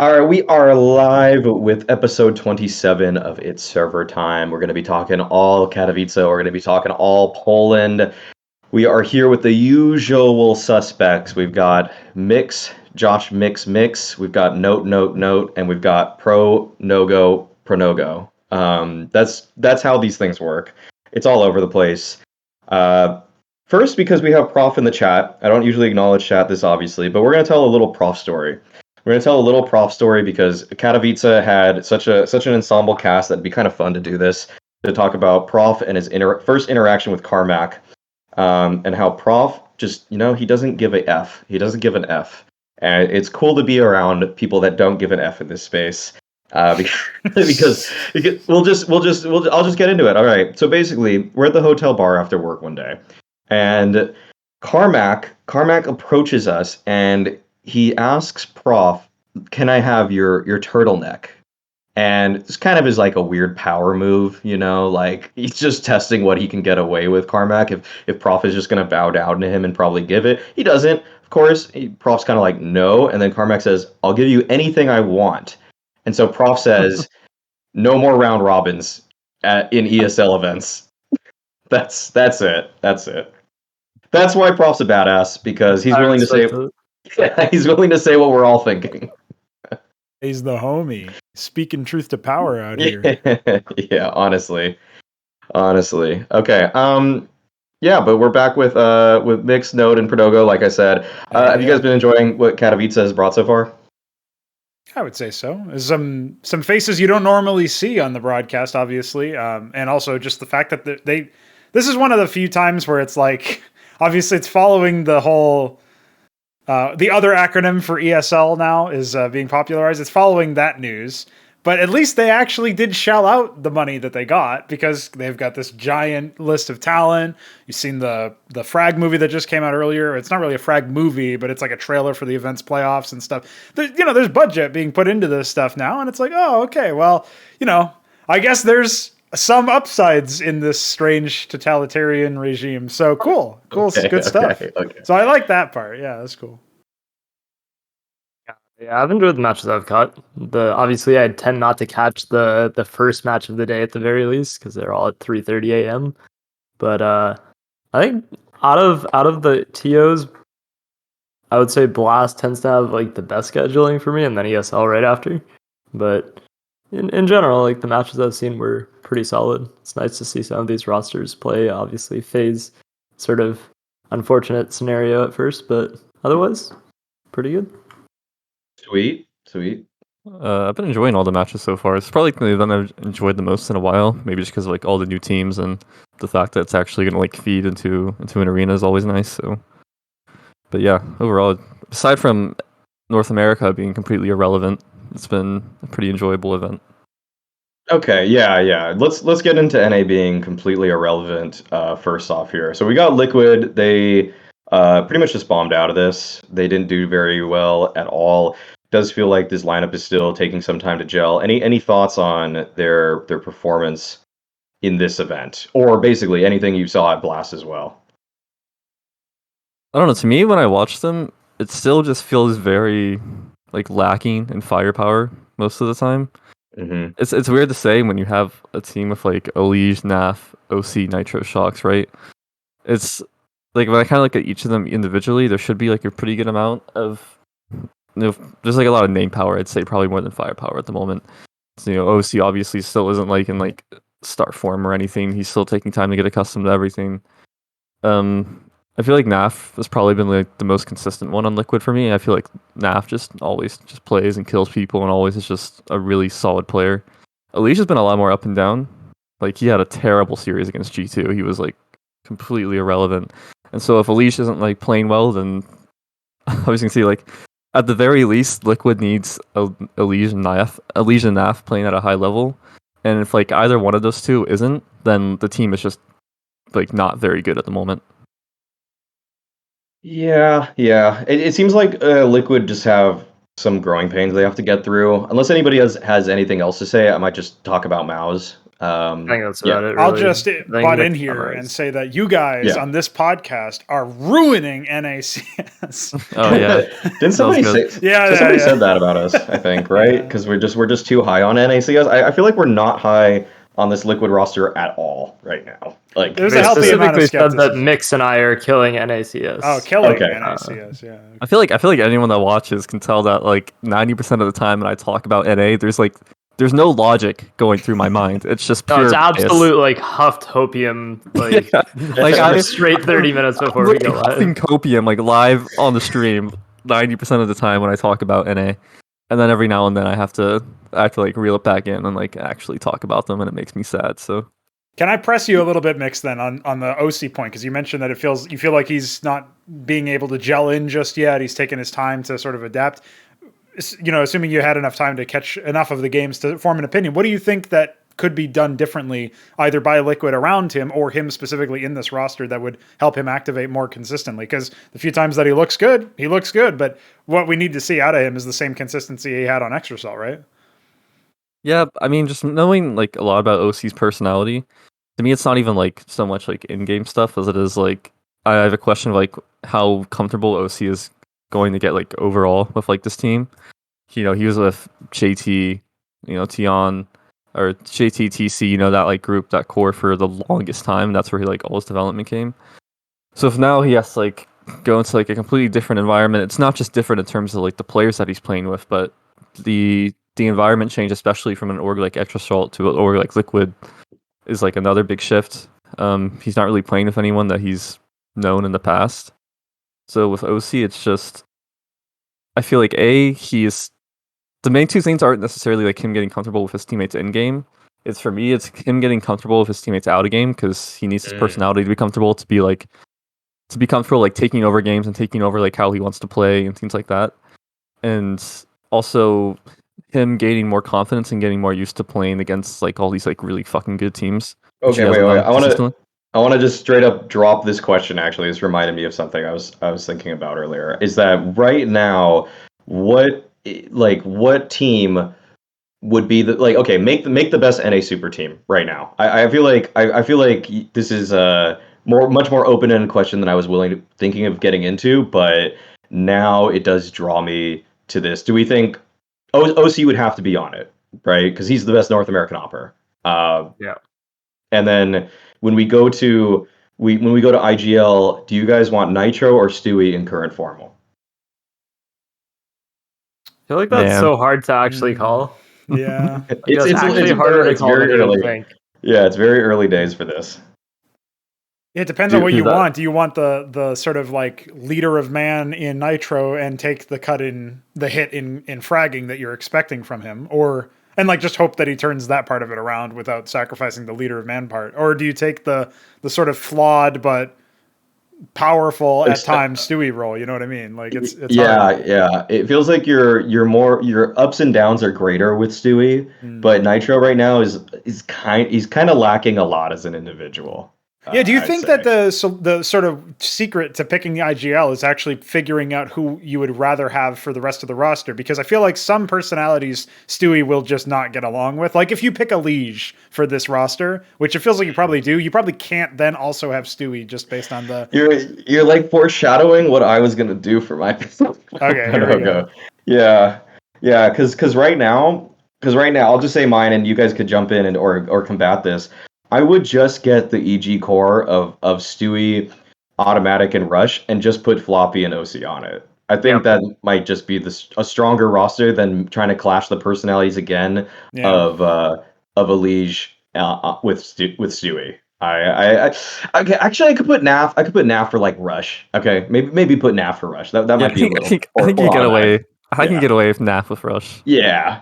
All right, we are live with episode 27 of It's Server Time. We're going to be talking all Katowice. We're going to be talking all Poland. We are here with the usual suspects. We've got Mix, Josh Mix. We've got Note, and we've got Pro No-Go. That's how these things work. It's all over the place. First, because we have Prof in the chat. I don't usually acknowledge chat this, obviously, but we're going to tell a little Prof story. We're going to tell a little Prof story because Katowice had such an ensemble cast that it'd be kind of fun to do this, to talk about Prof and his first interaction with Carmack, and how Prof just, he doesn't give a F. He doesn't give an F. And it's cool to be around people that don't give an F in this space. Because I'll just get into it. All right. So basically, we're at the hotel bar after work one day, and Carmack approaches us and he asks Prof, "Can I have your turtleneck?" And this kind of is like a weird power move, like he's just testing what he can get away with. Carmack, if Prof is just gonna bow down to him and probably give it, he doesn't. Of course, Prof's kind of like no, and then Carmack says, "I'll give you anything I want." And so Prof says, "No more round robins in ESL events." That's it. That's why Prof's a badass, because he's willing to say. Yeah, he's willing to say what we're all thinking. He's the homie, speaking truth to power out here. Yeah, honestly. Okay. Yeah, but we're back with Mix, Node, and Perdogo. Like I said, have you guys been enjoying what Katowice has brought so far? I would say so. There's some faces you don't normally see on the broadcast, obviously, and also just the fact that this is one of the few times where it's like, obviously, it's following the whole. The other acronym for ESL now is being popularized. It's following that news. But at least they actually did shell out the money that they got, because they've got this giant list of talent. You've seen the Frag movie that just came out earlier. It's not really a Frag movie, but it's like a trailer for the events playoffs and stuff. There's budget being put into this stuff now. And it's like, oh, okay, well, I guess there's some upsides in this strange totalitarian regime. So cool, okay, good stuff. Okay. So I like that part. Yeah, that's cool. Yeah, I've enjoyed the matches I've caught. Obviously, I tend not to catch the first match of the day at the very least, because they're all at 3:30 a.m. But I think out of the TOs, I would say Blast tends to have like the best scheduling for me, and then ESL right after. But in general, like the matches I've seen were pretty solid. It's nice to see some of these rosters play. Obviously, FaZe, sort of unfortunate scenario at first, but otherwise, pretty good. Sweet. I've been enjoying all the matches so far. It's probably the one I've enjoyed the most in a while. Maybe just because of like all the new teams and the fact that it's actually going to like feed into an arena is always nice. So, but yeah, overall, aside from North America being completely irrelevant, it's been a pretty enjoyable event. Okay, yeah. Let's get into NA being completely irrelevant first off here. So we got Liquid. They pretty much just bombed out of this. They didn't do very well at all. Does feel like this lineup is still taking some time to gel. Any thoughts on their performance in this event, or basically anything you saw at Blast as well? I don't know. To me, when I watch them, it still just feels very like lacking in firepower most of the time. Mm-hmm. It's weird to say when you have a team with like Elige, Naf, OC, Nitro, Shocks, right? It's like when I kind of look at each of them individually, there should be like a pretty good amount of, there's like a lot of name power. I'd say probably more than firepower at the moment. So, OC obviously still isn't like in like start form or anything. He's still taking time to get accustomed to everything. I feel like Naf has probably been like the most consistent one on Liquid for me. I feel like Naf just always just plays and kills people and always is just a really solid player. Alicia's been a lot more up and down. Like he had a terrible series against G2. He was like completely irrelevant. And so if Alicia isn't like playing well, then I was gonna say like at the very least, Liquid needs Elige and Naf playing at a high level. And if like either one of those two isn't, then the team is just like not very good at the moment. Yeah. It seems like Liquid just have some growing pains they have to get through. Unless anybody has anything else to say, I might just talk about Mouz. I think that's Yeah. about it. I'll Really. just I think butt in Nick here and summarized. say that you guys Yeah. on this podcast are ruining NACS. Oh yeah, Didn't somebody say? good. Somebody said that about us, I think, right? Yeah. Because we're just too high on NACS. I feel like we're not high on this Liquid roster at all right now. Like, There's They a healthy amount of specifically said that skepticism. Mix and I are killing NACS. Oh, killing Okay. NACS, yeah. I feel like anyone that watches can tell that like 90% of the time when I talk about NA, there's no logic going through my mind. It's just No, pure it's bias. absolute like huffed hopium, like Yeah. Like I straight 30 minutes before we go huffing live. copium like live on the stream 90% of the time when I talk about NA, and then every now and then I have to like reel it back in and like actually talk about them, and it makes me sad. So Can I press you a little bit, Mix, then on the OC point? Because you mentioned that you feel like he's not being able to gel in just yet. He's taking his time to sort of adapt. You know, assuming you had enough time to catch enough of the games to form an opinion, what do you think that could be done differently, either by Liquid around him or him specifically in this roster, that would help him activate more consistently? Because the few times that he looks good, but what we need to see out of him is the same consistency he had on Extracell, right? yeah, I mean, just knowing like a lot about OC's personality, to me, it's not even like so much like in-game stuff as it is like I have a question of like how comfortable OC is going to get like overall with like this team. You know, he was with JT, Tion, or JT TC, that like group, that core for the longest time. That's where he like all his development came. So if now he has to like go into like a completely different environment, it's not just different in terms of like the players that he's playing with, but the environment change, especially from an org like Extrasalt to an org like Liquid, is like another big shift. He's not really playing with anyone that he's known in the past. So with OC, it's just I feel like the main two things aren't necessarily like him getting comfortable with his teammates in game. It's for me, it's him getting comfortable with his teammates out of game, because he needs his personality to be comfortable, to be comfortable like taking over games and taking over like how he wants to play and things like that. And also him gaining more confidence and getting more used to playing against like all these like really fucking good teams. Okay, wait. I want to just straight up drop this question. Actually, this reminded me of something I was thinking about earlier. Is that right now, what team would be the okay, make the best NA super team right now? I feel like this is a much more open-ended question than I was thinking of getting into, but now it does draw me to this. Do we think OC would have to be on it, right? Because he's the best North American opper. Yeah. And then when we go to IGL, do you guys want Nitro or Stewie in current formal? I feel like that's Man. so hard to actually call. Yeah. It's actually harder to call than you would think. Yeah, it's very early days for this. It depends on what you want. Do you want the sort of like leader of man in Nitro and take the hit in fragging that you're expecting from him, and like just hope that he turns that part of it around without sacrificing the leader of man part? Or do you take the sort of flawed but powerful at times Stewie role? You know what I mean? Like it's hard. Yeah. It feels like your ups and downs are greater with Stewie, but Nitro right now he's kind of lacking a lot as an individual. Yeah, do you think that the sort of secret to picking the IGL is actually figuring out who you would rather have for the rest of the roster? Because I feel like some personalities Stewie will just not get along with. Like if you pick a Liege for this roster, which it feels like you probably do, you probably can't then also have Stewie just based on the... You're like foreshadowing what I was going to do for my... Okay, here we go. Yeah, because right now, I'll just say mine and you guys could jump in or combat this. I would just get the EG core of Stewie, Automatic, and Rush, and just put Floppy and OC on it. I think that might just be a stronger roster than trying to clash the personalities again of a Liege with Stewie. Okay, actually, I could put Naf. I could put Naf for like Rush. Okay, maybe put Naf for Rush. That might be a little. I think you get away. I can get away with Naf with Rush. Yeah.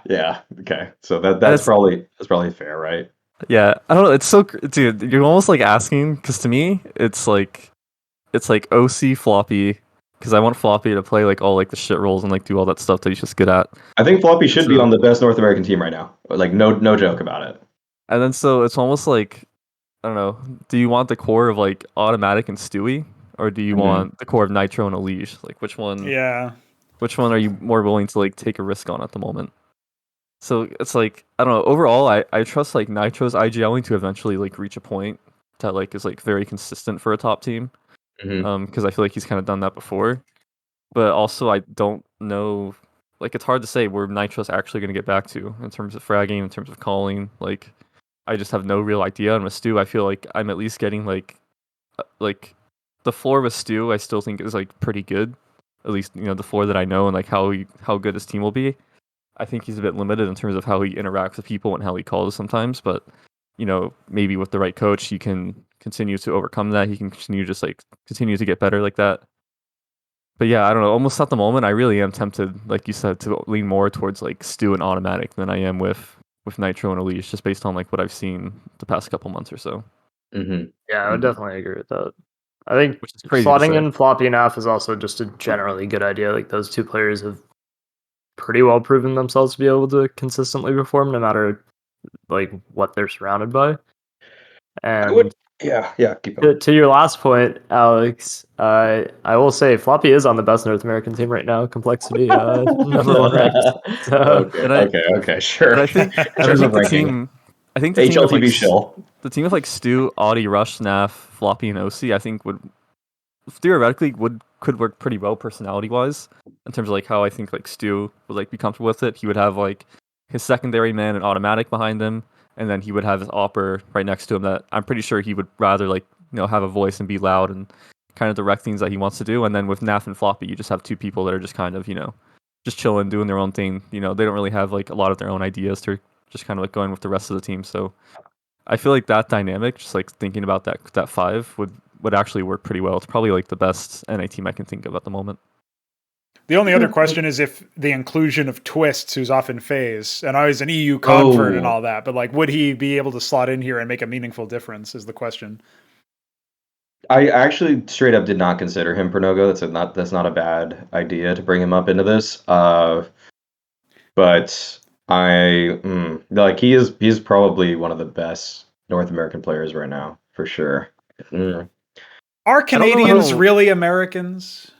Okay, so that's probably fair, right? Yeah, I don't know. It's so, dude. You're almost like asking, because to me, it's like OC Floppy, because I want Floppy to play like all like the shit roles and like do all that stuff that he's just good at. I think Floppy should be on the best North American team right now. Like no joke about it. And then so it's almost like, I don't know. Do you want the core of like Automatic and Stewie, or do you want the core of Nitro and Elige? Like which one? Yeah. Which one are you more willing to like take a risk on at the moment? So it's like I don't know. Overall, I trust like Nitro's IGLing to eventually like reach a point that like is like very consistent for a top team. Mhm. Because I feel like he's kind of done that before. But also, I don't know. Like, it's hard to say where Nitro's actually going to get back to in terms of fragging, in terms of calling. Like, I just have no real idea. And with Stu, I feel like I'm at least getting like the floor with Stu. I still think is like pretty good. At least the floor that I know and like how good his team will be. I think he's a bit limited in terms of how he interacts with people and how he calls sometimes. But maybe with the right coach, he can continue to overcome that. He can continue to get better like that. But yeah, I don't know. Almost at the moment, I really am tempted, like you said, to lean more towards like Stu and Automatic than I am with Nitro and Elise, just based on like what I've seen the past couple months or so. Mhm. Yeah, I would Mhm. definitely agree with that. I think Which is crazy to slotting say. in Floppy and Af is also just a generally good idea. Like those two players have pretty well proven themselves to be able to consistently perform no matter like what they're surrounded by. I would. And Yeah. Keep going. to your last point, Alex, I will say Floppy is on the best North American team right now. Complexity, number one ranked. So Okay. And I Okay. Sure. and I think In terms of the ranking, team, I think the team with like HLTV shill. the team with like Stu, Audi, Rush, Snaf, Floppy, and OC, I think would theoretically could work pretty well personality wise in terms of like how I think like Stu would like be comfortable with it. He would have like his secondary man and Automatic behind him, and then he would have his opper right next to him that I'm pretty sure he would rather like have a voice and be loud and kind of direct things that he wants to do. And then with Naf and Floppy, you just have two people that are just kind of just chilling, doing their own thing. They don't really have like a lot of their own ideas. They're just kind of like going with the rest of the team. So I feel like that dynamic, just like thinking about that five would actually work pretty well. It's probably like the best NA team I can think of at the moment. The only other question is if the inclusion of Twists, who's off in FaZe, and he's an EU convert and all that, but like, would he be able to slot in here and make a meaningful difference? Is the question. I actually straight up did not consider him Pronogo. That's not a bad idea to bring him up into this. But like he's probably one of the best North American players right now for sure. Mm. Are don't know Canadians how- really Americans?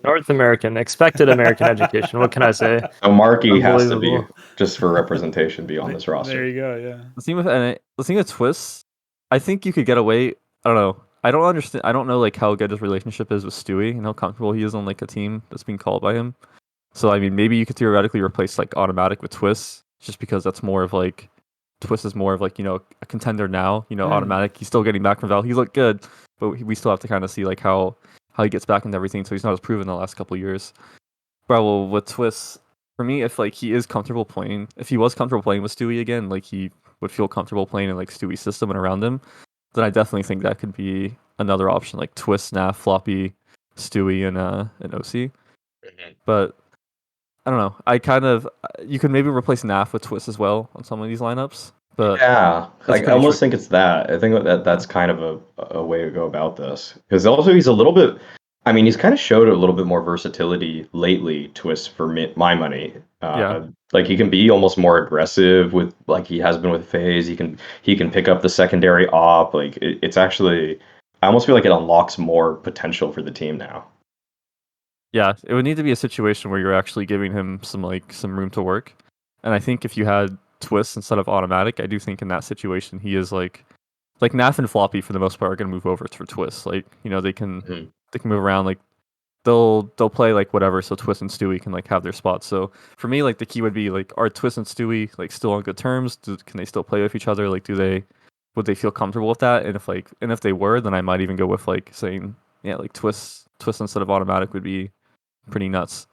North American, expected American education. What can I say? So Marky has to be Unbelievable. just for representation be on this roster. There you go. Yeah. The thing with Twists, I think you could get away. I don't know. I don't understand. I don't know like how good his relationship is with Stewie and how comfortable he is on like a team that's being called by him. So I mean, maybe you could theoretically replace like Automatic with Twists, just because that's more of like Twist is more of like a contender now. Automatic. He's still getting back from Val. He looked good, but we still have to kind of see like how he gets back into everything. So he's not as proven the last couple of years. But well, with Twist, for me, if like he was comfortable playing with Stewie again, like he would feel comfortable playing in like Stewie's system and around him, then I definitely think that could be another option, like Twist, Snaf, Floppy, Stewie, and OC. But I don't know. You could maybe replace Naf with Twist as well on some of these lineups. But Yeah, that's I pretty almost tricky. think it's that. I think that's kind of a way to go about this because also he's a little bit. I mean, he's kind of showed a little bit more versatility lately. Twist for my money. Yeah. Like he can be almost more aggressive with like he has been with FaZe. He can pick up the secondary op. Like it's actually. I almost feel like it unlocks more potential for the team now. Yeah, it would need to be a situation where you're actually giving him some room to work. And I think if you had Twist instead of Automatic, I do think in that situation he is like Naf and Floppy for the most part are gonna move over to Twist. Like, they can Mhm. move around, like they'll play like whatever, so Twist and Stewie can like have their spots. So for me, like the key would be like, are Twist and Stewie like still on good terms? Can they still play with each other? Like would they feel comfortable with that? And if they were, then I might even go with like saying, yeah, like Twist instead of Automatic would be pretty nuts.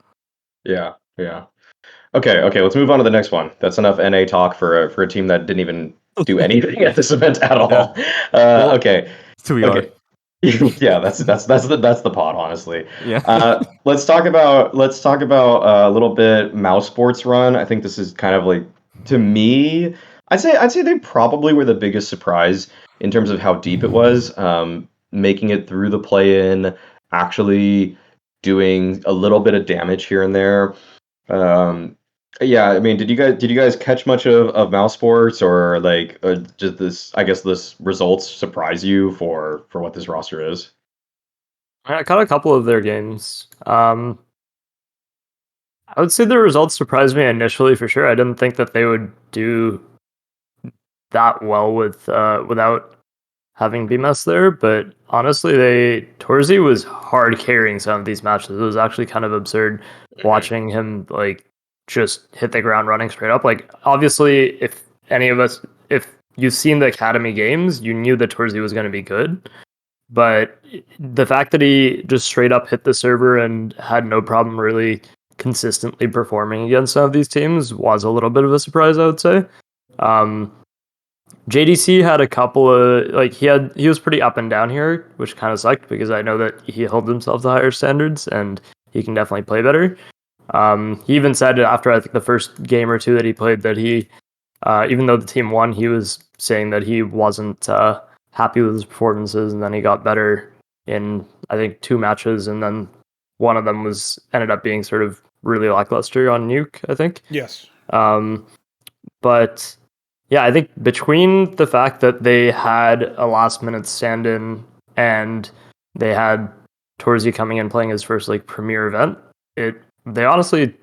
Yeah. Okay. Let's move on to the next one. That's enough NA talk for a team that didn't even do anything at this event at all. Well, Okay. That's who we are. Yeah, that's the pod, honestly. Yeah. Let's talk about a little bit Mouse Sports run. I think this is kind of like, to me, I'd say they probably were the biggest surprise in terms of how deep it was. Making it through the play-in, actually doing a little bit of damage here and there. Yeah, I mean, did you guys catch much of Mouse Sports, or like just this? I guess this results surprise you for what this roster is. I caught a couple of their games. I would say the results surprised me initially for sure. I didn't think that they would do that well with without having BMS there, but honestly, Torzy was hard carrying some of these matches. It was actually kind of absurd watching him like just hit the ground running straight up. Like obviously, if you've seen the academy games, you knew that Torzy was going to be good. But the fact that he just straight up hit the server and had no problem really consistently performing against some of these teams was a little bit of a surprise, I would say. JDC had a couple of like he was pretty up and down here, which kind of sucked because I know that he held himself to higher standards and he can definitely play better. He even said after I think the first game or two that he played that he, even though the team won, he was saying that he wasn't happy with his performances, and then he got better in I think 2 matches, and then one of them ended up being sort of really lackluster on Nuke, I think. Yes. But yeah, I think between the fact that they had a last minute stand-in and they had Torzy coming in playing his first like premier event, they honestly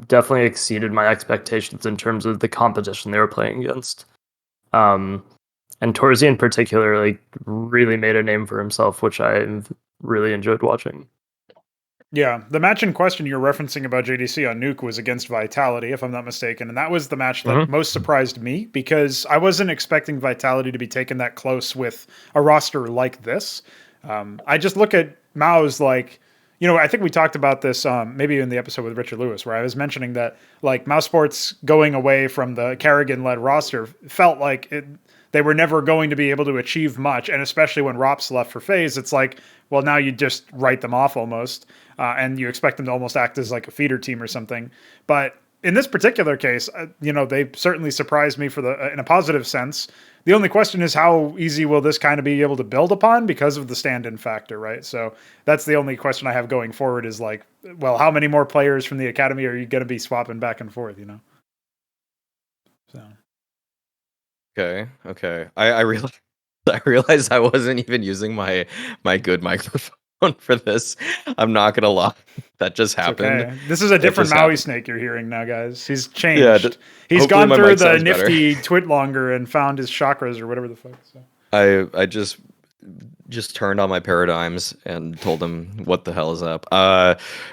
definitely exceeded my expectations in terms of the competition they were playing against. And Torzy in particular like really made a name for himself, which I've really enjoyed watching. Yeah, the match in question you're referencing about JDC on Nuke was against Vitality, if I'm not mistaken, and that was the match that most surprised me because I wasn't expecting Vitality to be taken that close with a roster like this. I just look at Mouz like, you know, I think we talked about this maybe in the episode with Richard Lewis, where I was mentioning that like Mouse Sports going away from the Kerrigan-led roster felt like they were never going to be able to achieve much, and especially when Rops left for FaZe, it's like, well, now you just write them off almost, and you expect them to almost act as like a feeder team or something. But in this particular case, you know, they certainly surprised me in a positive sense. The only question is how easy will this kind of be able to build upon because of the stand-in factor, right? So that's the only question I have going forward is like, well, how many more players from the academy are you going to be swapping back and forth, you know? So. Okay. I realized I wasn't even using my good microphone for this. I'm not gonna lie. That just happened. Okay. This is a different Mauisnake you're hearing now, guys. He's changed. Yeah, he's gone through the nifty Twitlonger and found his chakras or whatever the fuck. So. I just turned on my paradigms and told him what the hell is up.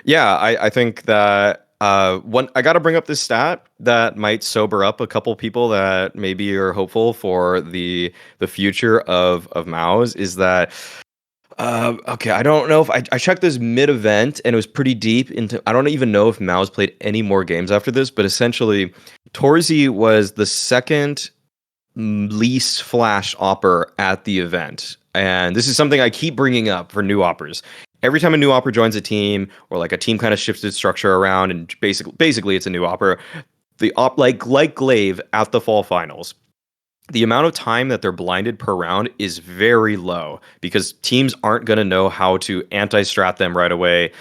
Yeah, I think that I got to bring up this stat that might sober up a couple people that maybe are hopeful for the future of Mouz is that okay, I don't know if I checked this mid-event and it was pretty deep into. I don't even know if Mouz played any more games after this, but essentially, Torzy was the second least flash opper at the event, and this is something I keep bringing up for new oppers. Every time a new opper joins a team, or like a team kind of shifts its structure around, and basically it's a new opper. The like Glaive at the fall finals. The amount of time that they're blinded per round is very low because teams aren't going to know how to anti-strat them right away.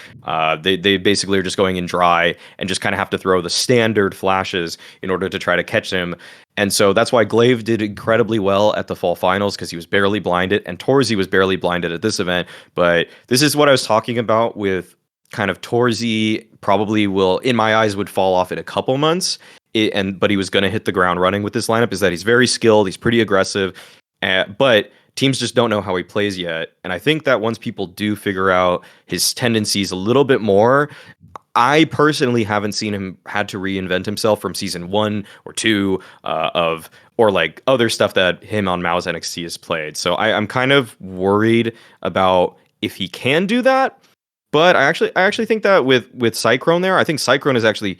They basically are just going in dry and just kind of have to throw the standard flashes in order to try to catch them. And so that's why Glaive did incredibly well at the fall finals because he was barely blinded, and Torzy was barely blinded at this event. But this is what I was talking about with kind of Torzy probably will, in my eyes, would fall off in a couple months. But he was going to hit the ground running with this lineup is that he's very skilled, he's pretty aggressive, but teams just don't know how he plays yet. And I think that once people do figure out his tendencies a little bit more, I personally haven't seen him had to reinvent himself from season 1 or 2 or like other stuff that him on Mau's NXT has played. So I'm kind of worried about if he can do that. But I actually think that with Cyclone there, I think Cyclone is actually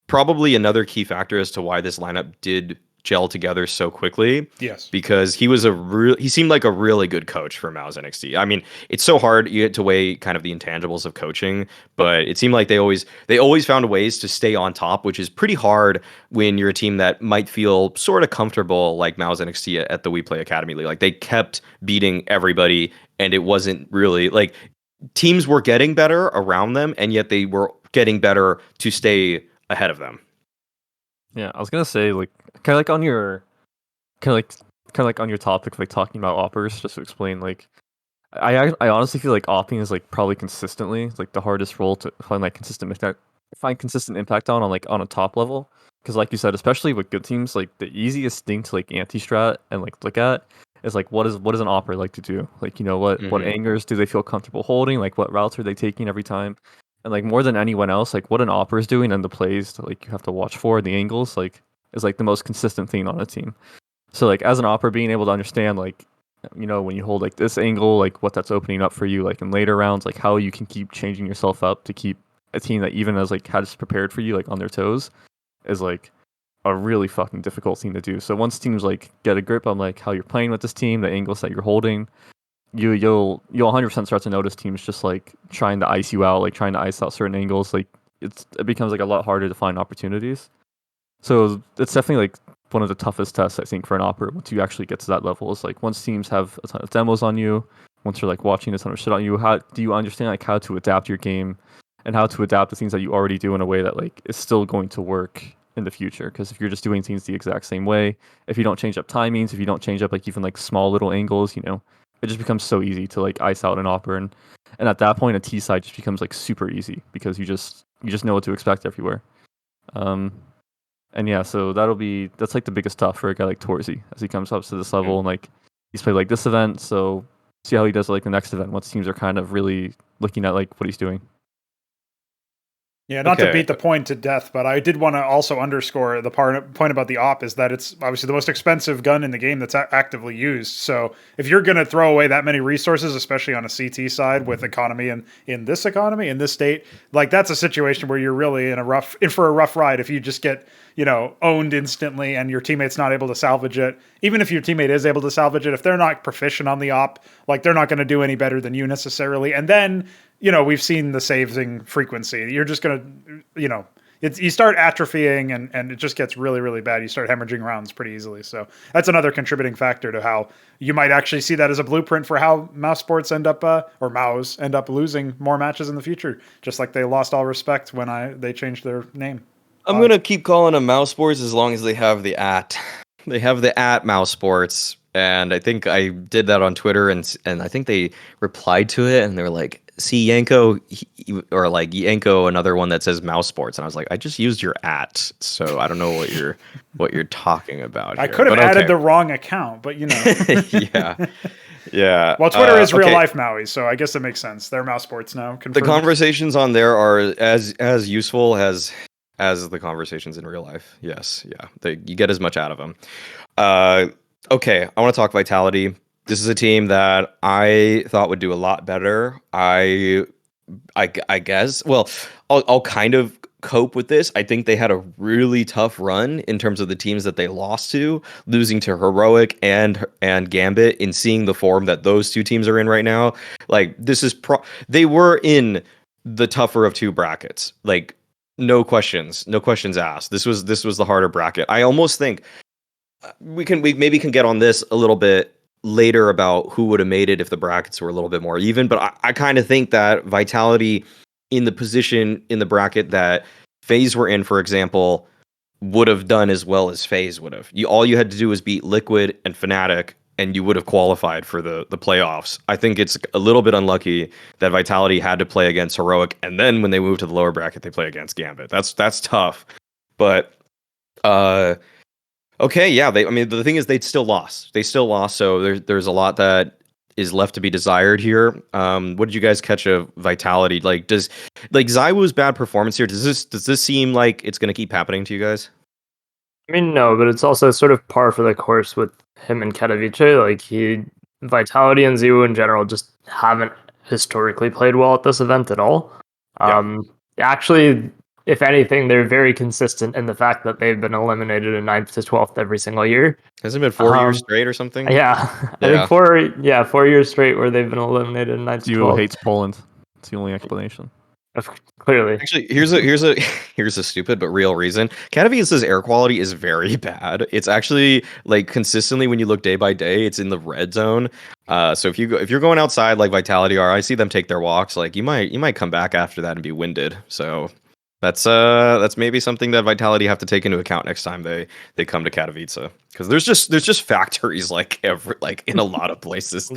probably another key factor as to why this lineup did gel together so quickly. Yes. Because he seemed like a really good coach for Mau's NXT. I mean, it's so hard you get to weigh kind of the intangibles of coaching, but it seemed like they always found ways to stay on top, which is pretty hard when you're a team that might feel sort of comfortable like Mau's NXT at the We Play Academy League. Like they kept beating everybody and it wasn't really like teams were getting better around them and yet they were getting better to stay ahead of them. Yeah, I was gonna say like kind of like on your topic of like talking about oppers, just to explain like I honestly feel like opping is like probably consistently like the hardest role to find like consistent find consistent impact on like on a top level. Because like you said, especially with good teams, like the easiest thing to like anti-strat and like look at is like what does an opera like to do? Like, you know, what angers do they feel comfortable holding? Like what routes are they taking every time? And like more than anyone else, like what an opera is doing and the plays that, like you have to watch for, the angles, like is like the most consistent thing on a team. So like as an opera, being able to understand like, you know, when you hold like this angle, like what that's opening up for you, like in later rounds, like how you can keep changing yourself up to keep a team that even as like has prepared for you like on their toes is like a really fucking difficult thing to do. So once teams like get a grip on like how you're playing with this team, the angles that you're holding, you'll 100% start to notice teams just like trying to ice you out, like trying to ice out certain angles. Like it becomes like a lot harder to find opportunities. So it's definitely like one of the toughest tests I think for an opera once you actually get to that level. Is like once teams have a ton of demos on you, once you're like watching a ton of shit on you, how do you understand like how to adapt your game and how to adapt the things that you already do in a way that like is still going to work in the future? Because if you're just doing things the exact same way, if you don't change up timings, if you don't change up like even like small little angles, you know, it just becomes so easy to like ice out an opera, and at that point a T side just becomes like super easy because you just know what to expect everywhere. And yeah, so that's like the biggest tough for a guy like Torzy as he comes up to this level, and like he's played like this event, so see how he does like the next event once teams are kind of really looking at like what he's doing. Yeah, not to beat the point to death, but I did want to also underscore the point about the op is that it's obviously the most expensive gun in the game that's actively used. So if you're going to throw away that many resources, especially on a CT side with economy and in this state, like that's a situation where you're really in for a rough ride if you just get, you know, owned instantly and your teammate's not able to salvage it. Even if your teammate is able to salvage it, if they're not proficient on the op, like they're not going to do any better than you necessarily. And then, you know, we've seen the saving frequency. You're just going to, you know, you start atrophying and it just gets really, really bad. You start hemorrhaging rounds pretty easily. So that's another contributing factor to how you might actually see that as a blueprint for how Mouse Sports end up losing more matches in the future, just like they lost all respect when they changed their name. I'm going to keep calling them Mouse Sports as long as they have the @ They have the @ Mouse Sports, and I think I did that on Twitter, and I think they replied to it, and they were like, "See Yanko," or like Yanko, another one that says Mouse Sports, and I was like, "I just used your @ so I don't know what you're talking about." I could have added the wrong account, but you know, yeah. Well, Twitter is real life Maui, so I guess it makes sense. They're Mouse Sports now. Confirmed. The conversations on there are as useful as the conversations in real life. Yes, yeah. You get as much out of them. Okay, I want to talk Vitality. This is a team that I thought would do a lot better. I guess. Well, I'll kind of cope with this. I think they had a really tough run in terms of the teams that they lost to, losing to Heroic and Gambit, and seeing the form that those two teams are in right now. Like this is they were in the tougher of two brackets. Like no questions asked. This was the harder bracket. I almost think we maybe can get on this a little bit later about who would have made it if the brackets were a little bit more even, but I kind of think that Vitality in the position in the bracket that FaZe were in, for example, would have done as well as FaZe would have. All you had to do was beat Liquid and Fnatic, and you would have qualified for the playoffs. I think it's a little bit unlucky that Vitality had to play against Heroic, and then when they move to the lower bracket, they play against Gambit. That's tough. But okay, yeah. The thing is, they still lost. So there's a lot that is left to be desired here. What did you guys catch of Vitality? Like, does ZywOo's bad performance here? Does this seem like it's going to keep happening to you guys? I mean, no, but it's also sort of par for the course with him and Katowice. Like Vitality and ZywOo in general just haven't historically played well at this event at all. Yeah. Actually, if anything, they're very consistent in the fact that they've been eliminated in 9th to 12th every single year. Hasn't it been 4 years straight or something? Yeah. I think 4 years straight where they've been eliminated in 9th to 12th. ZywOo hates Poland. It's the only explanation. Clearly. Actually, here's a stupid but real reason. Katowice's air quality is very bad. It's actually like consistently when you look day by day, it's in the red zone. So if you're going outside like Vitality are, I see them take their walks. Like you might come back after that and be winded. So That's maybe something that Vitality have to take into account next time they come to Katowice, because there's just factories like in a lot so So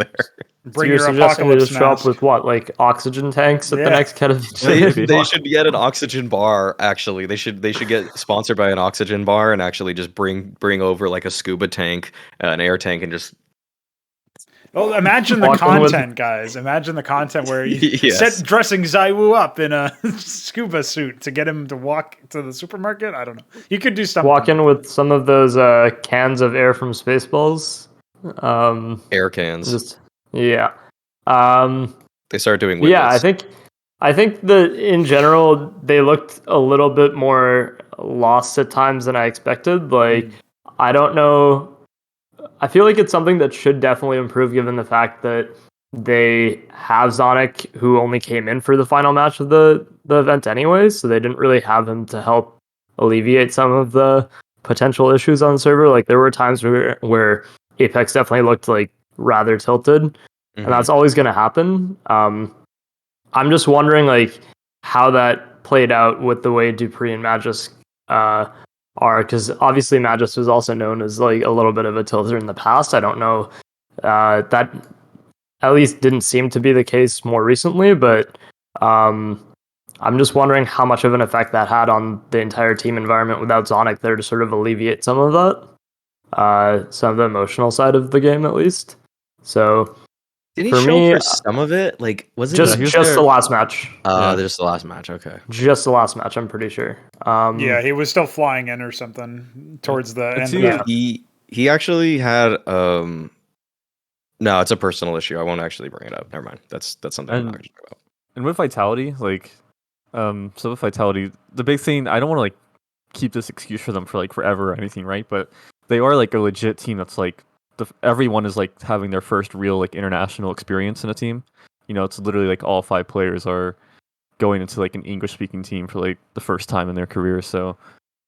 Bring you're your suggesting they apocalypse just show up mask. with what, like oxygen tanks at the Yeah. next Katowice? they should get an oxygen bar. Actually, they should get sponsored by an oxygen bar and actually just bring over like a scuba tank, an air tank, and just Well, imagine the Walking with- content, guys. Imagine the content where you Yes. set dressing ZywOo up in a scuba suit to get him to walk to the supermarket. I don't know. You could do something. Walk in with some of those cans of air from Spaceballs. air cans. Just yeah. They started doing Yeah, whippets. I think that in general they looked a little bit more lost at times than I expected. Like I don't know. I feel like it's something that should definitely improve given the fact that they have Zonic, who only came in for the final match of the event anyways, so they didn't really have him to help alleviate some of the potential issues on the server. Like there were times where Apex definitely looked like rather tilted, and that's always going to happen. I'm just wondering like how that played out with the way Dupree and Magis are, because obviously Magis was also known as like a little bit of a tilter in the past. I don't know, that at least didn't seem to be the case more recently, but I'm just wondering how much of an effect that had on the entire team environment without Zonic there to sort of alleviate some of that, some of the emotional side of the game at least. So Did he for show me, for some of it? Like, was it just he was the there. last match, there's the last match. Okay. just the last match, I'm pretty sure. Yeah, he was still flying in or something towards the end. see, Of that. He actually had no, it's a personal issue. I won't actually bring it up. Never mind. That's something I'm not going to talk about. And with Vitality, like, so with Vitality, the big thing, I don't want to like keep this excuse for them for like forever or anything, right? But they are like a legit team that's like everyone is like having their first real like international experience in a team. You know, it's literally like all 5 players are going into like an English speaking team for like the first time in their career. So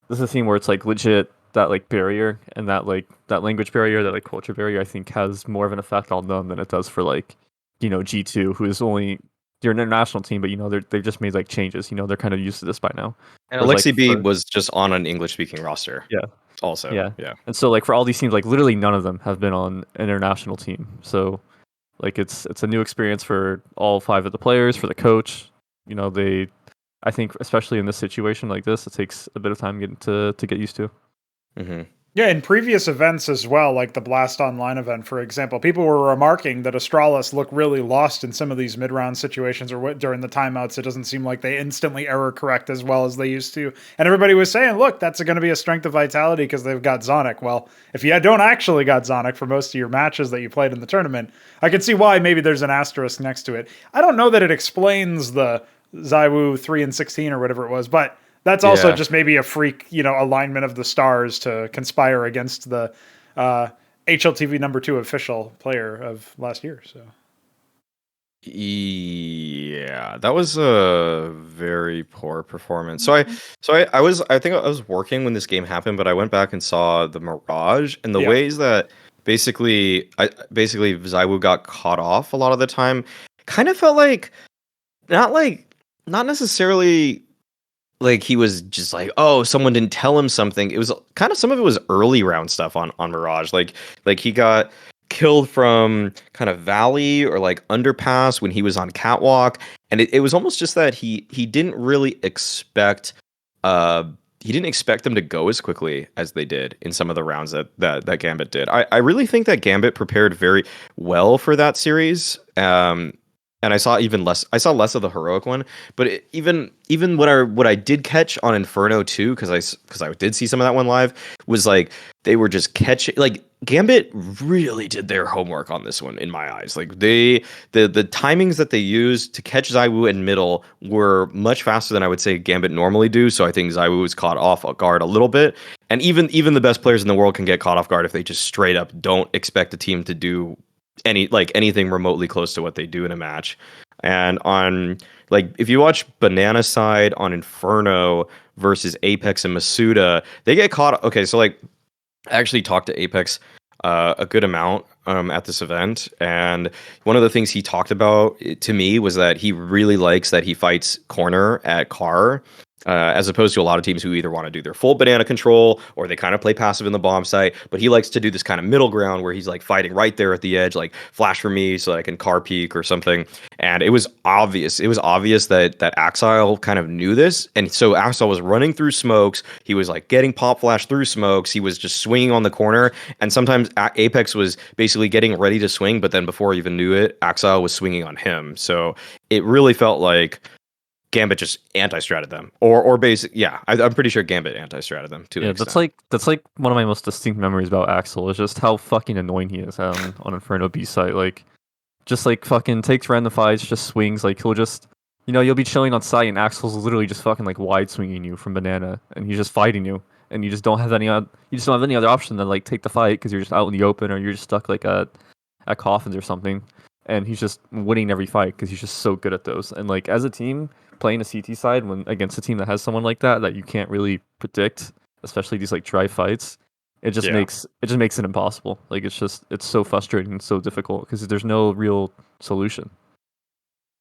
this is a team where it's like legit that like barrier and that like that language barrier, that like culture barrier, I think has more of an effect on them than it does for like, you know, G2, who is only they're an international team, but you know they've just made like changes. You know, they're kind of used to this by now. And Whereas, Alexi like, B for- was just on an English speaking roster. Yeah. Also. Yeah. Yeah. And so like for all these teams, like literally none of them have been on an international team. So like it's a new experience for all 5 of the players, for the coach. You know, I think especially in this situation like this, it takes a bit of time getting to get used to. Mm-hmm. Yeah, in previous events as well, like the Blast Online event, for example, people were remarking that Astralis look really lost in some of these mid-round situations or during the timeouts. It doesn't seem like they instantly error correct as well as they used to. And everybody was saying, look, that's going to be a strength of Vitality because they've got Zonic. Well, if you don't actually got Zonic for most of your matches that you played in the tournament, I can see why maybe there's an asterisk next to it. I don't know that it explains the ZywOo 3 and 16 or whatever it was, but that's also just maybe a freak, alignment of the stars to conspire against the HLTV number 2 official player of last year. So, yeah, that was a very poor performance. I think I was working when this game happened, but I went back and saw the Mirage and the ways that basically ZywOo got caught off a lot of the time. Kind of felt not necessarily like he was just like, oh, someone didn't tell him something. It was kind of, some of it was early round stuff on Mirage. Like he got killed from kind of valley or like underpass when he was on catwalk. And it was almost just that he didn't really expect them to go as quickly as they did in some of the rounds that Gambit did. I really think that Gambit prepared very well for that series. And I saw less of the heroic one, but even what I did catch on Inferno too, because I did see some of that one live, was like they were just catching, like Gambit really did their homework on this one in my eyes. Like the timings that they used to catch ZywOo in middle were much faster than I would say Gambit normally do. So I think ZywOo was caught off guard a little bit, and even the best players in the world can get caught off guard if they just straight up don't expect a team to do anything remotely close to what they do in a match. And on, like, if you watch Banana Side on Inferno versus Apex and Masuda, they get caught. Okay, so like I actually talked to Apex a good amount at this event, and one of the things he talked about to me was that he really likes that he fights corner at car, as opposed to a lot of teams who either want to do their full banana control or they kind of play passive in the bomb site. But he likes to do this kind of middle ground where he's like fighting right there at the edge, like flash for me so that I can car peek or something. And it was obvious. It was obvious that Axile kind of knew this, and so Axile was running through smokes. He was like getting pop flash through smokes. He was just swinging on the corner, and sometimes Apex was basically getting ready to swing, but then before he even knew it, Axile was swinging on him. So it really felt like Gambit just anti-stratted them, or basic. Yeah, I'm pretty sure Gambit anti-stratted them too. Yeah, that's like one of my most distinct memories about Axel is just how fucking annoying he is on Inferno B site. Like, just like fucking takes random fights, just swings. Like he'll just, you'll be chilling on site and Axel's literally just fucking like wide swinging you from banana, and he's just fighting you, and you just don't have any other option than like take the fight because you're just out in the open or you're just stuck like at coffins or something, and he's just winning every fight because he's just so good at those. And like as a team playing a CT side when against a team that has someone like that you can't really predict, especially these like dry fights, it just makes it impossible. Like it's so frustrating and so difficult because there's no real solution.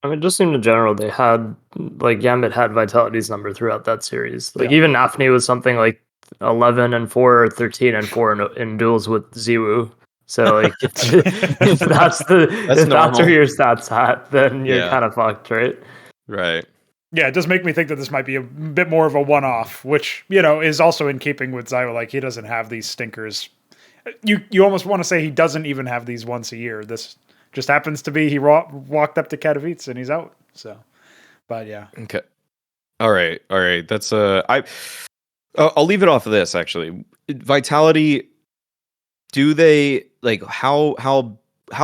I mean, just in general, they had like Gambit had Vitality's number throughout that series. Like even Afni was something like 11-4 or 13-4 in duels with Ziwu. So like if that's where your stats at, then you're kind of fucked, right? Right. Yeah, it does make me think that this might be a bit more of a one-off, which, is also in keeping with Zywa. Like, he doesn't have these stinkers. You almost want to say he doesn't even have these once a year. This just happens to be he walked up to Katowice and he's out. So, but yeah. Okay. All right. That's I'll leave it off of this actually. Vitality. Do they like how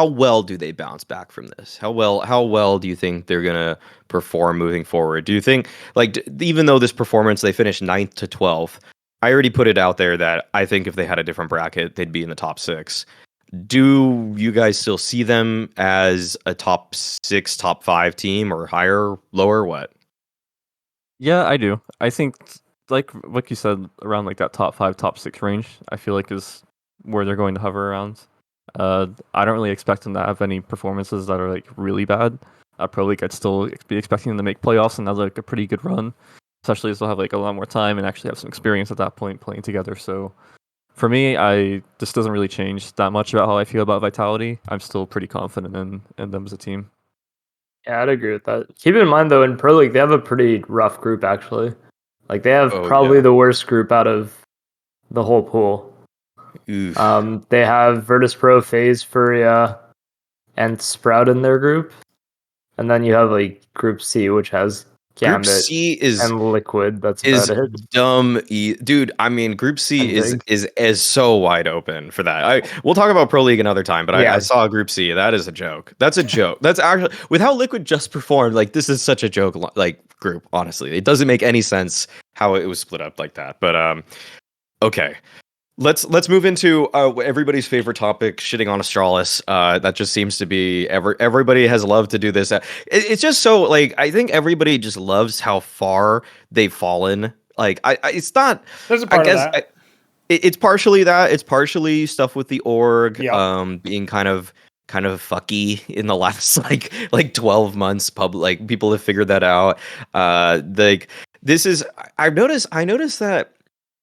well do they bounce back from this? How well do you think they're gonna perform moving forward? Do you think like even though this performance they finished 9th to 12th, I already put it out there that I think if they had a different bracket, they'd be in the top 6. Do you guys still see them as a top 6, top 5 team or higher, lower, what? Yeah, I do. I think like you said, around like that top 5, top 6 range, I feel like is where they're going to hover around. I don't really expect them to have any performances that are like really bad. Pro League, I'd still be expecting them to make playoffs and have like a pretty good run, especially as they'll have like a lot more time and actually have some experience at that point playing together. So for me, this doesn't really change that much about how I feel about Vitality. I'm still pretty confident in them as a team. Yeah, I'd agree with that. Keep in mind though, in Pro League, they have a pretty rough group actually. Like they have probably the worst group out of the whole pool. They have Virtus.pro, FaZe, Furia, and Sprout in their group, and then you have like Group C, which has Gambit Group C and Liquid. That's about it. Dumb, dude. I mean, Group C is so wide open for that. We'll talk about Pro League another time, but I saw Group C. That is a joke. That's a joke. That's actually with how Liquid just performed. Like this is such a joke. Like group, honestly, it doesn't make any sense how it was split up like that. But okay. Let's move into everybody's favorite topic, shitting on Astralis. That just seems to be everybody has loved to do this. It's just so like I think everybody just loves how far they've fallen. Like it's not. There's a part of that. It's partially that. It's partially stuff with the org being kind of fucky in the last like 12 months. Like people have figured that out. Like this is I noticed that.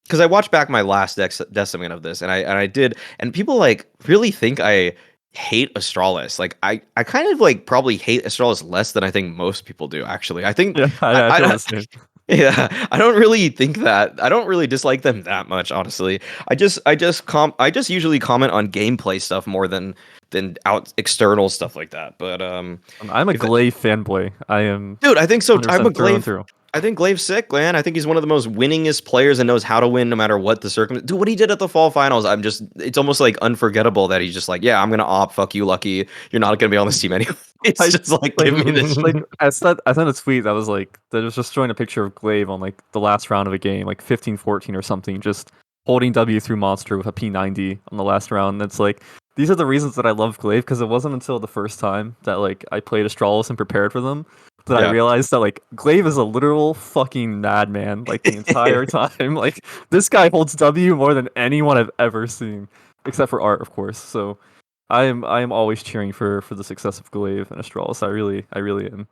Because I watched back my last decimate of this, and I did, and people like really think I hate Astralis. Like I kind of like probably hate Astralis less than I think most people do. Actually, I think I don't really think that. I don't really dislike them that much. Honestly, I just usually comment on gameplay stuff more than out external stuff like that. But I'm a Glaive fanboy. I am. Dude, I think so. I'm a Glaive. Through. I think Glaive's sick, man. I think he's one of the most winningest players and knows how to win no matter what the circumstance. Dude, what he did at the fall finals, it's almost like unforgettable that he's just like, yeah, I'm gonna opt. Fuck you, Lucky. You're not gonna be on this team anyway. It's just like give me this. Like I sent a tweet that was like that was just showing a picture of Glaive on like the last round of a game, like 15-14 or something, just holding W through Monster with a P90 on the last round. And it's like these are the reasons that I love Glaive, because it wasn't until the first time that like I played Astralis and prepared for them that I realized that like Glaive is a literal fucking madman like the entire time. Like this guy holds W more than anyone I've ever seen, except for Art, of course. So I am always cheering for the success of Glaive and Astralis. I really am.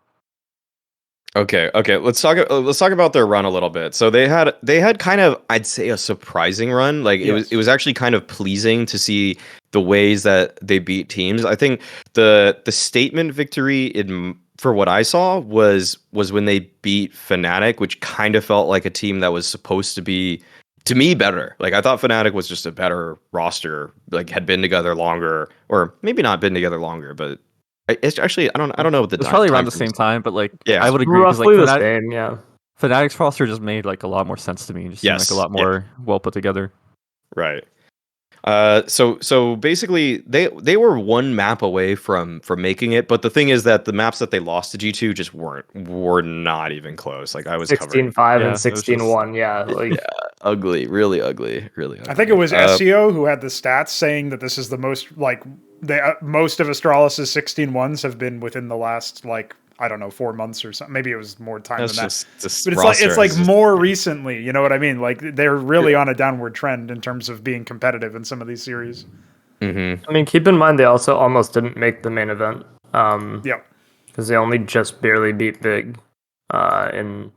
Okay, okay. Let's talk about their run a little bit. So they had kind of, I'd say, a surprising run. Like Yes. it was actually kind of pleasing to see the ways that they beat teams. I think the statement victory for what I saw was when they beat Fnatic, which kind of felt like a team that was supposed to be, to me, better. Like I thought Fnatic was just a better roster, like had been together longer, or maybe not been together longer, but it's actually I don't know what the It's probably around time the frame same is. time, but like Yeah. I would agree because like Roughly the same, yeah. Fnatic's roster just made like a lot more sense to me. It just seemed like a Yes, lot more well put together. Right. So basically they were one map away from making it, but the thing is that the maps that they lost to G2 just were not even close. Like I was covering. 16-5 Yeah, and it was just- 16-1, yeah. Like Yeah, ugly, really ugly, really ugly. I think it was SEO who had the stats saying that this is the most like most of Astralis' 16-1s have been within the last like I don't know 4 months or something. Maybe it was more time That's than that. just this But roster it's like is just- more recently, you know what I mean? Like they're really on a downward trend in terms of being competitive in some of these series. Mhm. I mean, keep in mind they also almost didn't make the main event. Yeah. Because they only just barely beat Big in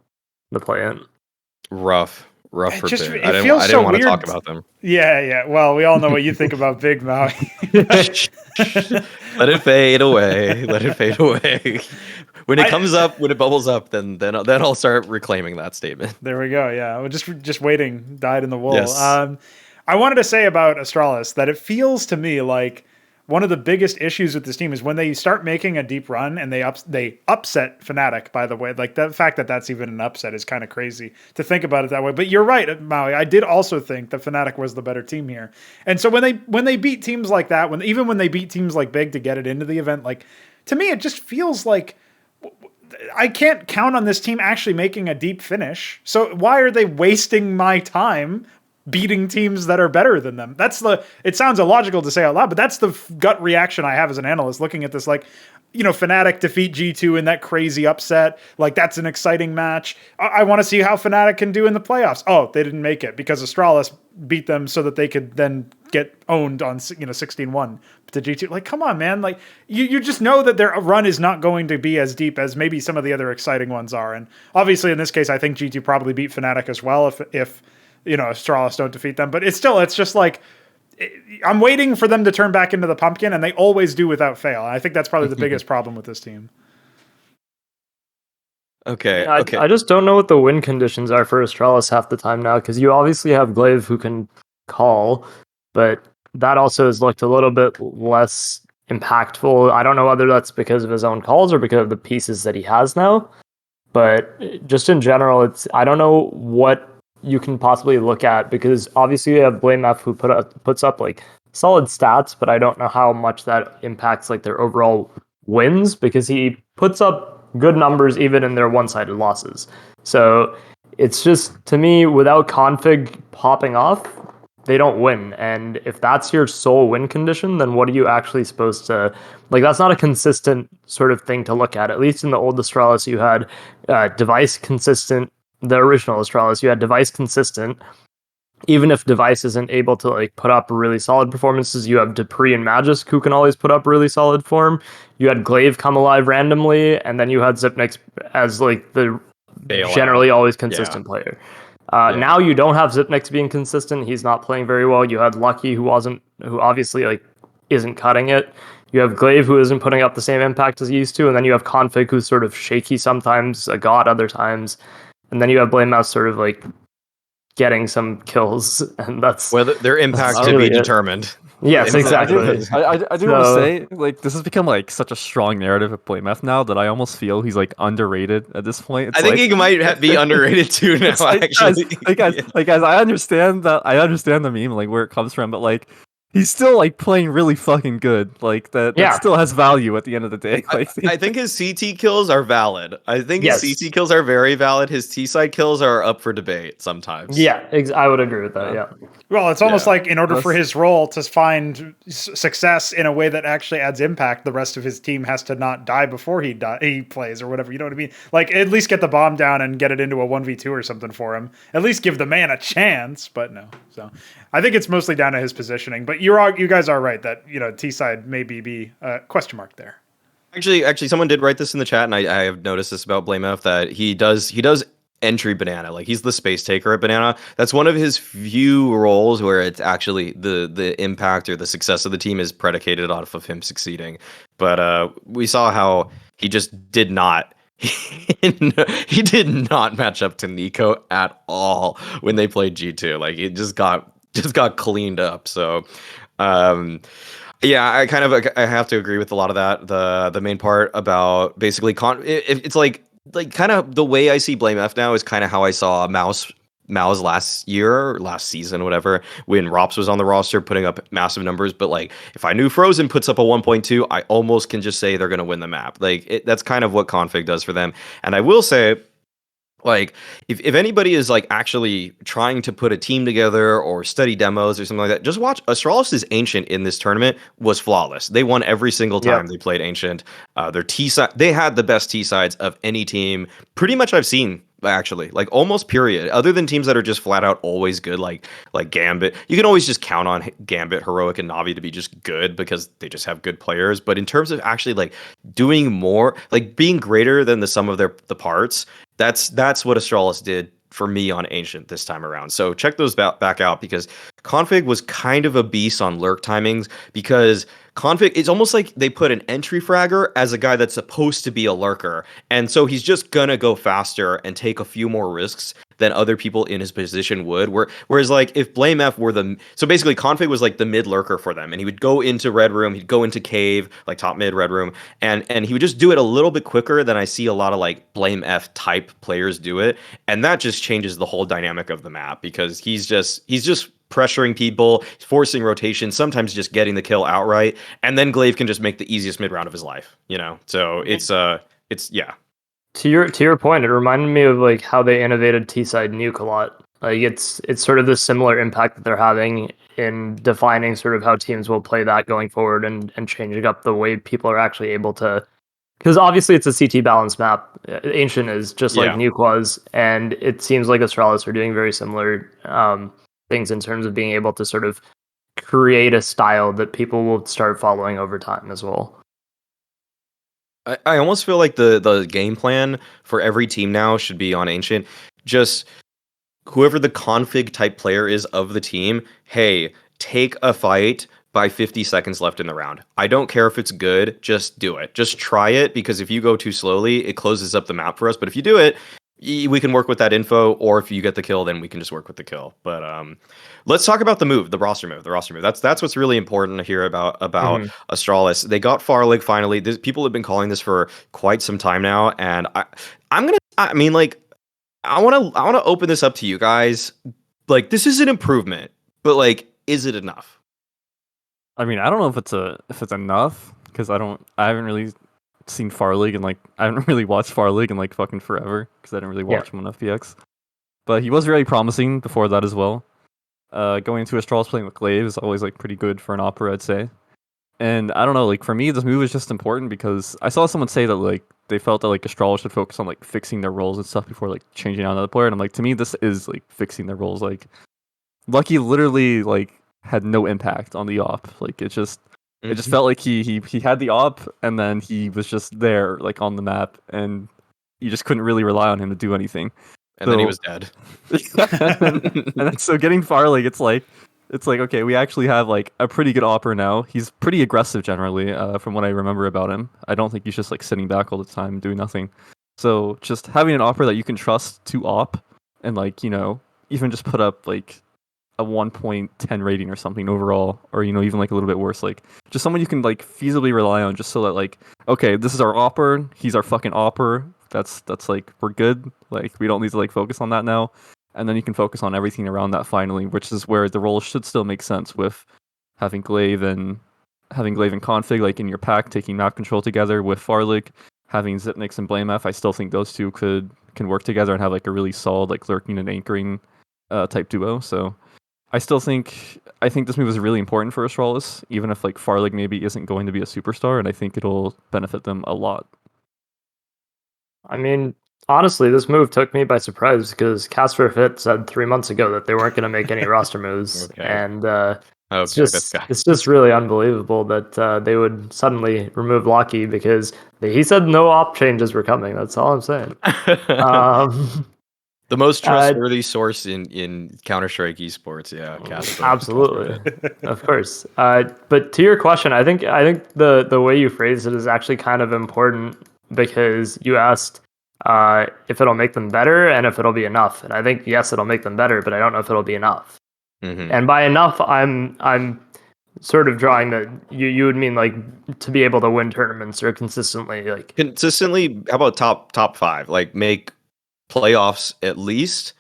the play-in. rough It for just- Big. it I didn't feels so want to weird. talk about them. Yeah. Well, we all know what you think about Big Maui. Let it fade away. Let it fade away. When it comes up, when it bubbles up, then I'll start reclaiming that statement. There we go. Yeah, we're just waiting. Dyed in the wool. Yes. I wanted to say about Astralis that it feels to me like one of the biggest issues with this team is when they start making a deep run and they upset Fnatic. By the way, like the fact that that's even an upset is kind of crazy to think about it that way. But you're right, Maui. I did also think that Fnatic was the better team here. And so when they beat teams like that, even when they beat teams like Big to get it into the event, like to me it just feels like I can't count on this team actually making a deep finish. So why are they wasting my time beating teams that are better than them? It sounds illogical to say out loud, but that's the gut reaction I have as an analyst looking at this. Like, you know, Fnatic defeat G2 in that crazy upset. Like, that's an exciting match. I want to see how Fnatic can do in the playoffs. Oh, they didn't make it because Astralis beat them so that they could then get owned on, 16-1 to G2. Like, come on, man. Like, you just know that their run is not going to be as deep as maybe some of the other exciting ones are. And obviously, in this case, I think G2 probably beat Fnatic as well if you know, Astralis don't defeat them. But it's just like, I'm waiting for them to turn back into the pumpkin, and they always do without fail. And I think that's probably the biggest problem with this team. Okay. I, Okay. I just don't know what the win conditions are for Astralis half the time now, because you obviously have Glaive who can call, but that also has looked a little bit less impactful. I don't know whether that's because of his own calls or because of the pieces that he has now, but just in general, I don't know what you can possibly look at, because obviously you have BlameF who puts up like solid stats, but I don't know how much that impacts like their overall wins, because he puts up good numbers even in their one-sided losses. So it's just, to me, without config popping off, they don't win. And if that's your sole win condition, then what are you actually supposed to, like, that's not a consistent sort of thing to look at least in the old Astralis. You had device consistent. The original Astralis, you had device consistent. Even if device isn't able to like put up really solid performances, you have Dupree and Magisk who can always put up really solid form. You had Glaive come alive randomly, and then you had Zipnix as like the generally always consistent player. Now you don't have Zipnix being consistent. He's not playing very well. You had Lucky who obviously like isn't cutting it. You have Glaive who isn't putting up the same impact as he used to, and then you have Config who's sort of shaky sometimes, a god other times. And then you have Blame Mouse sort of like getting some kills, and that's their impact to really be determined. Yes, exactly. I do want to say, like, this has become like such a strong narrative of BlameF now that I almost feel he's like underrated at this point. It's I think like, he might be underrated too now. Actually, guys, I understand that. I understand the meme, like where it comes from, but like, he's still like playing really fucking good. Like that still has value at the end of the day. Like, I think his CT kills are valid. I think Yes. his CT kills are very valid. His T side kills are up for debate sometimes. Yeah, I would agree with that. Yeah. Well, it's almost like in order for his role to find success in a way that actually adds impact, the rest of his team has to not die before he plays or whatever. You know what I mean? Like, at least get the bomb down and get it into a 1v2 or something for him. At least give the man a chance, but no. So I think it's mostly down to his positioning. But you guys are right that, you know, T-side maybe be a question mark there. Actually, someone did write this in the chat, and I have noticed this about BlameF that he does entry banana. Like he's the space taker at banana. That's one of his few roles where it's actually the impact or the success of the team is predicated off of him succeeding. But we saw how he just did not. He did not match up to Nico at all when they played G2. Like it just got cleaned up. So yeah, I have to agree with a lot of that. The main part about basically it's like kind of the way I see Blame F now is kind of how I saw Mouz last year or last season, whatever, when Rops was on the roster putting up massive numbers. But like if I knew Frozen puts up a 1.2, I almost can just say they're gonna win the map. Like that's kind of what config does for them. And I will say, like if anybody is like actually trying to put a team together or study demos or something like that, just watch Astralis' Ancient in this tournament was flawless. They won every single time they played Ancient. Their T side, they had the best T sides of any team pretty much I've seen, actually, like almost period, other than teams that are just flat out always good, like Gambit. You can always just count on Gambit, Heroic, and Navi to be just good because they just have good players. But in terms of actually like doing more, like being greater than the sum of the parts, that's what Astralis did for me on Ancient this time around. So check those back out, because Config was kind of a beast on lurk timings, because Config, it's almost like they put an entry fragger as a guy that's supposed to be a lurker. And so he's just gonna go faster and take a few more risks than other people in his position would. Whereas like if Blame F were so basically Config was like the mid lurker for them, and he would go into Red Room, he'd go into Cave, like top mid Red Room, and he would just do it a little bit quicker than I see a lot of like Blame F type players do it. And that just changes the whole dynamic of the map, because he's just pressuring people, forcing rotation, sometimes just getting the kill outright, and then Glaive can just make the easiest mid round of his life, you know? So it's yeah. To your point, it reminded me of like how they innovated T-side nuke a lot. Like it's sort of the similar impact that they're having in defining sort of how teams will play that going forward, and changing up the way people are actually able to, because obviously it's a CT balance map. Ancient is just like nuke was, and it seems like Astralis are doing very similar things in terms of being able to sort of create a style that people will start following over time as well. I almost feel like the game plan for every team now should be on Ancient. Just whoever the config type player is of the team, hey, take a fight by 50 seconds left in the round. I don't care if it's good, just do it. Just try it, because if you go too slowly, it closes up the map for us. But if you do it, we can work with that info, or if you get the kill, then we can just work with the kill. But let's talk about the roster move. That's what's really important to hear about Astralis. They got farlig finally. People have been calling this for quite some time now, and I want to open this up to you guys. Like, this is an improvement, but like, is it enough? I mean, I don't know if it's enough, because I haven't really seen farlig, and like I haven't really watched farlig in like fucking forever, because I didn't really watch him on FPX. But he was very promising before that as well. Going into Astralis playing with Glaive is always like pretty good for an opera, I'd say. And I don't know, like for me, this move is just important because I saw someone say that like they felt that like Astralis should focus on like fixing their roles and stuff before like changing out another player. And I'm like, to me, this is like fixing their roles. Like Lucky literally like had no impact on the op. Like it just felt like he had the op, and then he was just there like on the map, and you just couldn't really rely on him to do anything. And then he was dead. and then, so getting farlig, it's like okay, we actually have like a pretty good opper now. He's pretty aggressive generally, from what I remember about him. I don't think he's just like sitting back all the time doing nothing. So just having an opper that you can trust to op, and like, you know, even just put up like a 1.10 rating or something overall, or, you know, even like a little bit worse, like just someone you can like feasibly rely on, just so that like, okay, this is our opper, he's our fucking opper, that's like, we're good, like we don't need to like focus on that now. And then you can focus on everything around that finally, which is where the role should still make sense, with having Glaive and config like in your pack, taking map control together with farlig, having Zipnix and Blame F. I still think those two can work together and have like a really solid like lurking and anchoring type duo. So I think this move is really important for Astralis, even if like farlig maybe isn't going to be a superstar, and I think it'll benefit them a lot. I mean, honestly, this move took me by surprise because Casper Fit said 3 months ago that they weren't going to make any roster moves, Okay. and Okay, it's just really unbelievable that they would suddenly remove Locky because he said no op changes were coming. That's all I'm saying. The most Uh, trustworthy source in Counter-Strike esports, yeah, Casper. Absolutely, of course. But to your question, I think the way you phrased it is actually kind of important because you asked if it'll make them better and if it'll be enough. And I think yes, it'll make them better, but I don't know if it'll be enough. Mhm. And by enough, I'm sort of drawing that you would mean like to be able to win tournaments or consistently like Consistently, how about top 5? Like make playoffs at least,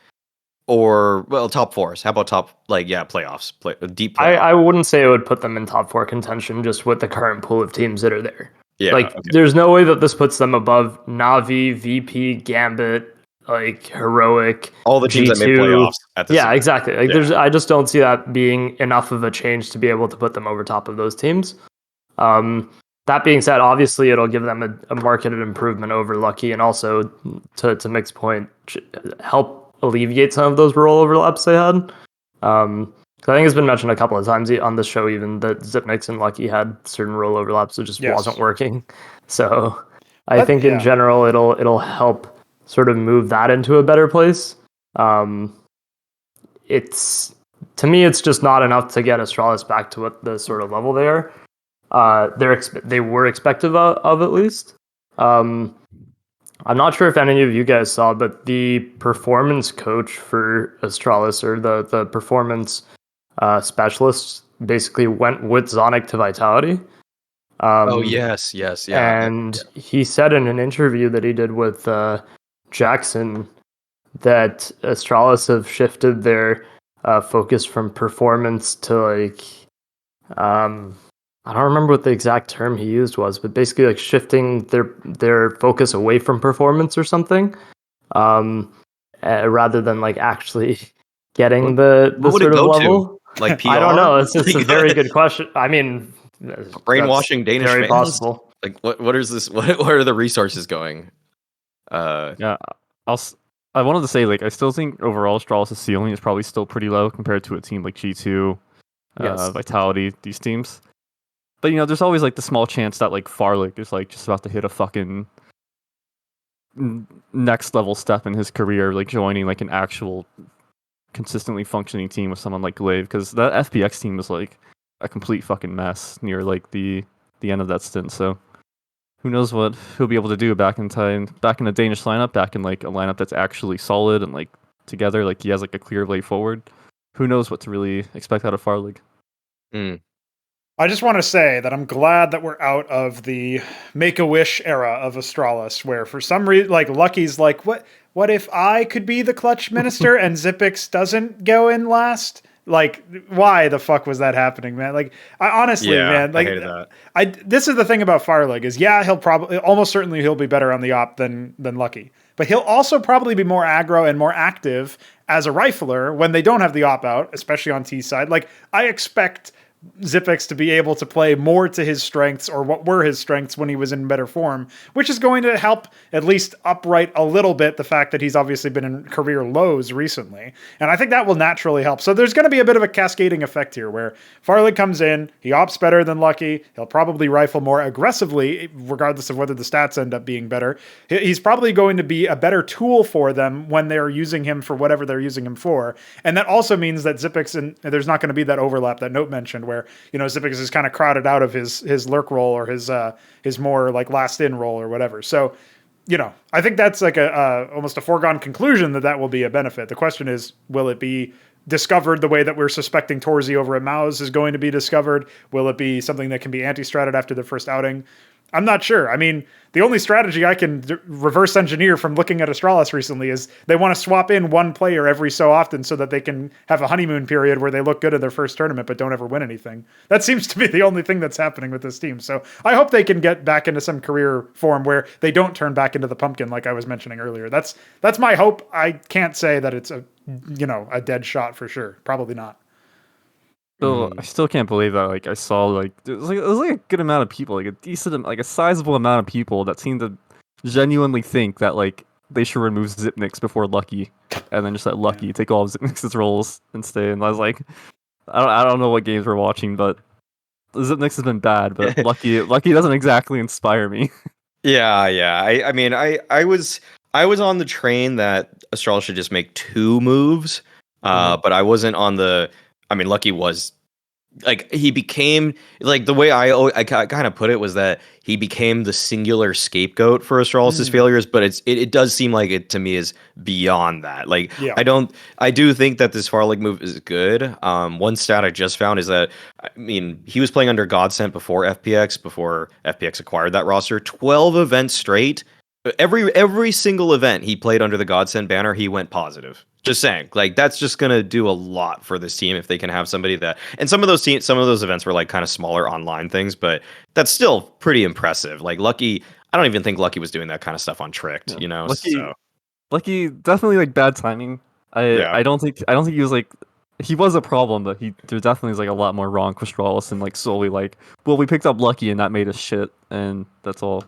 or well, top 4s. How about playoffs, deep playoffs. I wouldn't say it would put them in top 4 contention just with the current pool of teams that are there. Yeah, like okay. there's no way that this puts them above Navi, VP, Gambit, like Heroic, All the teams that made G2. playoffs at the Yeah, same. exactly. Like I just don't see that being enough of a change to be able to put them over top of those teams. That being said, obviously it'll give them a marketed improvement over Lucky, and also to Mick's point, help alleviate some of those role overlaps they had. I think it's been mentioned a couple of times on the show even that Zipnix and Lucky had certain role overlaps that just wasn't working. So I think in general it'll help sort of move that into a better place. It's to me it's just not enough to get Astralis back to what the sort of level they are. They were expected of at least. I'm not sure if any of you guys saw, but the performance coach for Astralis, or the performance specialist, basically went with Zonic to Vitality. Yes, yeah. And he said in an interview that he did with Jackson that Astralis have shifted their focus from performance to like I don't remember what the exact term he used was, but basically like shifting their focus away from performance or something, rather than like actually getting the what would sort it of go level. to? Like PR? I don't know. It's a very good question. I mean, Brainwashing Danish very fans? possible. Like what is this? What are the resources going? Yeah, I wanted to say, like, I still think overall Astralis' ceiling is probably still pretty low compared to a team like G2, Yes. Vitality, these teams. But, you know, there's always, like, the small chance that, like, farlig is, like, just about to hit a fucking next level step in his career, like, joining, like, an actual consistently functioning team with someone like Glaive, because that FPX team was, like, a complete fucking mess near, like, the end of that stint, so who knows what he'll be able to do back in a Danish lineup, back in like a lineup that's actually solid and like together, like he has like a clear way forward. Who knows what to really expect out of farlig? I just want to say that I'm glad that we're out of the Make-A-Wish era of Astralis, where for some reason, like Lucky's like, what if I could be the clutch minister and Zipix doesn't go in last? Like, why the fuck was that happening, man? Like, I honestly, man, like, I hated that. This is the thing about farlig is, yeah, he'll probably, almost certainly he'll be better on the op than Lucky, but he'll also probably be more aggro and more active as a rifler when they don't have the op out, especially on T side. Like, I expect Zipix to be able to play more to his strengths, or what were his strengths when he was in better form, which is going to help at least upright a little bit the fact that he's obviously been in career lows recently. And I think that will naturally help. So there's going to be a bit of a cascading effect here where farlig comes in, he ops better than Lucky, he'll probably rifle more aggressively, regardless of whether the stats end up being better. He's probably going to be a better tool for them when they're using him for whatever they're using him for. And that also means that Zipix, and there's not going to be that overlap that Note mentioned where, you know, Zipix is kind of crowded out of his lurk role or his more like last in role or whatever. So, you know, I think that's like a almost a foregone conclusion that will be a benefit. The question is, will it be discovered the way that we're suspecting Torzi over at Mouz is going to be discovered? Will it be something that can be anti-stratted after the first outing? I'm not sure. I mean, the only strategy I can reverse engineer from looking at Astralis recently is they want to swap in one player every so often so that they can have a honeymoon period where they look good at their first tournament but don't ever win anything. That seems to be the only thing that's happening with this team. So I hope they can get back into some career form where they don't turn back into the pumpkin like I was mentioning earlier. That's my hope. I can't say that it's a dead shot for sure. Probably not. So I still can't believe that. Like I saw, like it was like a good amount of people, like a decent, like a sizable amount of people that seemed to genuinely think that like they should remove Zipnix before Lucky, and then just let Lucky take all of Zipnix's roles and stay. And I was like, I don't know what games we're watching, but Zipnix has been bad, but Lucky doesn't exactly inspire me. Yeah. I mean, I was on the train that Astralis should just make 2 moves, but I wasn't on the. I mean, Lucky was like he became like the way I kind of put it was that he became the singular scapegoat for Astralis' failures, but it does seem like it to me is beyond that. Like I do think that this farlig move is good. One stat I just found is that I mean he was playing under Godsent before FPX acquired that roster. 12 events straight. Every single event he played under the Godsent banner, he went positive. Just saying, like that's just gonna do a lot for this team if they can have somebody that. And some of those events were like kind of smaller online things, but that's still pretty impressive. Like Lucky, I don't even think Lucky was doing that kind of stuff on Tricked. Yeah. You know, Lucky definitely like bad timing. I don't think he was like he was a problem, but there definitely is like a lot more wrong with Astralis and like solely like well we picked up Lucky and that made us shit and that's all.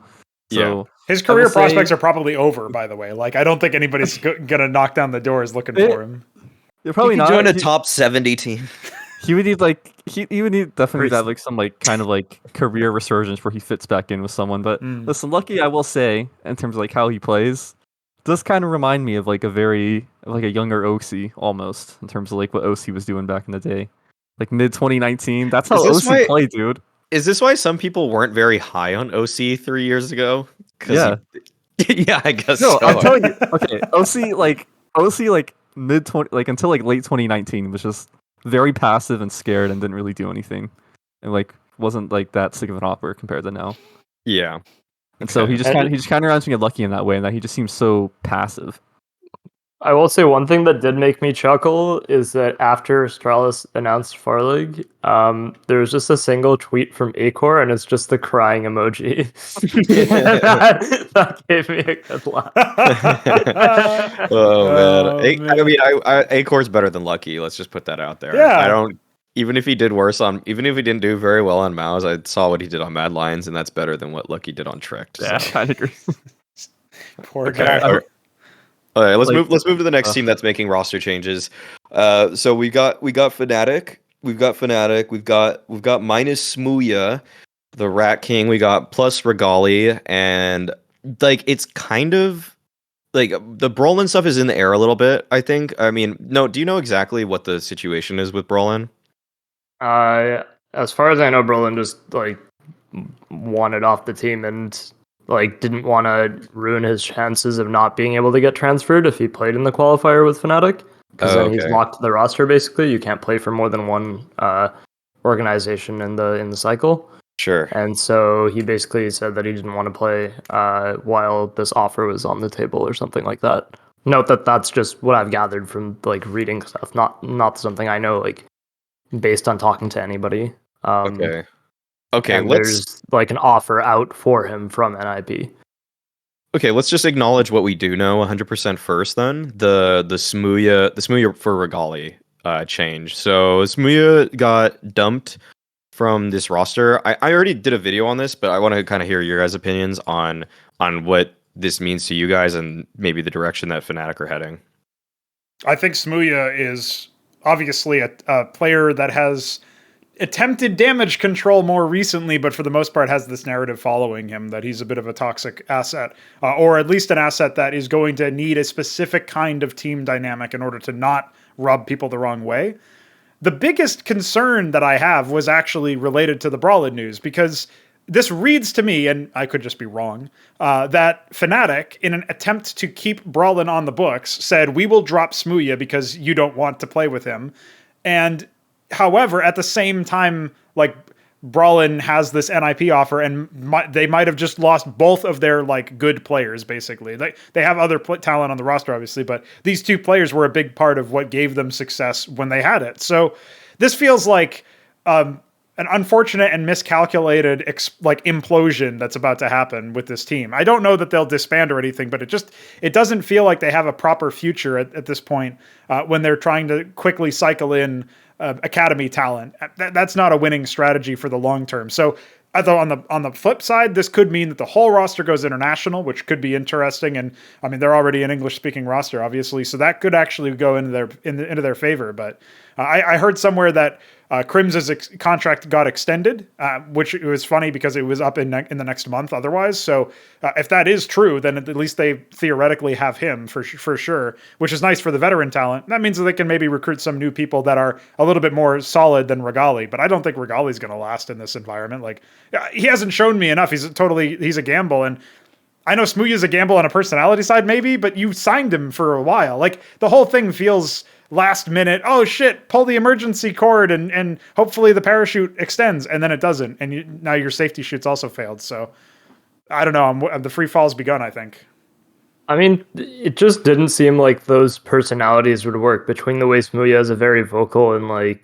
So his career prospects are probably over, by the way. Like, I don't think anybody's gonna knock down the doors looking for him. They're probably not join a top 70 team. He would need like he would need definitely that like some like kind of like career resurgence where he fits back in with someone. But listen, Lucky, I will say in terms of like how he plays, does kind of remind me of like a younger OC almost in terms of like what OC was doing back in the day, like mid 2019. That's how OC played, dude. Is this why some people weren't very high on OC 3 years ago? Yeah. Yeah, I guess no, so. I'm telling you. Okay, OC like mid 20 like until like late 2019 was just very passive and scared and didn't really do anything, and like wasn't like that sick of an opera compared to now. Yeah. And so he just kind of reminds me of Lucky in that way, and that he just seems so passive. I will say one thing that did make me chuckle is that after Astralis announced farlig, there was just a single tweet from Acor, and it's just the crying emoji. that gave me a good laugh. Oh man, I mean, Acor's better than Lucky. Let's just put that out there. Yeah. I don't. Even if he didn't do very well on Mouz, I saw what he did on Mad Lions, and that's better than what Lucky did on Tricked. Yeah, so. I agree. Poor guy. All right, let's move to the next team that's making roster changes. So we got fnatic. We've got minus smooya, the Rat King. We got plus Regali, and like it's kind of like the Brollan stuff is in the air a little bit. I think. I mean, no. Do you know exactly what the situation is with Brollan? As far as I know, Brollan just like wanted off the team and like didn't want to ruin his chances of not being able to get transferred if he played in the qualifier with Fnatic, because then he's locked to the roster. Basically, you can't play for more than one organization in the cycle. Sure. And so he basically said that he didn't want to play while this offer was on the table or something like that. Note that that's just what I've gathered from like reading stuff, not something I know like based on talking to anybody. Okay, there's like an offer out for him from NIP. Okay, let's just acknowledge what we do know 100% first then. The smooya for Regali change. So smooya got dumped from this roster. I already did a video on this, but I want to kind of hear your guys' opinions on what this means to you guys and maybe the direction that Fnatic are heading. I think smooya is obviously a player that has attempted damage control more recently, but for the most part has this narrative following him that he's a bit of a toxic asset, or at least an asset that is going to need a specific kind of team dynamic in order to not rub people the wrong way. The biggest concern that I have was actually related to the Brollan news, because this reads to me, and I could just be wrong, that Fnatic, in an attempt to keep Brollan on the books, said, we will drop smooya because you don't want to play with him. And however, at the same time, like Brollan has this NIP offer, and they might have just lost both of their like good players. Basically, they have other talent on the roster, obviously, but these two players were a big part of what gave them success when they had it. So this feels like an unfortunate and miscalculated like implosion that's about to happen with this team. I don't know that they'll disband or anything, but it doesn't feel like they have a proper future at this point when they're trying to quickly cycle in academy talent. That's not a winning strategy for the long term. So Although on the flip side, this could mean that the whole roster goes international, which could be interesting. And I mean, they're already an English speaking roster, obviously, so that could actually go into their favor. But I heard somewhere that Crim's contract got extended, which it was funny because it was up in the next month otherwise. So if that is true, then at least they theoretically have him for sure, which is nice for the veteran talent. That means that they can maybe recruit some new people that are a little bit more solid than Regali. But I don't think Regali's going to last in this environment. Like, he hasn't shown me enough. He's a gamble, and I know Smooya's a gamble on a personality side, maybe, but you signed him for a while. Like, the whole thing feels last minute. Oh shit! Pull the emergency cord, and hopefully the parachute extends, and then it doesn't, and now your safety shoot's also failed. So I don't know. The free fall's begun, I think. I mean, it just didn't seem like those personalities would work between the way Smooya is a very vocal and like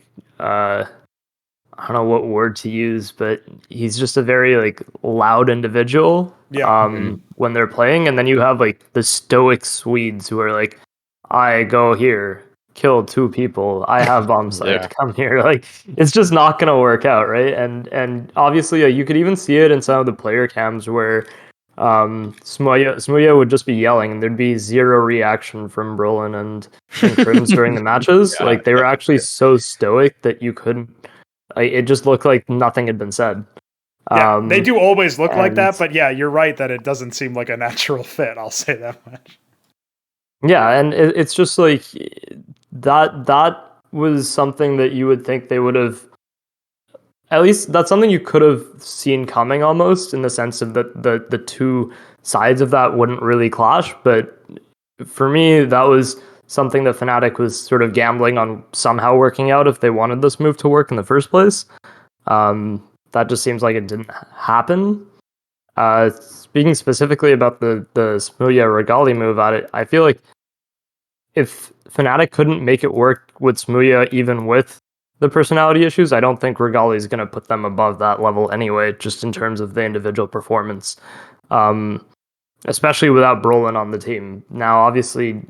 I don't know what word to use, but he's just a very like loud individual. Yeah. When they're playing, and then you have like the stoic Swedes who are like, I go here, kill 2 people, I have bomb site, Yeah. come here. Like, it's just not gonna work out, right? And obviously, you could even see it in some of the player cams where smooya would just be yelling, and there'd be zero reaction from Brollan and Crims during the matches. Yeah, like, they were actually so stoic that you couldn't. It just looked like nothing had been said. Yeah, they do always look like that, and- but yeah, you're right that it doesn't seem like a natural fit. I'll say that much. Yeah, and it's just like that was something that you would think they would have. At least that's something you could have seen coming, almost, in the sense of that the two sides of that wouldn't really clash. But for me, that was something that Fnatic was sort of gambling on somehow working out if they wanted this move to work in the first place. That just seems like it didn't happen. Speaking specifically about the Smooya Regali move at it, I feel like if Fnatic couldn't make it work with Smooya, even with the personality issues, I don't think Regali is going to put them above that level anyway, just in terms of the individual performance. Especially without Brollan on the team. Now, obviously,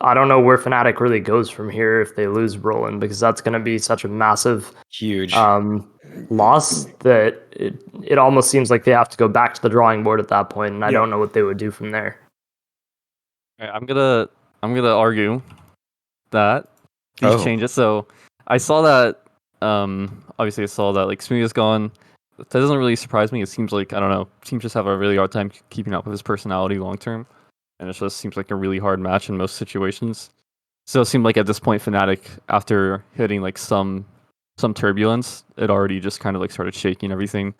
I don't know where Fnatic really goes from here if they lose Brollan, because that's going to be such a massive Huge. loss that it almost seems like they have to go back to the drawing board at that point, and I don't know what they would do from there. Okay, I'm gonna argue that these changes. So I saw that. Obviously, I saw that like Smooya's gone. That doesn't really surprise me. It seems like, I don't know, teams just have a really hard time keeping up with his personality long term, and it just seems like a really hard match in most situations. So it seemed like at this point, Fnatic, after hitting like some turbulence, it already just kind of like started shaking everything.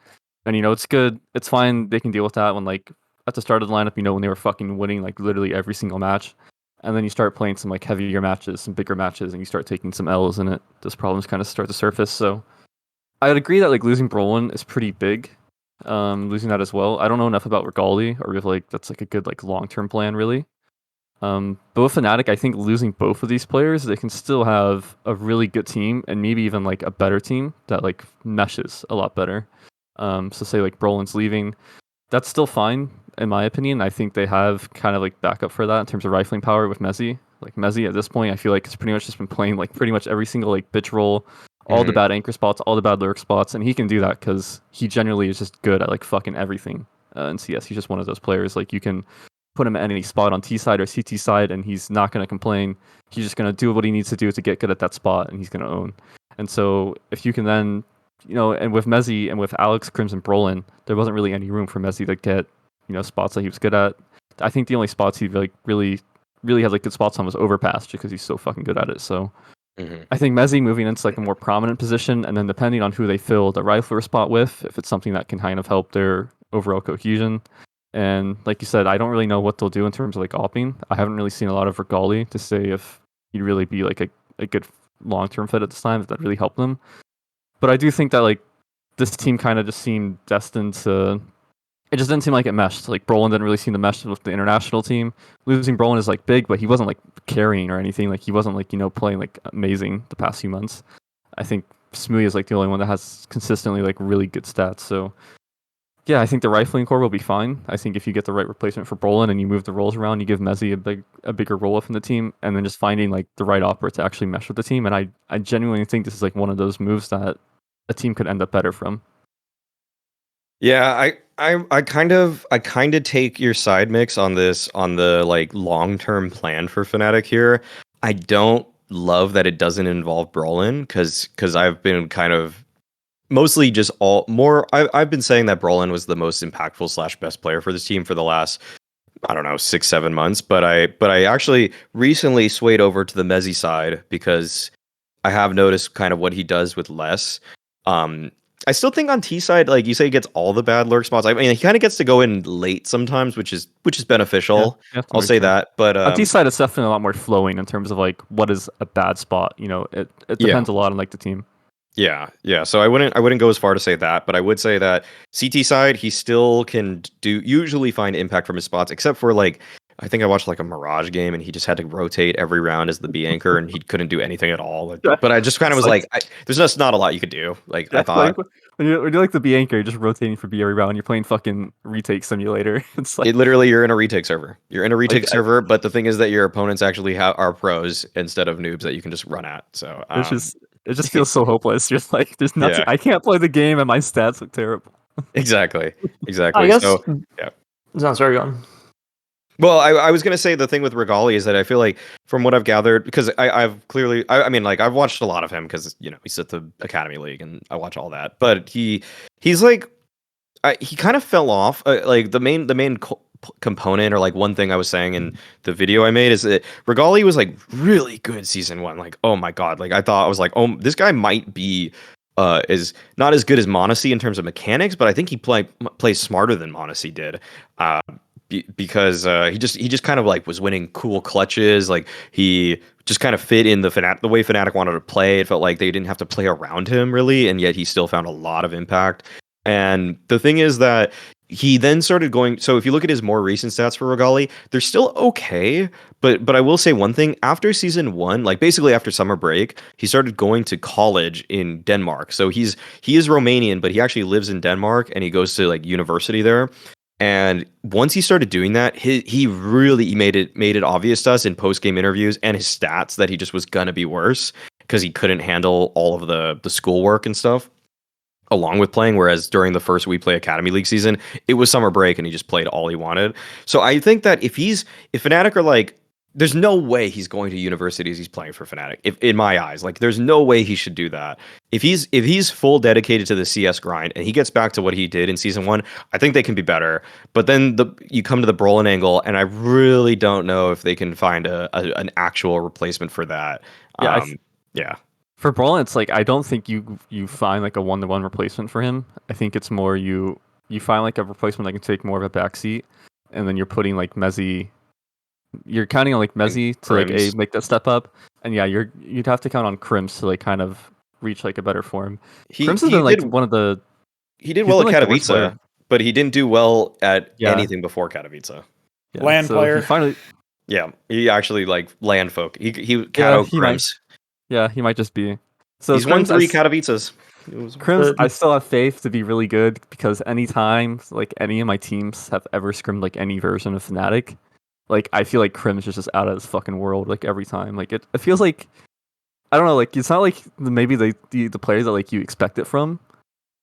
And it's good, it's fine, they can deal with that when like at the start of the lineup, when they were fucking winning like literally every single match, and then you start playing some like heavier matches, some bigger matches, and you start taking some L's in it, those problems kind of start to surface. So I would agree that like losing Brollan is pretty big. Losing that as well. I don't know enough about Regali, or if like that's like a good like long-term plan really. But with Fnatic, I think losing both of these players, they can still have a really good team, and maybe even like a better team that like meshes a lot better. So say like Brollan's leaving, that's still fine in my opinion. I think they have kind of like backup for that in terms of rifling power with Mezzi. Like Mezzi at this point, I feel like it's pretty much just been playing like pretty much every single like bitch role, all the bad anchor spots, all the bad lurk spots, and he can do that because he generally is just good at like fucking everything in CS. He's just one of those players, like you can put him at any spot on T side or CT side, and he's not going to complain. He's just going to do what he needs to do to get good at that spot, and he's going to own. And so if you can then, and with Mezzi and with Alex, Crims, and Brollan, there wasn't really any room for Mezzi to get, spots that he was good at. I think the only spots he like really had like good spots on was overpass, just because he's so fucking good at it. So I think Mezzi moving into like a more prominent position, and then depending on who they fill the rifler spot with, if it's something that can kind of help their overall cohesion. And like you said, I don't really know what they'll do in terms of like opping. I haven't really seen a lot of Regali to say if he'd really be like a good long-term fit at this time, if that really helped them. But I do think that like this team kind of just seemed destined to. It just didn't seem like it meshed. Like Brollan didn't really seem to mesh with the international team. Losing Brollan is like big, but he wasn't like carrying or anything. Like he wasn't like playing like amazing the past few months. I think Smooya is like the only one that has consistently like really good stats. So yeah, I think the rifling core will be fine. I think if you get the right replacement for Brollan and you move the roles around, you give Mezzi a bigger role within the team, and then just finding like the right opera to actually mesh with the team. And I genuinely think this is like one of those moves that a team could end up better from. Yeah, I kind of take your side mix on this on the like long-term plan for Fnatic here. I don't love that it doesn't involve Brollan because I've been kind of mostly just I've been saying that Brollan was the most impactful slash best player for this team for the last, I don't know, 6-7 months. But I actually recently swayed over to the Mezzi side because I have noticed kind of what he does with less. I still think on T side, like you say, he gets all the bad lurk spots. I mean, he kind of gets to go in late sometimes, which is beneficial. Yeah, I'll say that. But on T side, it's definitely a lot more flowing in terms of like what is a bad spot. You know, it depends a lot on like the team. Yeah. So I wouldn't go as far to say that, but I would say that CT side, he still can usually find impact from his spots, except for like I think I watched like a Mirage game and he just had to rotate every round as the B anchor and he couldn't do anything at all. But I just kind of was like, there's just not a lot you could do. Like I thought when you're like the B anchor, you're just rotating for B every round. You're playing fucking retake simulator. It's like literally you're in a retake server. You're in a retake server, but the thing is that your opponents actually are pros instead of noobs that you can just run at. So it just feels so hopeless. Just like there's nothing. I can't play the game and my stats look terrible. Exactly. I guess. So yeah. No, sorry, go on. Well, I was gonna say the thing with Regali is that I feel like from what I've gathered, because I mean like I've watched a lot of him because he's at the Academy League and I watch all that, but he's like he kind of fell off. Like the main component or like one thing I was saying in the video I made is that Regali was like really good season 1. Like oh my god, like I was like oh this guy might be is not as good as Monacy in terms of mechanics, but I think he plays smarter than Monacy did. Because he just kind of like was winning cool clutches. Like he just kind of fit in the way Fnatic wanted to play. It felt like they didn't have to play around him really, and yet he still found a lot of impact. And the thing is that he then started going. So if you look at his more recent stats for Regali, they're still okay. But I will say one thing: after season 1, like basically after summer break, he started going to college in Denmark. So he is Romanian, but he actually lives in Denmark and he goes to like university there. And once he started doing that, he really made it obvious to us in post-game interviews and his stats that he just was gonna be worse because he couldn't handle all of the schoolwork and stuff along with playing. Whereas during the first We Play Academy League season, it was summer break and he just played all he wanted. So I think that if Fnatic are like, there's no way he's going to university as he's playing for Fnatic. If in my eyes, like there's no way he should do that. If he's full dedicated to the CS grind and he gets back to what he did in season 1, I think they can be better. But then you come to the Brollan angle, and I really don't know if they can find an actual replacement for that. Yeah. For Brollan, it's like I don't think you find like a 1-to-1 replacement for him. I think it's more you find like a replacement that can take more of a backseat, and then you're putting like Mezzi. You're counting on like Mezzi to like make that step up, and yeah, you'd have to count on Crims to like kind of reach like a better form. Crims has been like one of the. He did well at Katowice, but he didn't do well at anything before Katowice. Yeah, land player. He actually like land folk. He Kato Crims. He might just be. So he's won 3 Katowices. Crims, I still have faith to be really good because anytime like any of my teams have ever scrimmed like any version of Fnatic, like I feel like Crims is just out of this fucking world like every time. Like it feels like I don't know, like it's not like maybe the players that like you expect it from,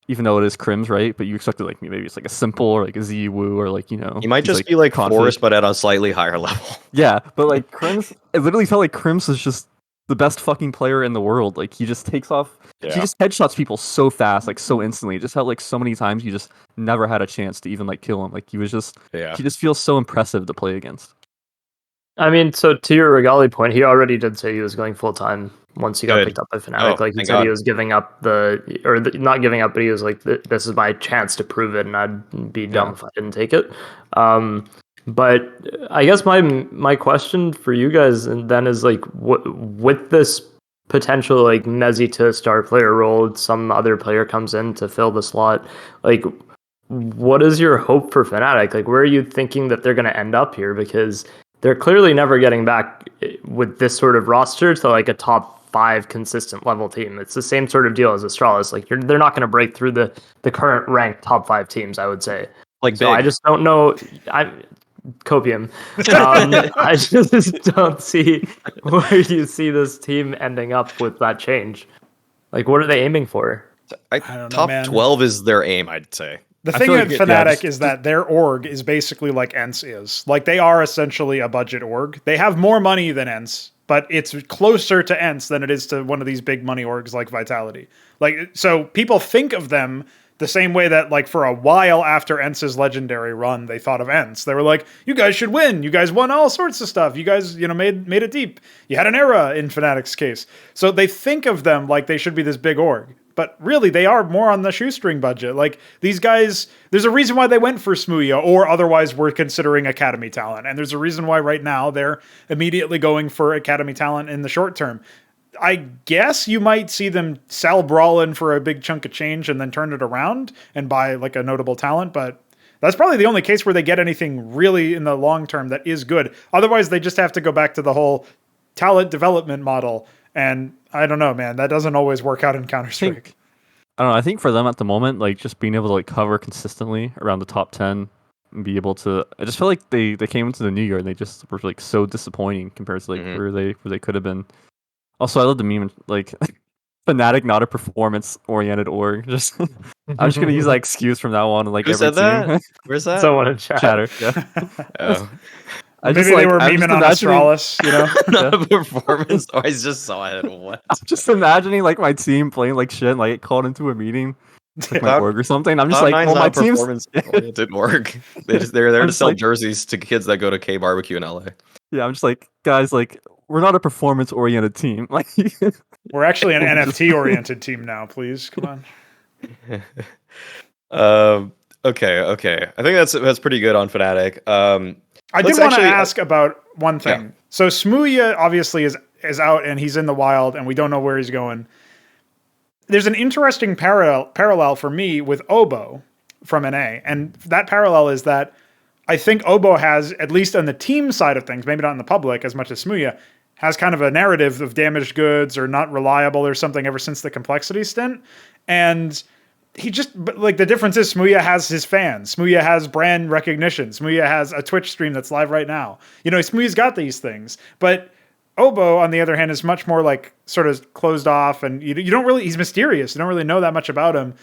even though it is Crims, right? But you expect it like maybe it's like a simple or like a ZWoo or like he might just be like Forest but at a slightly higher level. Yeah, but like Crims, it literally felt like Crims is just the best fucking player in the world. Like he just takes off. Yeah. He just headshots people so fast, like so instantly. It just felt like so many times you just never had a chance to even like kill him. Like he just feels so impressive to play against. I mean, so to your Regali point, he already did say he was going full time once he got picked up by Fnatic. Like he said, he was giving up not giving up, but he was like, "This is my chance to prove it, and I'd be dumb if I didn't take it." But I guess my question for you guys then is like, with this potential like Mezzi to star player role, some other player comes in to fill the slot. Like, what is your hope for Fnatic? Like, where are you thinking that they're going to end up here? Because they're clearly never getting back with this sort of roster to like a top 5 consistent level team. It's the same sort of deal as Astralis. Like they're not going to break through the current ranked top 5 teams, I would say. Like, so I just don't know. Copium. I just don't see where you see this team ending up with that change. Like, what are they aiming for? Top 12 is their aim, I'd say. The I thing feel at like Fnatic is that their org is basically like ENCE is. Like they are essentially a budget org. They have more money than ENCE, but it's closer to ENCE than it is to one of these big money orgs like Vitality. Like, so people think of them the same way that, like, for a while after ENCE's legendary run, they thought of ENCE. They were like, you guys should win. You guys won all sorts of stuff. You guys, made it deep. You had an era in Fnatic's case. So they think of them like they should be this big org. But really, they are more on the shoestring budget. Like, these guys, there's a reason why they went for smooya, or otherwise were considering Academy talent. And there's a reason why right now they're immediately going for Academy talent in the short term. I guess you might see them sell Brollan for a big chunk of change and then turn it around and buy like a notable talent, but that's probably the only case where they get anything really in the long term that is good. Otherwise, they just have to go back to the whole talent development model, and I don't know, man, that doesn't always work out in Counter-Strike. I don't know. I think for them at the moment, like just being able to like cover consistently around the top 10 and be able to, I just feel like they came into the new year and they just were like so disappointing compared to like where they could have been. Also, I love the meme, like, Fnatic, not a performance-oriented org. Just, I'm just gonna use that excuse from now on. Like, Who every said that? team. Where's that? Someone in chat. Chatter. Yeah. Oh. Maybe they were memeing on Astralis, Not a performance. Oh, I just saw it. What? I'm just imagining like my team playing like shit, and, like called into a meeting, like my org or something. I'm just like, well, my team's it didn't work. They're there to sell like, jerseys to kids that go to K barbecue in LA. Yeah, I'm just like, guys, like, we're not a performance-oriented team. Like, we're actually an NFT-oriented team now. Please, come on. Okay. I think that's pretty good on Fnatic. I did want to ask about one thing. Yeah. So smooya obviously is out and he's in the wild and we don't know where he's going. There's an interesting parallel for me with Obo from NA, and that parallel is that I think Obo has, at least on the team side of things, maybe not in the public as much as smooya, has kind of a narrative of damaged goods or not reliable or something ever since the complexity stint. And he just, like, the difference is smooya has his fans. smooya has brand recognition. smooya has a Twitch stream that's live right now. smooya's got these things. But Obo, on the other hand, is much more like sort of closed off, and you don't really, he's mysterious. You don't really know that much about him.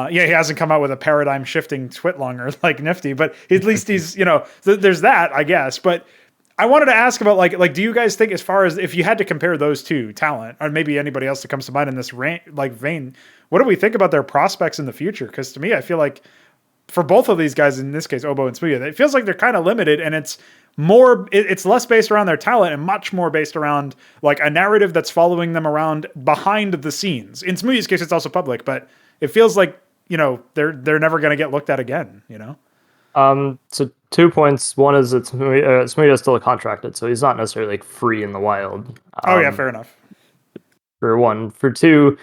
He hasn't come out with a paradigm shifting twitlonger like Nifty, but at least he's, there's that, I guess. But I wanted to ask about like, do you guys think, as far as if you had to compare those two talent, or maybe anybody else that comes to mind in this vein, what do we think about their prospects in the future? Because to me, I feel like for both of these guys, in this case, Obo and smooya, it feels like they're kind of limited, and it's less based around their talent and much more based around like a narrative that's following them around behind the scenes. In smooya's case, it's also public, but it feels like, they're never going to get looked at again, So 2 points. One is that smooya is still contracted, so he's not necessarily like free in the wild. Yeah, fair enough. For one. For two,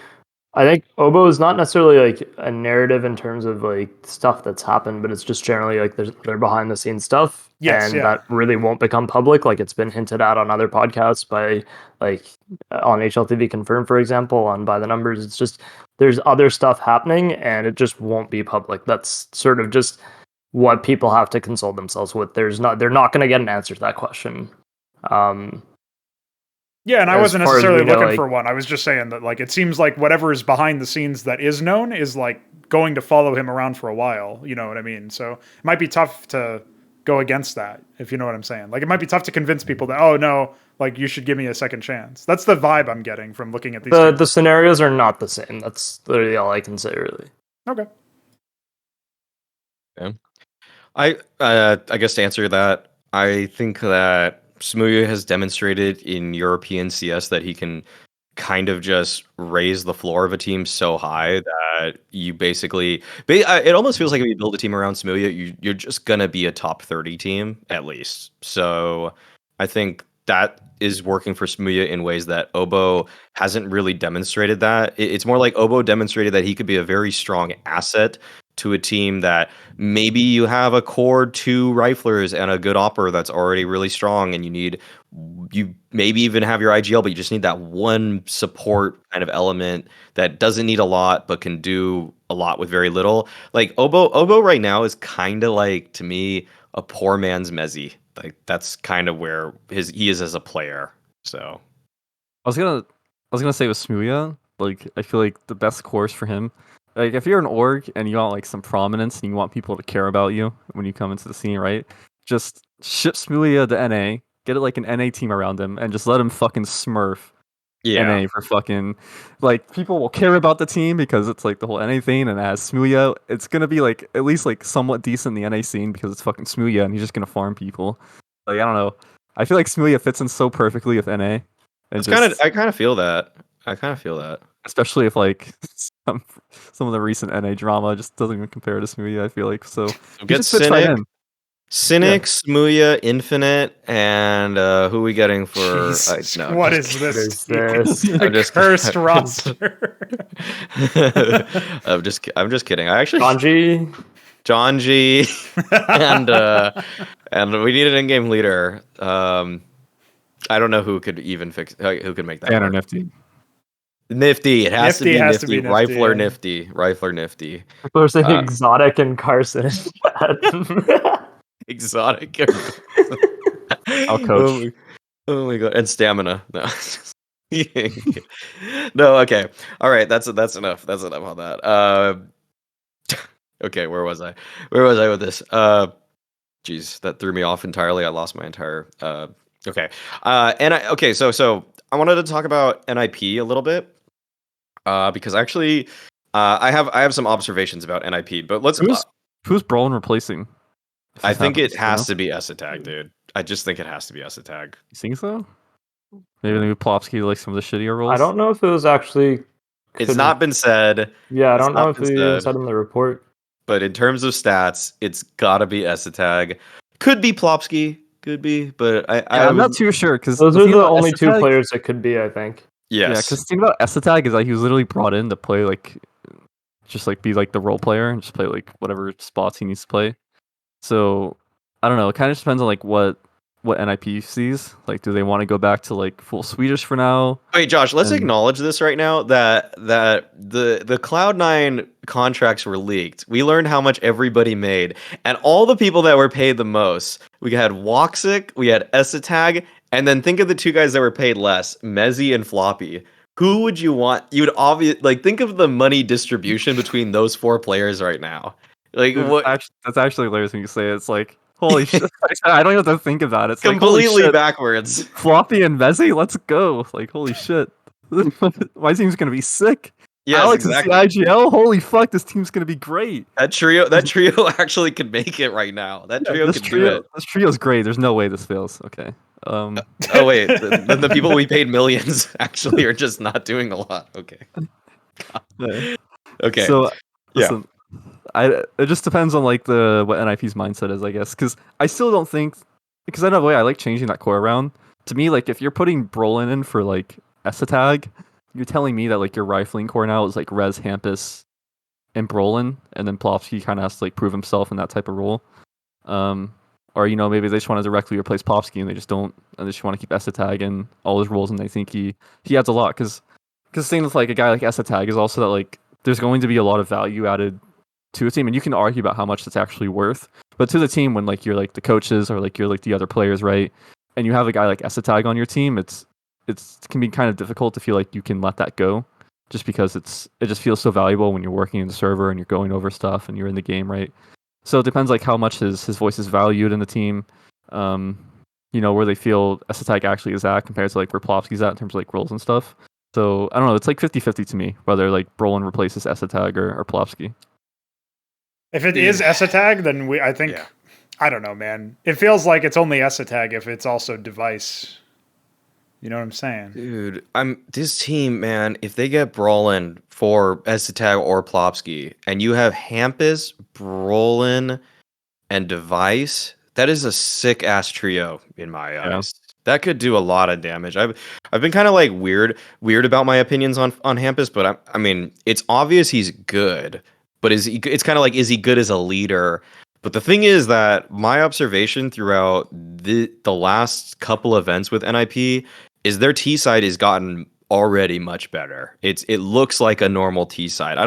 I think Obo is not necessarily like a narrative in terms of like stuff that's happened, but it's just generally like they're behind the scenes stuff. Yes, and that really won't become public. Like it's been hinted at on other podcasts by like on HLTV Confirmed, for example, on By the Numbers. It's just there's other stuff happening and it just won't be public. That's sort of just what people have to console themselves with. They're not going to get an answer to that question. Yeah, and I wasn't necessarily looking for one. I was just saying that, like, it seems like whatever is behind the scenes that is known is, like, going to follow him around for a while. You know what I mean? So it might be tough to go against that, if you know what I'm saying. Like, it might be tough to convince people that, oh, no, like, you should give me a second chance. That's the vibe I'm getting from looking at these The scenarios are not the same. That's literally all I can say, really. Okay. Yeah. I guess to answer that, I think that smooya has demonstrated in European CS that he can kind of just raise the floor of a team so high that you basically... It almost feels like if you build a team around smooya, you're just going to be a top 30 team, at least. So I think that is working for smooya in ways that Obo hasn't really demonstrated that. It's more like Obo demonstrated that he could be a very strong asset to a team that maybe you have a core 2 riflers and a good opper that's already really strong, and you maybe even have your IGL, but you just need that one support kind of element that doesn't need a lot but can do a lot with very little. Like Obo right now is kind of like, to me, a poor man's Mezzy. Like that's kind of where he is as a player. So I was gonna say with smooya, like I feel like the best course for him Like if you're an org and you want like some prominence and you want people to care about you when you come into the scene, right? Just ship Smooya to NA, get it like an NA team around him, and just let him fucking smurf NA for fucking like people will care about the team because it's like the whole NA thing, and as Smooya, it's gonna be like at least like somewhat decent in the NA scene because it's fucking Smooya and he's just gonna farm people. Like I don't know. I feel like Smooya fits in so perfectly with NA. And It's kind of I kind of feel that. especially if like some of the recent NA drama just doesn't even compare to Smooya, I feel like. So he Get just fits right in. Cynic, Smooya, Infinite, and who are we getting for? Jesus, No, what just is this? What is this? I'm just Cursed roster. I'm just kidding. I actually Kanji. John G and we need an in-game leader. I don't know who could even who could make that Banner work. Nifty. Nifty. It has Nifty to has to be be Nifty. Nifty, Rifler yeah. Nifty. Rifler Nifty. People are saying Uh, exotic and Carson. Exotic. I'll coach. Oh my god. And stamina. No. No, okay. All right, that's enough. That's enough on that. Okay, where was I? Where was I with this? Jeez, that threw me off entirely. I lost my entire okay. So I wanted to talk about NIP a little bit. Because actually I have some observations about NIP, but let's Who's Brollan replacing? I think it has to be Esatag, dude. I just think it has to be Esatag. You think so? Maybe they move Plopsky to like some of the shittier roles. I don't know if it was actually. It's not been said. Yeah, I It's don't know not if been it was said. said in the report. But in terms of stats, it's gotta be Esatag. Could be Plopsky, could be, but I'm not too sure because Those are the only two players it could be, I think. Yes. Yeah, because the thing about Esatag is that he was literally brought in to play like, just like be like the role player and just play like whatever spots he needs to play. So I don't know. It kind of depends on like what NIP sees. Like, do they want to go back to like full Swedish for now? Wait, Josh, let's acknowledge this right now that the Cloud9 contracts were leaked. We learned how much everybody made, and all the people that were paid the most. We had Woxic, we had Esatag, and then think of the two guys that were paid less, Mezzy and Floppy. Who would you want? You'd obviously like think of the money distribution between those four players right now. Like Dude, what? That's actually hilarious when you say it. It's like, holy shit! I don't even have to think about it. It's Completely like, backwards. Floppy and Mezzy, let's go! Like, holy shit! My team's gonna be sick. Yes, Alex exactly. is the IGL. Holy fuck! This team's gonna be great. That trio actually could make it right now. That trio could do it. This trio's great. There's no way this fails. Okay. Oh wait, then the people we paid millions actually are just not doing a lot. Okay. Okay. So listen, it just depends on like what NIP's mindset is, I guess, because I still don't think, because I know the way I like changing that core around. To me, like if you're putting Brollan in for like Esatag, you're telling me that like your rifling core now is like Rez, Hampus, and Brollan, and then Plopsky kind of has to like prove himself in that type of role. Or maybe they just want to directly replace Plopsky and they just don't, and they just want to keep Esatag in all his roles, and they think he adds a lot. Because the thing with like a guy like Esatag is also that like there's going to be a lot of value added to a team, and you can argue about how much it's actually worth. But to the team, when like you're like the coaches or like you're like the other players, right? And you have a guy like Esatag on your team, it can be kind of difficult to feel like you can let that go, just because it just feels so valuable when you're working in the server and you're going over stuff and you're in the game, right? So it depends like how much his voice is valued in the team, where they feel Esatag actually is at compared to like where Plopsky's at in terms of like roles and stuff. So I don't know, it's like 50-50 to me whether like Brollan replaces Esatag or Plopsky. If it is Esatag, then I think Yeah. I don't know, man. It feels like it's only Esatag if it's also Device. You know what I'm saying? Dude, this team, man, if they get Brollan for Esatag or Plopsky, and you have Hampus, Brollan, and Device, that is a sick ass trio in my eyes. That could do a lot of damage. I've been kind of like weird about my opinions on Hampus, but I mean, it's obvious he's good, but it's kind of like, is he good as a leader? But the thing is that my observation throughout the last couple events with NIP is their T side has gotten already much better. It looks like a normal T side.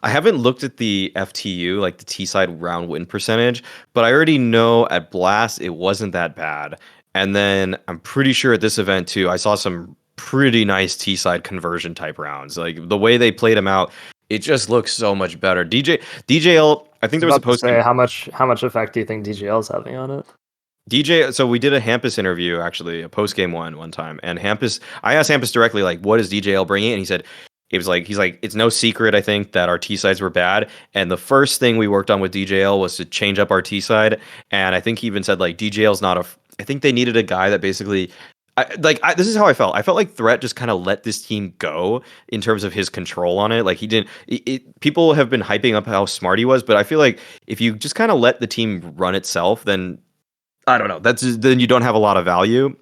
I haven't looked at the FTU, like the T side round win percentage, but I already know at Blast it wasn't that bad. And then I'm pretty sure at this event too, I saw some pretty nice T side conversion type rounds. Like the way they played them out, it just looks so much better. DJL, I think there was a post. Say, how much effect do you think DJL is having on it? So we did a Hampus interview, actually, a post game one time, and I asked Hampus directly, like, what is DJL bringing? And he said, he's like, it's no secret, I think, that our T sides were bad, and the first thing we worked on with DJL was to change up our T side, and I think he even said, like, DJL's not I think they needed a guy that basically. This is how I felt. I felt like Threat just kind of let this team go in terms of his control on it. Like he didn't. People have been hyping up how smart he was, but I feel like if you just kind of let the team run itself, then I don't know. Then you don't have a lot of value.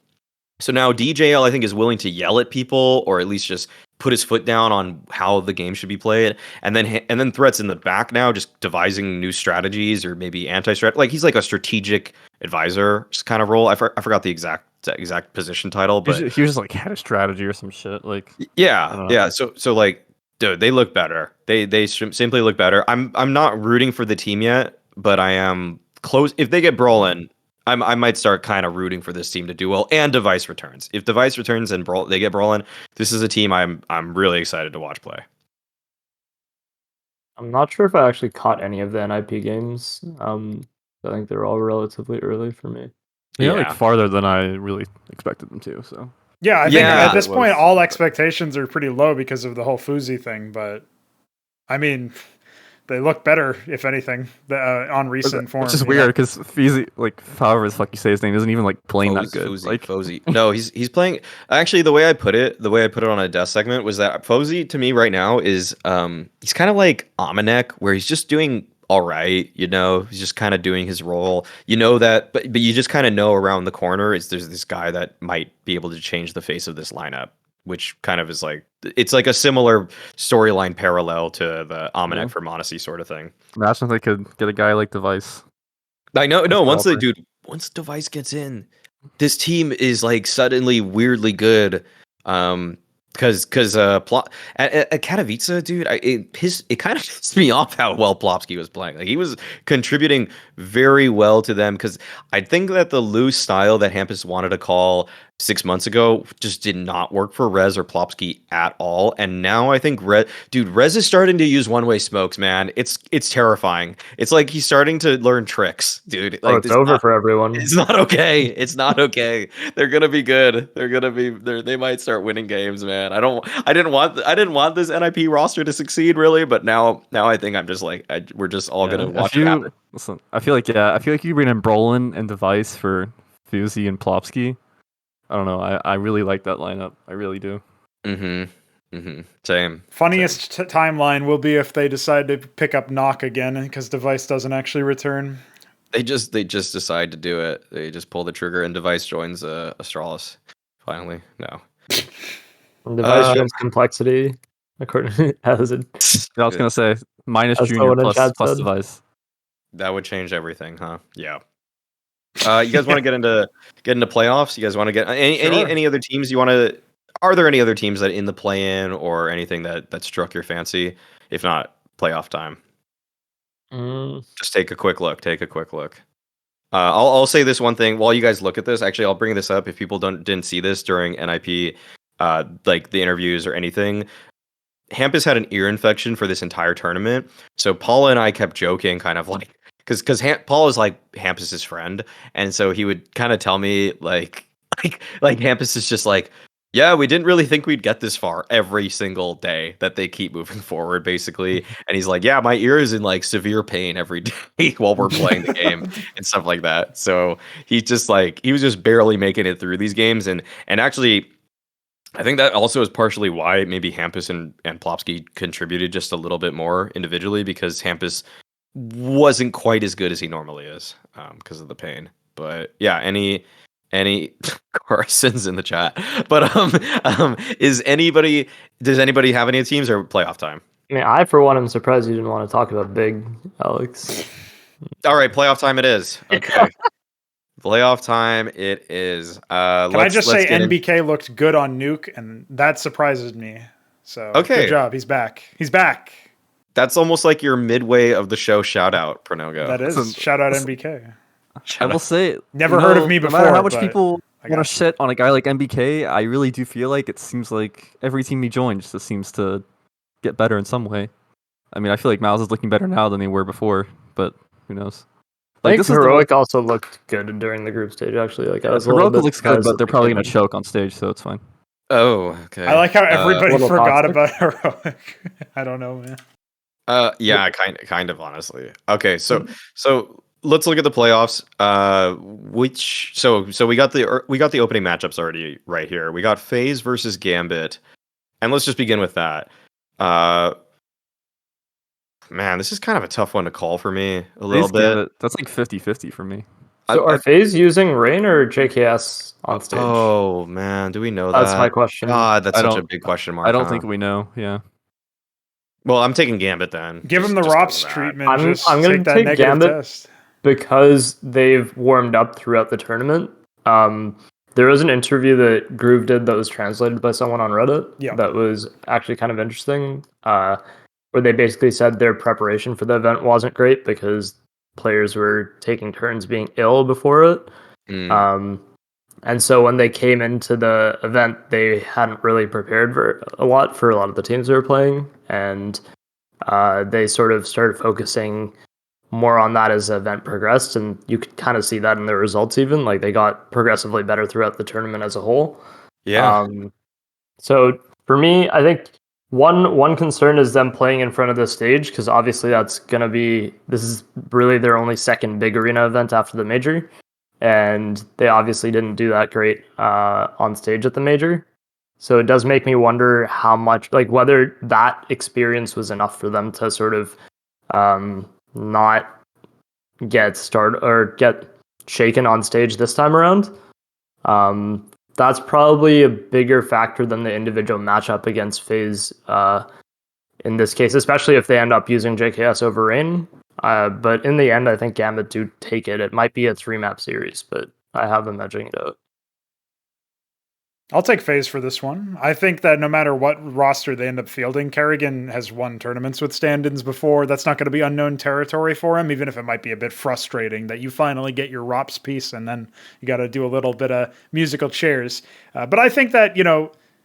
So now DJL, I think, is willing to yell at people or at least just put his foot down on how the game should be played. And then Threat's in the back now, just devising new strategies or maybe anti-strat. Like he's like a strategic advisor kind of role. I forgot the exact position title, but he was just like head of strategy or some shit. Like yeah. So like, dude, they look better. They simply look better. I'm not rooting for the team yet, but I am close. If they get Brollan, I might start kind of rooting for this team to do well, and Device returns. If Device returns and they get Brollan, this is a team I'm really excited to watch play. I'm not sure if I actually caught any of the NIP games. I think they're all relatively early for me. Yeah, like farther than I really expected them to. So yeah, I think at this point all expectations are pretty low because of the whole Fuzi thing. But I mean, they look better, if anything, on recent form. Which is weird because FaZe, like however the fuck you say his name, isn't even like playing that good. FaZe. No, he's playing. Actually, the way I put it on a death segment was that FaZe to me right now is he's kind of like ELIMINATIONS, where he's just doing all right. You know, he's just kind of doing his role. You know that, but you just kind of know around the corner there's this guy that might be able to change the face of this lineup. Which kind of is like, it's like a similar storyline parallel to the ELIMINATIONS for Monacy sort of thing. Imagine if they could get a guy like Device. I know, no, once Device gets in, this team is like suddenly weirdly good. Because at Katowice, dude, it kind of pissed me off how well Plopsky was playing. Like he was contributing very well to them. Because I think that the loose style that Hampus wanted to call 6 months ago just did not work for Rez or Plopsky at all. And now I think Rez is starting to use one-way smokes, man. It's terrifying. It's like he's starting to learn tricks, dude. Like, it's over for everyone. It's not okay. It's not okay. They're gonna be good. They might start winning games, man. I didn't want this NIP roster to succeed really, but now I think I'm just like we're just all gonna watch it happen. Listen, I feel like you bring in Brollan and Device for Fuzi and Plopsky. I don't know. I really like that lineup. I really do. Same. Funniest timeline will be if they decide to pick up Knock again because Device doesn't actually return. They just decide to do it. They just pull the trigger and Device joins Astralis. Finally, no. Device joins Complexity. According to Hazard. I was gonna say minus Junior plus Device. That would change everything, huh? Yeah. You guys want to get into playoffs? You guys want to get any other teams you want to? Are there any other teams that in the play-in or anything that struck your fancy? If not, playoff time. Just take a quick look. I'll say this one thing while you guys look at this. Actually, I'll bring this up if people didn't see this during NIP, like the interviews or anything. Hampus had an ear infection for this entire tournament, so Paula and I kept joking, kind of like. Because Paul is like Hampus's friend, and so he would kind of tell me like Hampus is just like, yeah, we didn't really think we'd get this far every single day that they keep moving forward, basically. And he's like, yeah, my ear is in like severe pain every day while we're playing the game and stuff like that. So he was just barely making it through these games, and actually. I think that also is partially why maybe Hampus and Plopsky contributed just a little bit more individually, because Hampus wasn't quite as good as he normally is because of the pain. But yeah, any Carson's in the chat. But does anybody have any teams or playoff time? I mean, I for one am surprised you didn't want to talk about big Alex. All right, playoff time it is. Okay. Playoff time it is. Can I just say NBK looked good on Nuke, and that surprises me. So okay. Good job. He's back. That's almost like your midway of the show shout out, Pronogo. That is. Shout out NBK. I will say, never heard of me before. No matter how much people want to shit on a guy like NBK, I really do feel like it seems like every team he joins just seems to get better in some way. I mean, I feel like Mouz is looking better now than they were before, but who knows? I Like think this is the Heroic also looked good during the group stage. Actually, like I was a little Heroic bit looks good, surprised but that they're they probably came gonna in. choke on stage, so it's fine. Oh, okay. I like how everybody little forgot toxic. about Heroic. I don't know, man. Yeah, kind of honestly. Okay, so let's look at the playoffs. So we got the opening matchups already right here. We got FaZe versus Gambit, and let's just begin with that. Man, this is kind of a tough one to call for me a little FaZe bit. Gambit, that's like 50-50 for me. So are FaZe using Rain or JKS on stage? Oh man, do we know that? That's my question. God, that's I such a don't- big question mark. I don't huh? think we know. Yeah. Well, I'm taking Gambit then. Give him the just ROPS over that. treatment. I'm Just gonna take that take negative Gambit test. because they've warmed up throughout the tournament. There was an interview that Groove did that was translated by someone on Reddit that was actually kind of interesting, where they basically said their preparation for the event wasn't great because players were taking turns being ill before it. And so when they came into the event, they hadn't really prepared for a lot of the teams they were playing, and they sort of started focusing more on that as the event progressed, and you could kind of see that in their results. Even like they got progressively better throughout the tournament as a whole. Yeah. So for me, I think one concern is them playing in front of the stage, because obviously this is really their only second big arena event after the major, and they obviously didn't do that great on stage at the major. So it does make me wonder how much, like whether that experience was enough for them to sort of not get started or get shaken on stage this time around. That's probably a bigger factor than the individual matchup against FaZe in this case, especially if they end up using JKS over Rain. But in the end, I think Gambit do take it. It might be a 3-map series, but I have them edging it out. I'll take FaZe for this one. I think that no matter what roster they end up fielding, Kerrigan has won tournaments with stand-ins before. That's not going to be unknown territory for him, even if it might be a bit frustrating that you finally get your ROPS piece and then you got to do a little bit of musical chairs. But I think that,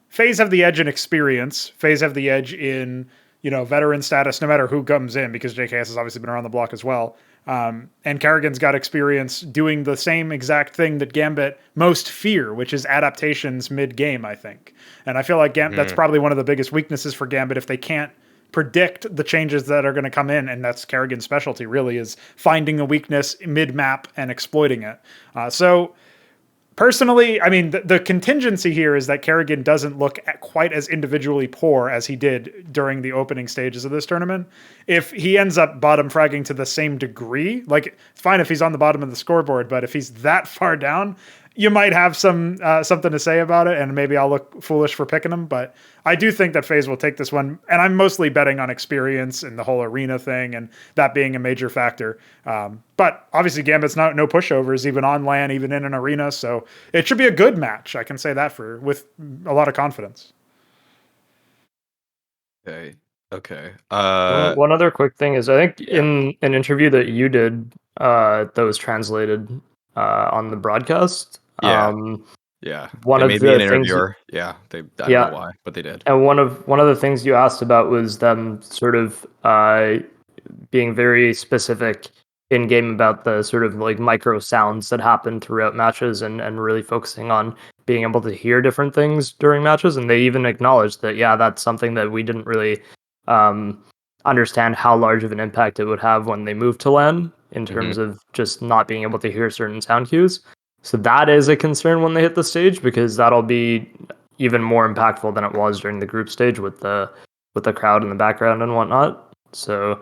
FaZe have the edge in experience. FaZe have the edge in, veteran status, no matter who comes in, because JKS has obviously been around the block as well. And Kerrigan's got experience doing the same exact thing that Gambit most fear, which is adaptations mid-game, I think. And I feel like that's probably one of the biggest weaknesses for Gambit if they can't predict the changes that are going to come in, and that's Kerrigan's specialty, really, is finding a weakness mid-map and exploiting it. So personally, I mean, the contingency here is that Kerrigan doesn't look quite as individually poor as he did during the opening stages of this tournament. If he ends up bottom fragging to the same degree, like it's fine if he's on the bottom of the scoreboard, but if he's that far down, you might have something to say about it, and maybe I'll look foolish for picking him. But I do think that FaZe will take this one, and I'm mostly betting on experience and the whole arena thing, and that being a major factor. But obviously, Gambit's no pushovers, even on LAN, even in an arena, so it should be a good match. I can say that with a lot of confidence. Okay. One other quick thing is, I think in an interview that you did that was translated on the broadcast. Yeah. One they of made the me an things. interviewer. I don't know why, but they did. And one of the things you asked about was them sort of being very specific in game about the sort of like micro sounds that happen throughout matches, and really focusing on being able to hear different things during matches. And they even acknowledged that, that's something that we didn't really understand how large of an impact it would have when they moved to LAN in terms of just not being able to hear certain sound cues. So that is a concern when they hit the stage, because that'll be even more impactful than it was during the group stage with the crowd in the background and whatnot. So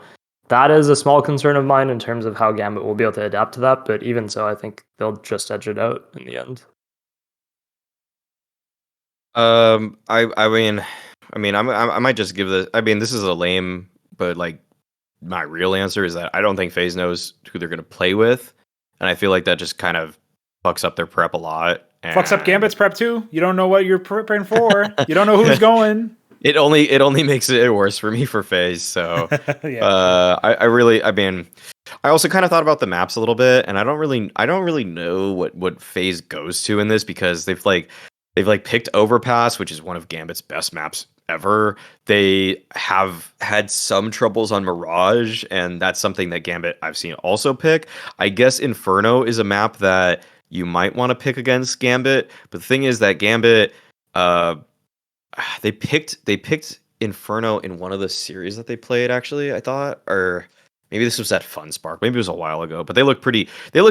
that is a small concern of mine in terms of how Gambit will be able to adapt to that. But even so, I think they'll just edge it out in the end. I might just give this. I mean, this is a lame, but like my real answer is that I don't think FaZe knows who they're going to play with, and I feel like that just kind of fucks up their prep a lot. Fucks up Gambit's prep too. You don't know what you're prepping for. You don't know who's going. It only makes it worse for me for FaZe. So I also kind of thought about the maps a little bit, and I don't really know what FaZe goes to in this, because they've picked Overpass, which is one of Gambit's best maps ever. They have had some troubles on Mirage, and that's something that Gambit I've seen also pick. I guess Inferno is a map that you might want to pick against Gambit, but the thing is that Gambit, they picked Inferno in one of the series that they played, actually, I thought, or maybe this was at FunSpark. Maybe it was a while ago, but they look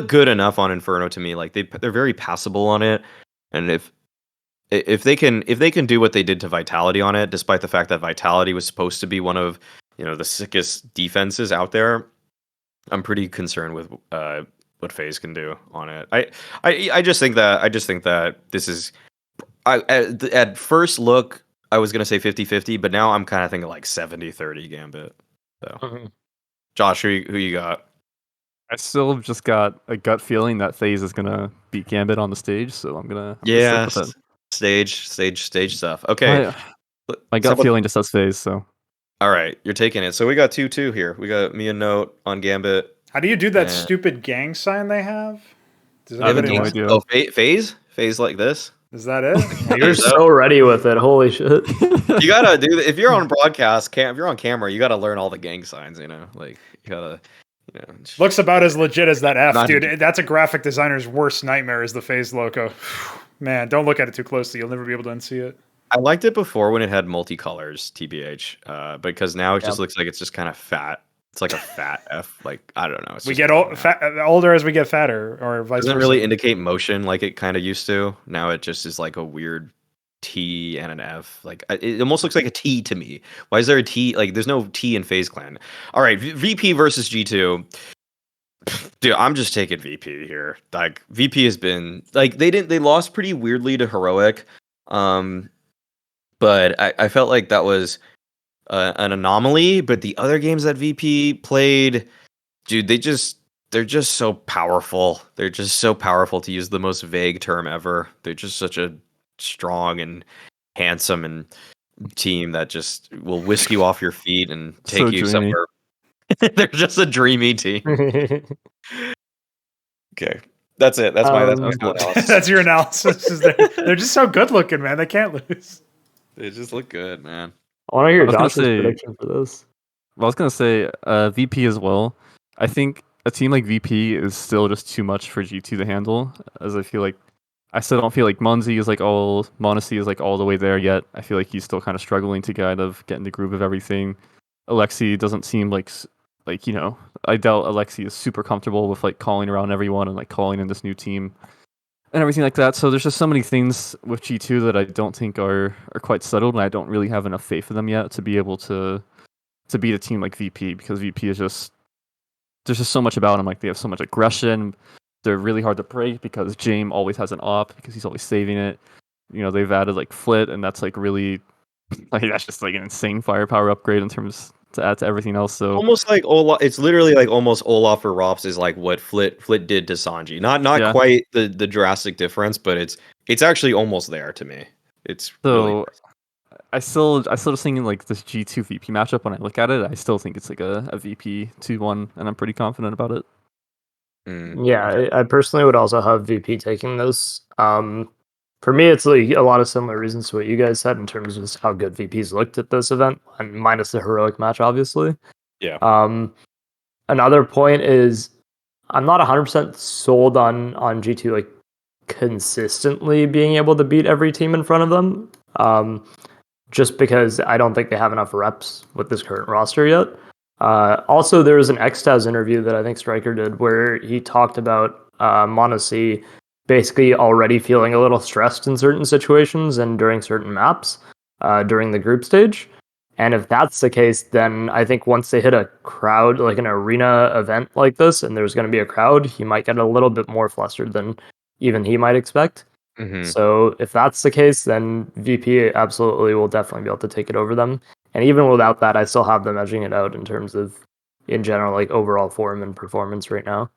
good enough on Inferno to me. Like they're very passable on it, and if they can do what they did to Vitality on it, despite the fact that Vitality was supposed to be one of the sickest defenses out there, I'm pretty concerned with what FaZe can do on it. I just think that this is at first look I was gonna say 50-50, but now I'm kind of thinking like 70-30 Gambit. So, Josh, who you got? I still just got a gut feeling that FaZe is gonna beat Gambit on the stage, so I'm gonna stick with it. Stage stuff. Okay, my gut feeling just says FaZe. So, all right, you're taking it. So we got 2-2 here. We got me and Note on Gambit. How do you do that stupid gang sign they have? Does I have anybody no know? idea. Oh, FaZe like this. Is that it? You're so ready with it. Holy shit. You gotta do that if you're on broadcast. If you're on camera, you gotta learn all the gang signs. Like you gotta. Looks about as legit as that F, Not- dude. That's a graphic designer's worst nightmare is the FaZe logo. Man, don't look at it too closely. You'll never be able to unsee it. I liked it before when it had multicolors, TBH, because now it just looks like it's just kind of fat. It's like a fat F. Like I don't know. We get older as we get fatter, or vice versa. Doesn't really indicate motion like it kind of used to. Now it just is like a weird T and an F. Like it almost looks like a T to me. Why is there a T? Like there's no T in FaZe Clan. All right, VP versus G2. Dude, I'm just taking VP here. Like VP has been like they lost pretty weirdly to Heroic, but I felt like that was an anomaly. But the other games that VP played, dude, they're just so powerful. They're just so powerful, to use the most vague term ever. They're just such a strong and handsome and team that just will whisk you off your feet and take So you dreamy. somewhere. They're just a dreamy team. Okay, that's it. That's my analysis. That's your analysis. They're just so good looking, man. They can't lose. They just look good, man. I want to hear I was gonna Josh's say- prediction for this. I was gonna say VP as well. I think a team like VP is still just too much for G2 to handle, as I feel like I still don't feel like Monacy is like all the way there yet. I feel like he's still kind of struggling to kind of get in the groove of everything. Alexi doesn't seem like I doubt Alexi is super comfortable with like calling around everyone and like calling in this new team and everything like that. So there's just so many things with G2 that I don't think are quite settled, and I don't really have enough faith in them yet to be able to beat a team like VP, because VP is just, there's just so much about them. Like they have so much aggression. They're really hard to break because James always has an op because he's always saving it. They've added like Flit, and that's like really like that's just like an insane firepower upgrade in terms to add to everything else. So Almost like Olaf. It's literally like almost Olaf or Rops is like what Flit did to Sanji. Not Yeah. quite the drastic difference, but it's actually almost there to me. It's So really I still just thinking like this G2 VP matchup, when I look at it, I still think it's like a VP 2-1, and I'm pretty confident about it. Yeah, I personally would also have VP taking this. For me, it's like a lot of similar reasons to what you guys said in terms of how good VP's looked at this event, and minus the heroic match, obviously. Yeah. Another point is I'm not 100% sold on G2 like consistently being able to beat every team in front of them. Just because I don't think they have enough reps with this current roster yet. Also, there was an Xtaz interview that I think Striker did where he talked about Monacy basically already feeling a little stressed in certain situations and during certain maps during the group stage. And if that's the case, then I think once they hit a crowd, like an arena event like this, and there's going to be a crowd, he might get a little bit more flustered than even he might expect. So if that's the case, then VP absolutely will definitely be able to take it over them. And even without that, I still have them edging it out in terms of, in general, like overall form and performance right now.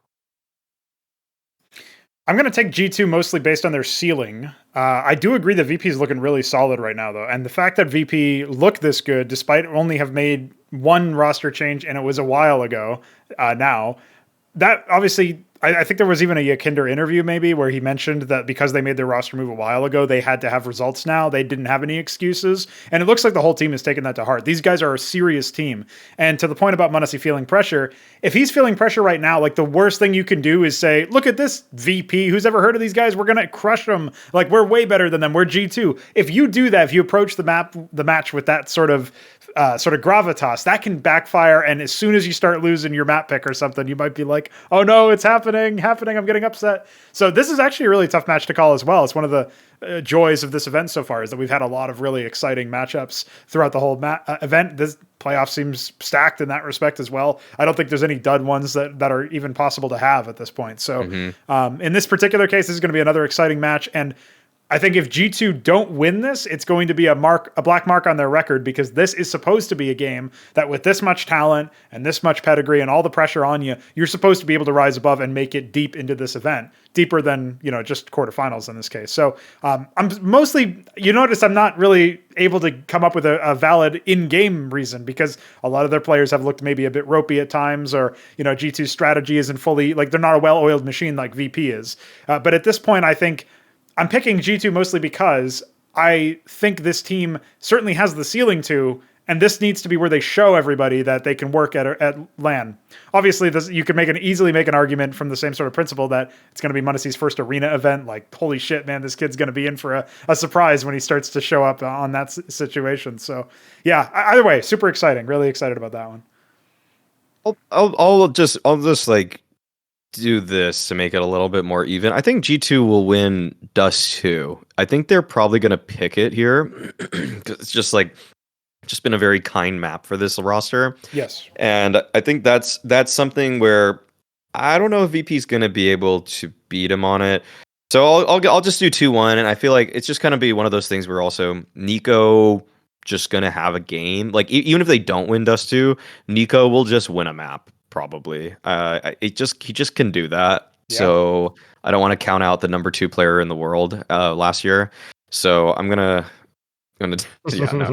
I'm going to take G2 mostly based on their ceiling. I do agree that VP is looking really solid right now, though. And the fact that VP looked this good, despite only have made one roster change, and it was a while ago now, that obviously I think there was even a Yakinder interview maybe where he mentioned that because they made their roster move a while ago, they had to have results now. They didn't have any excuses. And it looks like the whole team has taken that to heart. These guys are a serious team. And to the point about m0NESY feeling pressure, if he's feeling pressure right now, like the worst thing you can do is say, look at this VP. Who's ever heard of these guys? We're going to crush them. Like we're way better than them. We're G2. If you do that, if you approach the match with that sort of gravitas, that can backfire. And as soon as you start losing your map pick or something, you might be like, oh no, it's happening. I'm getting upset. So this is actually a really tough match to call as well. It's one of the joys of this event so far is that we've had a lot of really exciting matchups throughout the whole event. This playoff seems stacked in that respect as well. I don't think there's any dud ones that are even possible to have at this point. So in this particular case, this is going to be another exciting match. And I think if G2 don't win this, it's going to be a black mark on their record, because this is supposed to be a game that with this much talent and this much pedigree and all the pressure on you, you're supposed to be able to rise above and make it deep into this event, deeper than, just quarterfinals in this case. So I'm mostly, you notice I'm not really able to come up with a valid in-game reason, because a lot of their players have looked maybe a bit ropey at times, or, G2's strategy isn't fully, like they're not a well-oiled machine like VP is. But at this point, I think I'm picking G2 mostly because I think this team certainly has the ceiling to, and this needs to be where they show everybody that they can work at LAN. Obviously, you could easily make an argument from the same sort of principle that it's going to be m0NESY's first arena event. Like, holy shit, man, this kid's going to be in for a surprise when he starts to show up on that situation. So, yeah, either way, super exciting. Really excited about that one. I'll just like do this to make it a little bit more even. I think G2 will win Dust 2. I think they're probably going to pick it here because it's just been a very kind map for this roster. Yes. And I think that's something where I don't know if VP is going to be able to beat him on it. So I'll just do 2-1, and I feel like it's just going to be one of those things where also Nico just going to have a game. Like even if they don't win Dust 2, Nico will just win a map. Probably. He just can do that. Yeah. So I don't want to count out the number 2 player in the world last year. So I'm gonna yeah, no.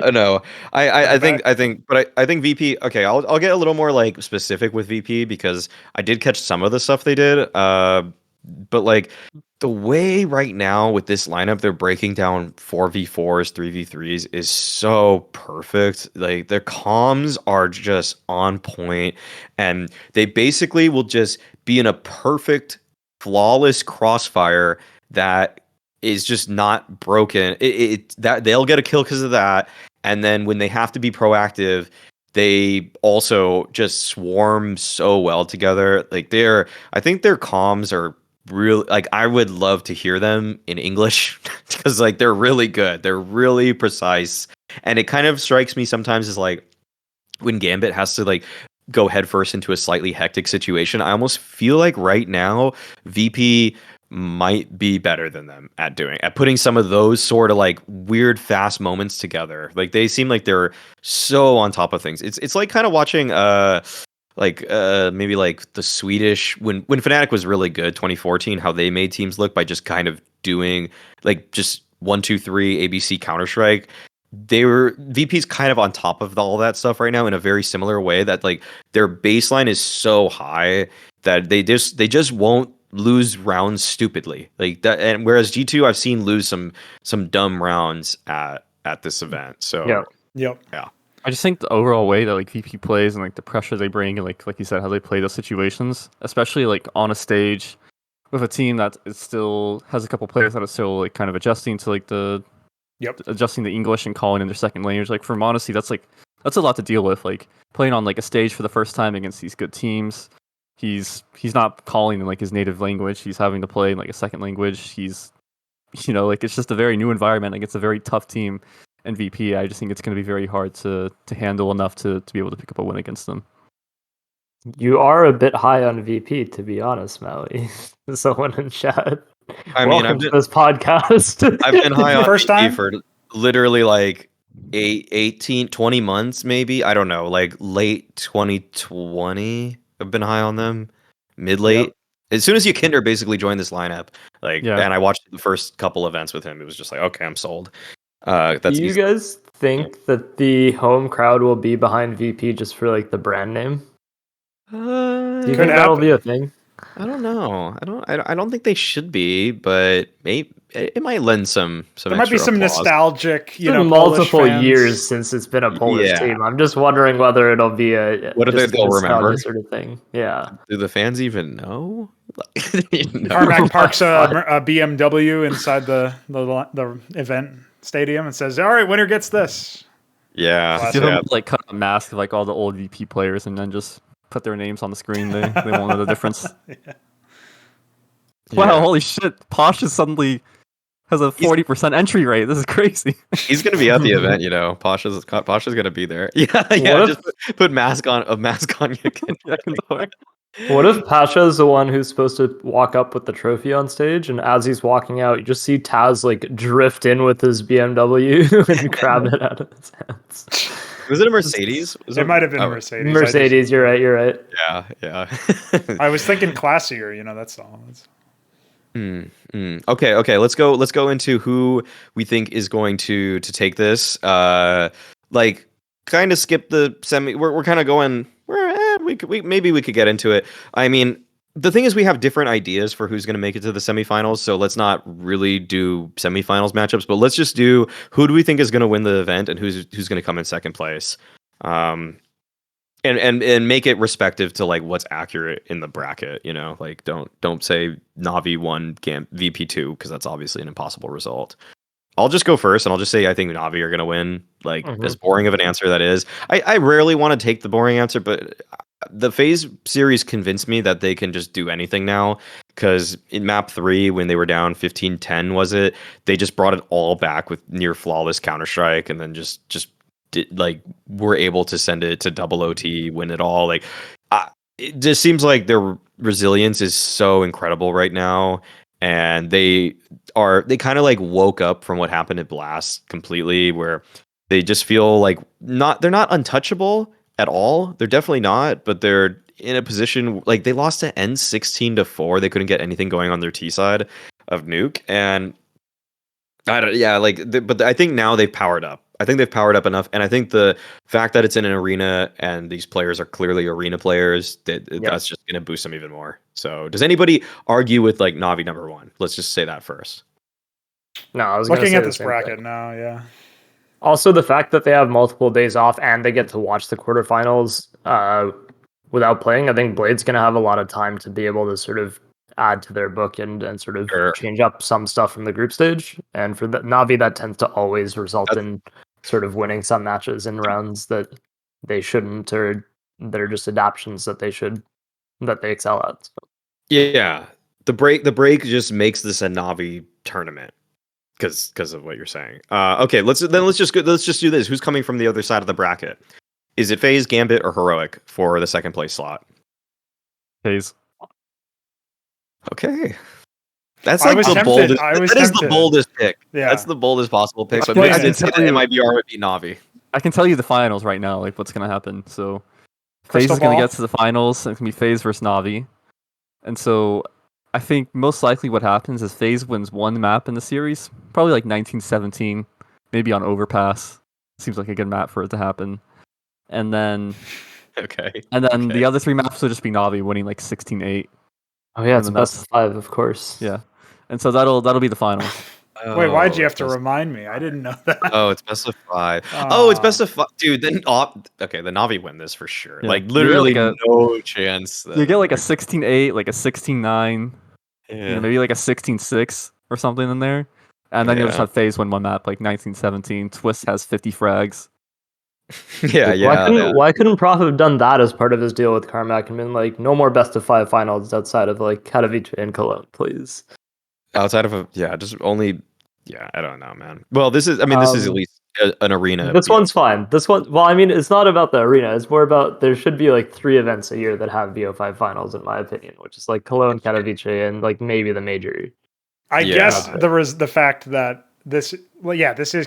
No. I think VP. Okay, I'll get a little more like specific with VP because I did catch some of the stuff they did. But like the way right now with this lineup, they're breaking down 4v4s, 3v3s is so perfect. Like their comms are just on point, and they basically will just be in a perfect, flawless crossfire that is just not broken. That they'll get a kill because of that, and then when they have to be proactive, they also just swarm so well together. Like I think their comms are really, like, I would love to hear them in English because like they're really good. They're really precise. And it kind of strikes me sometimes as like when Gambit has to like go headfirst into a slightly hectic situation, I almost feel like right now VP might be better than them at putting some of those sort of like weird fast moments together. Like they seem like they're so on top of things. It's like kind of watching maybe like the Swedish when Fnatic was really good 2014, how they made teams look by just kind of doing like just 1-2-3 ABC Counter-Strike. VP's kind of on top of all that stuff right now in a very similar way, that like their baseline is so high that they just won't lose rounds stupidly like that. And whereas G2 I've seen lose some dumb rounds at this event. So yeah. I just think the overall way that like VP plays and like the pressure they bring, and like you said, how they play those situations, especially like on a stage with a team that it still has a couple players that are still like kind of adjusting to like adjusting the English and calling in their second language. Like for m0NESY, that's a lot to deal with. Like playing on like a stage for the first time against these good teams, he's not calling in like his native language. He's having to play in like a second language. He's like it's just a very new environment against a very tough team. And VP, I just think it's going to be very hard to handle enough to be able to pick up a win against them. You are a bit high on VP, to be honest, Maui. Someone in chat. Welcome to this podcast. I've been high on First VP time? for literally like 20 months, maybe. I don't know, like late 2020. I've been high on them. Mid-late. Yep. As soon as Yakinder basically joined this lineup, and I watched the first couple events with him, it was just like, okay, I'm sold. Do you guys think that the home crowd will be behind VP just for like the brand name? Do you Could think that'll happen. be a thing? I don't know. I don't think they should be, but maybe it might lend some There might be extra some applause. nostalgic, It's you been know, multiple Polish fans. years since it's been a Polish Yeah. team. I'm just wondering whether it'll be a What if just they'll a nostalgia remember? sort of thing. Yeah. Do the fans even know? No. Carmack parks a BMW inside the event stadium and says, "All right, winner gets this." Yeah, Classic. Give yeah. them like cut a mask of like all the old VP players and then just put their names on the screen. They won't know the difference. Wow, Yeah. holy shit! Posh is suddenly has a 40% entry rate. This is crazy. He's gonna be at the event, you know. Pasha's gonna be there. Yeah, yeah. What Just put a mask on you. Yeah, I What if Pasha is the one who's supposed to walk up with the trophy on stage, and as he's walking out, you just see Taz like drift in with his BMW and grab it out of his hands? Was it a Mercedes? Was It might have been oh, a Mercedes. Mercedes, you're right. You're right. Yeah, yeah. I was thinking classier, you know. That's all. Okay. Let's go into who we think is going to take this. Like, kind of skip the semi. We're kind of going. Maybe we could get into it. I mean, the thing is, we have different ideas for who's going to make it to the semifinals. So let's not really do semifinals matchups, but let's just do who do we think is going to win the event and who's going to come in second place. And make it respective to like what's accurate in the bracket, you know, like don't say Navi won VP2 because that's obviously an impossible result. I'll just go first and I'll just say I think Navi are gonna win. Like as boring of an answer that is. I rarely want to take the boring answer, but the FaZe series convinced me that they can just do anything now. Because in map 3, when they were down 15-10, was it? They just brought it all back with near flawless Counter-Strike and then just like we're able to send it to double OT, win it all. Like it just seems like their resilience is so incredible right now, and they kind of like woke up from what happened at Blast completely, where they just feel like they're not untouchable at all. They're definitely not, but they're in a position like they lost to N 16-4. They couldn't get anything going on their T side of Nuke, and but I think now they've powered up. I think they've powered up enough, and I think the fact that it's in an arena and these players are clearly arena players, that's just going to boost them even more. So, does anybody argue with like Navi number 1? Let's just say that first. No, I was looking at this bracket now. Yeah. Also, the fact that they have multiple days off and they get to watch the quarterfinals without playing, I think Blade's going to have a lot of time to be able to sort of add to their book and sort of change up some stuff from the group stage. And for the Navi, that tends to always result in sort of winning some matches in rounds that they shouldn't, or that are just adaptions that they excel at. So. Yeah, the break just makes this a Navi tournament because of what you're saying. Okay, let's just do this. Who's coming from the other side of the bracket? Is it FaZe, Gambit, or Heroic for the second place slot? FaZe. Okay. That's like the boldest. That is the boldest pick. Yeah. That's the boldest possible pick. But maybe it might be Navi. I can tell you the finals right now, like what's gonna happen. So FaZe is gonna get to the finals, and it's gonna be FaZe versus Navi. And so I think most likely what happens is FaZe wins one map in the series, probably like 1917, maybe on Overpass. Seems like a good map for it to happen. And then the other 3 maps will just be Navi winning like 16-8. Oh yeah, it's best of 5, of course. Yeah, and so that'll be the final. Wait, why'd you have to remind me? I didn't know that. Oh, it's best of 5. Oh, it's best of 5, dude. Then the Navi win this for sure. Yeah. Like literally no chance. You get like a 16-8, like a 16-9, maybe like a 16-6 or something in there, and then you'll just have FaZe win one map, like 1917. Twist has 50 frags. Why couldn't Prof have done that as part of his deal with Carmack and been like, no more best of 5 finals outside of like Katowice and Cologne, please? Outside of I don't know, man. Well, this is at least an arena. This one's fine. Well, I mean, it's not about the arena. It's more about there should be like 3 events a year that have VO5 finals, in my opinion, which is like Cologne, Katowice, and like maybe the major. I guess there was the fact that this is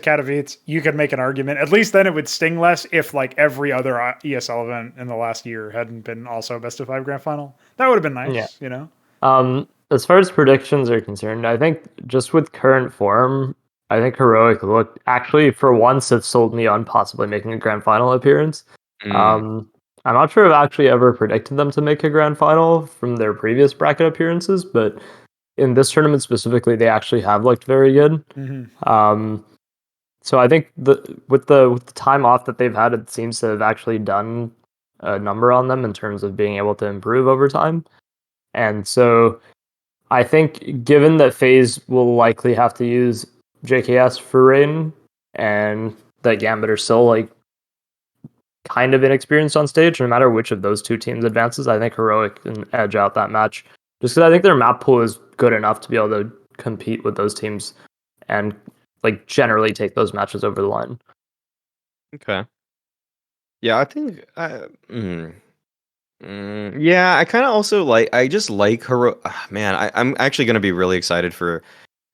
Katowice. You could make an argument. At least then it would sting less if like every other ESL event in the last year hadn't been also a best of 5 grand final. That would have been nice, you know? As far as predictions are concerned, I think just with current form, I think Heroic look actually for once have sold me on possibly making a grand final appearance. I'm not sure I've actually ever predicted them to make a grand final from their previous bracket appearances, but in this tournament specifically, they actually have looked very good. So I think with the time off that they've had, it seems to have actually done a number on them in terms of being able to improve over time. And so I think given that FaZe will likely have to use JKS for Rain, and that Gambit are still like kind of inexperienced on stage, no matter which of those two teams advances, I think Heroic can edge out that match. Just because I think their map pool is good enough to be able to compete with those teams and like generally take those matches over the line. Okay. Yeah, I think. Yeah, I kind of also like. I just like Man, I'm actually going to be really excited for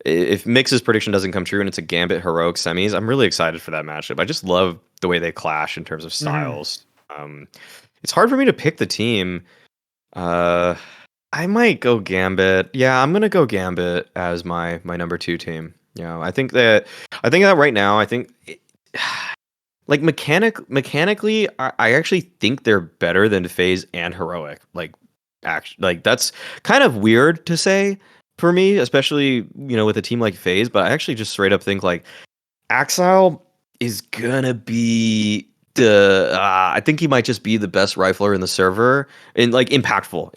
if Mix's prediction doesn't come true and it's a Gambit Heroic semis. I'm really excited for that matchup. I just love the way they clash in terms of styles. It's hard for me to pick the team. I might go Gambit. Yeah, I'm gonna go Gambit as my number 2 team. I think that right now, like mechanically, I actually think they're better than FaZe and Heroic. Like that's kind of weird to say for me, especially with a team like FaZe. But I actually just straight up think like Axile is gonna be I think he might just be the best rifler in the server, and like impactful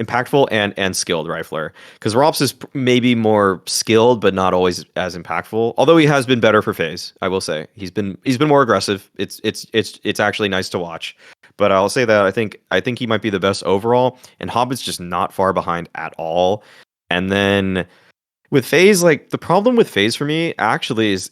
and skilled rifler. Because Rops is maybe more skilled, but not always as impactful. Although he has been better for FaZe, I will say he's been more aggressive. It's actually nice to watch. But I'll say that I think he might be the best overall, and Hobbit's just not far behind at all. And then with FaZe, like the problem with FaZe for me actually is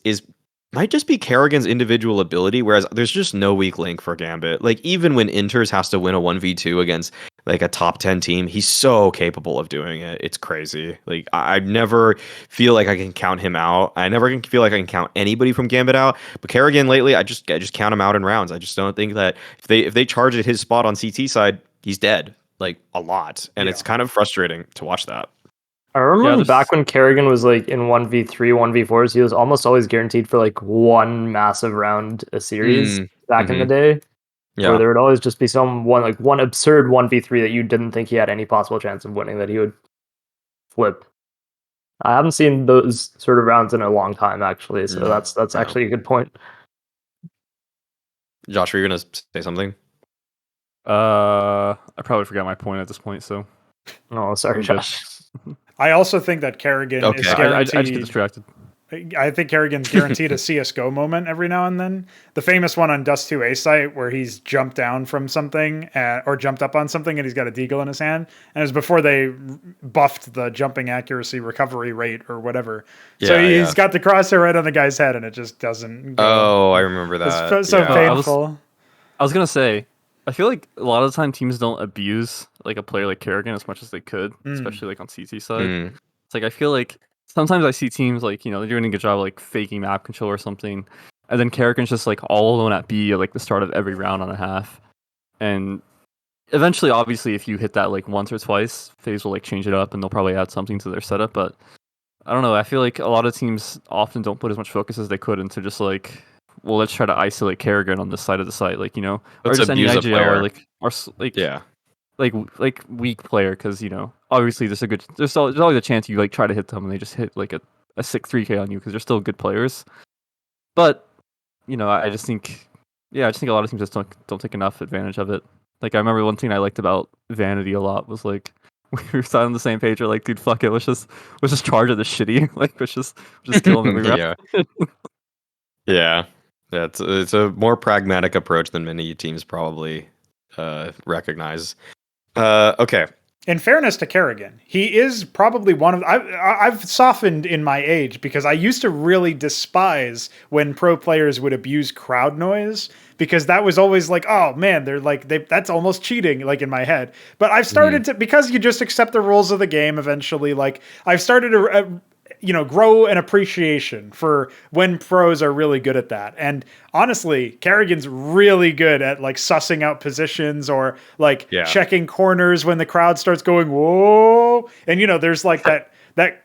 might just be Kerrigan's individual ability, whereas there's just no weak link for Gambit. Like even when Inters has to win a 1v2 against like a top 10 team, he's so capable of doing it. It's crazy. Like I never feel like I can count him out. I never can feel like I can count anybody from Gambit out. But Kerrigan lately, I just count him out in rounds. I just don't think that if they charge at his spot on CT side, he's dead like a lot, and it's kind of frustrating to watch that. I remember back when Kerrigan was like in 1v3, 1v4s, he was almost always guaranteed for like one massive round a series back in the day. Yeah. Where there would always just be one absurd 1v3 that you didn't think he had any possible chance of winning that he would flip. I haven't seen those sort of rounds in a long time actually, so that's actually a good point. Josh, were you gonna say something? I probably forgot my point at this point, so. Oh, sorry, Josh. I also think that Kerrigan is guaranteed. I just get distracted. I think Kerrigan's guaranteed a CSGO moment every now and then. The famous one on Dust 2 A site where he's jumped down from something or jumped up on something and he's got a deagle in his hand. And it was before they buffed the jumping accuracy recovery rate or whatever. Yeah, so he's got the crosshair right on the guy's head and it just doesn't go. Oh, I remember that. It's so painful. I was going to say, I feel like a lot of the time teams don't abuse like a player like Kerrigan as much as they could, especially like on CT side. It's like I feel like sometimes I see teams like they're doing a good job like faking map control or something, and then Kerrigan's just like all alone at B at like the start of every round on a half, and eventually, obviously, if you hit that like once or twice, FaZe will like change it up and they'll probably add something to their setup. But I don't know. I feel like a lot of teams often don't put as much focus as they could into just like, well, let's try to isolate Kerrigan on this side of the site, like or just any IGL or like weak player, because obviously there's always a chance you like try to hit them and they just hit like a sick 3K on you because they're still good players. But I just think a lot of teams just don't take enough advantage of it. Like I remember one thing I liked about Vanity a lot was like we were on the same page. We're like, dude, fuck it, let's just charge at the shitty, like let's just kill them every round. Yeah. It's a more pragmatic approach than many teams probably recognize. Okay. In fairness to Kerrigan, he is probably one of... I've softened in my age because I used to really despise when pro players would abuse crowd noise, because that was always like, oh man, that's almost cheating, like in my head. But I've started to, because you just accept the rules of the game eventually, like I've started to grow an appreciation for when pros are really good at that. And honestly, Kerrigan's really good at like sussing out positions or like checking corners when the crowd starts going, whoa. And there's like that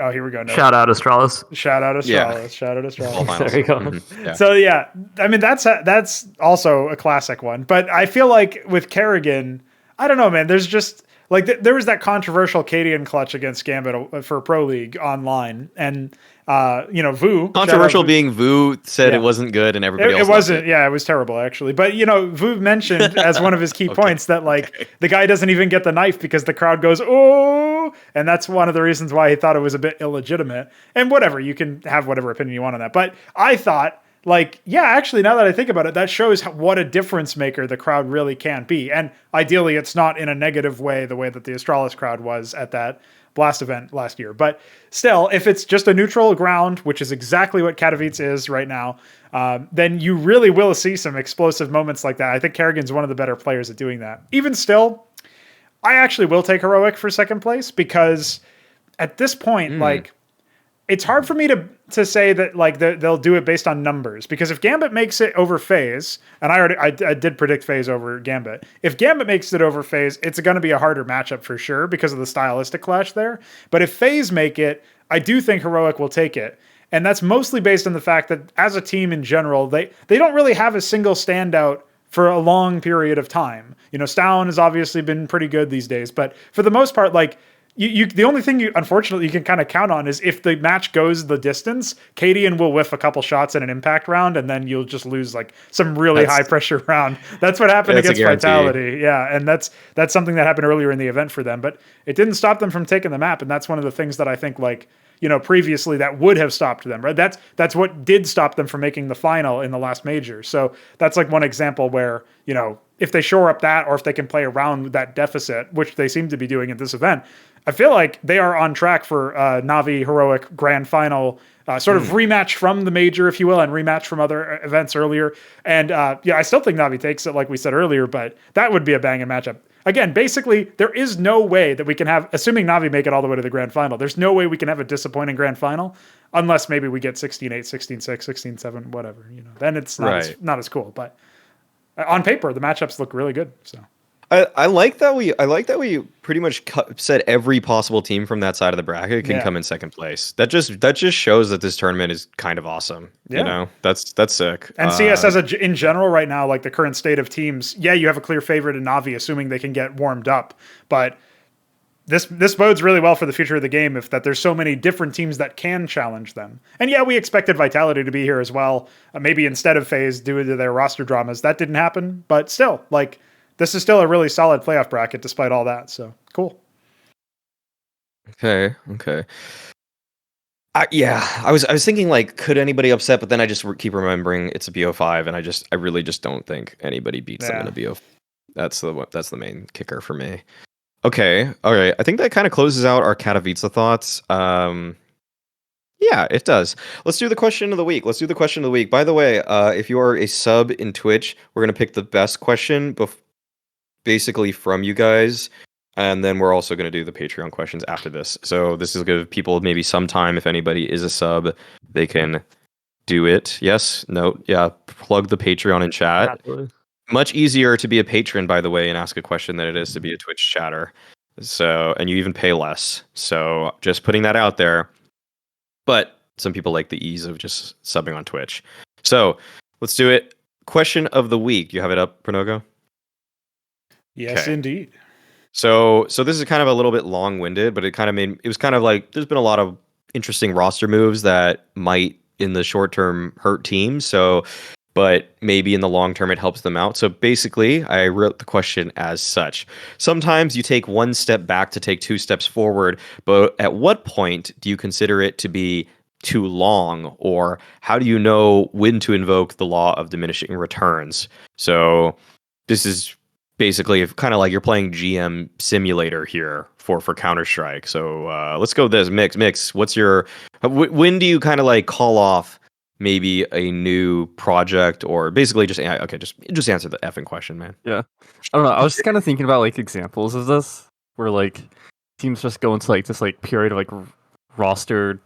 Oh, here we go. No. Shout out Astralis. Shout out Astralis. Yeah. Shout out All Astralis. finals. There you go. Yeah. So yeah, I mean that's also a classic one. But I feel like with Kerrigan, I don't know, man. There's just like there was that controversial Cadian clutch against Gambit for Pro League online, and Vu. Controversial being Vu said Yeah. it wasn't good and everybody else It loved wasn't. Yeah, it was terrible actually. But Vu mentioned as one of his key points that like the guy doesn't even get the knife because the crowd goes oh, and that's one of the reasons why he thought it was a bit illegitimate. And whatever, you can have whatever opinion you want on that. But I thought like, yeah, actually, now that I think about it, that shows what a difference maker the crowd really can be. And ideally, it's not in a negative way, the way that the Astralis crowd was at that Blast event last year. But still, if it's just a neutral ground, which is exactly what Katowice is right now, then you really will see some explosive moments like that. I think Kerrigan's one of the better players at doing that. Even still, I actually will take Heroic for second place because at this point, like, it's hard for me to say that like they'll do it based on numbers, because if Gambit makes it over FaZe, and I did predict FaZe over Gambit. If Gambit makes it over FaZe, it's going to be a harder matchup for sure because of the stylistic clash there. But if FaZe make it, I do think Heroic will take it. And that's mostly based on the fact that as a team in general, they don't really have a single standout for a long period of time. Stown has obviously been pretty good these days, but for the most part, like, the only thing unfortunately you can kind of count on is if the match goes the distance, Cadian will whiff a couple shots in an impact round, and then you'll just lose like some really high pressure round. That's what happened against Vitality. Yeah, and that's something that happened earlier in the event for them, but it didn't stop them from taking the map, and that's one of the things that I think like previously that would have stopped them, right? That's what did stop them from making the final in the last major. So that's like one example where, if they shore up that, or if they can play around that deficit, which they seem to be doing at this event, I feel like they are on track for Na'Vi Heroic Grand Final, sort of rematch from the major, if you will, and rematch from other events earlier. And I still think Na'Vi takes it, like we said earlier, but that would be a banging matchup. Again, basically, there is no way that we can have, assuming Na'Vi make it all the way to the Grand Final, there's no way we can have a disappointing Grand Final unless maybe we get 16-8, 16-6, 16-7, whatever. Then it's not as cool. But on paper, the matchups look really good. So I like that we pretty much said every possible team from that side of the bracket can come in second place. That just shows that this tournament is kind of awesome. Yeah. That's sick. And CS in general right now, like the current state of teams, you have a clear favorite in Na'Vi, assuming they can get warmed up. But this bodes really well for the future of the game, if that there's so many different teams that can challenge them. And we expected Vitality to be here as well, maybe instead of FaZe due to their roster dramas. That didn't happen, but still, like, this is still a really solid playoff bracket despite all that. So cool. Okay. I was thinking like, could anybody upset? But then I just keep remembering it's a BO5, and I really just don't think anybody beats them in a BO5. That's the main kicker for me. Okay, all right. I think that kind of closes out our Katowice thoughts. Yeah, it does. Let's do the question of the week. By the way, if you are a sub in Twitch, we're gonna pick the best question basically from you guys, and then we're also going to do the Patreon questions after this. So this is give people maybe some time. If anybody is a sub, they can do it. Yes, no, yeah, plug the Patreon in chat. Absolutely. Much easier to be a patron, by the way, and ask a question than it is to be a Twitch chatter. So, and you even pay less. So just putting that out there. But some people like the ease of just subbing on Twitch. So let's do it. Question of the week. You have it up, Pronogo? Yes, Okay. indeed. So this is kind of a little bit long-winded, but it was kind of like there's been a lot of interesting roster moves that might in the short term hurt teams. So, but maybe in the long term it helps them out. So basically, I wrote the question as such. Sometimes you take one step back to take two steps forward, but at what point do you consider it to be too long, or how do you know when to invoke the law of diminishing returns? So this is basically kind of like you're playing GM simulator here for Counter-Strike. So let's go with this. Mix. What's your when do you kind of like call off maybe a new project, or basically just answer the effing question, man. Yeah. I don't know. I was just kind of thinking about like examples of this where like teams just go into like this like period of like roster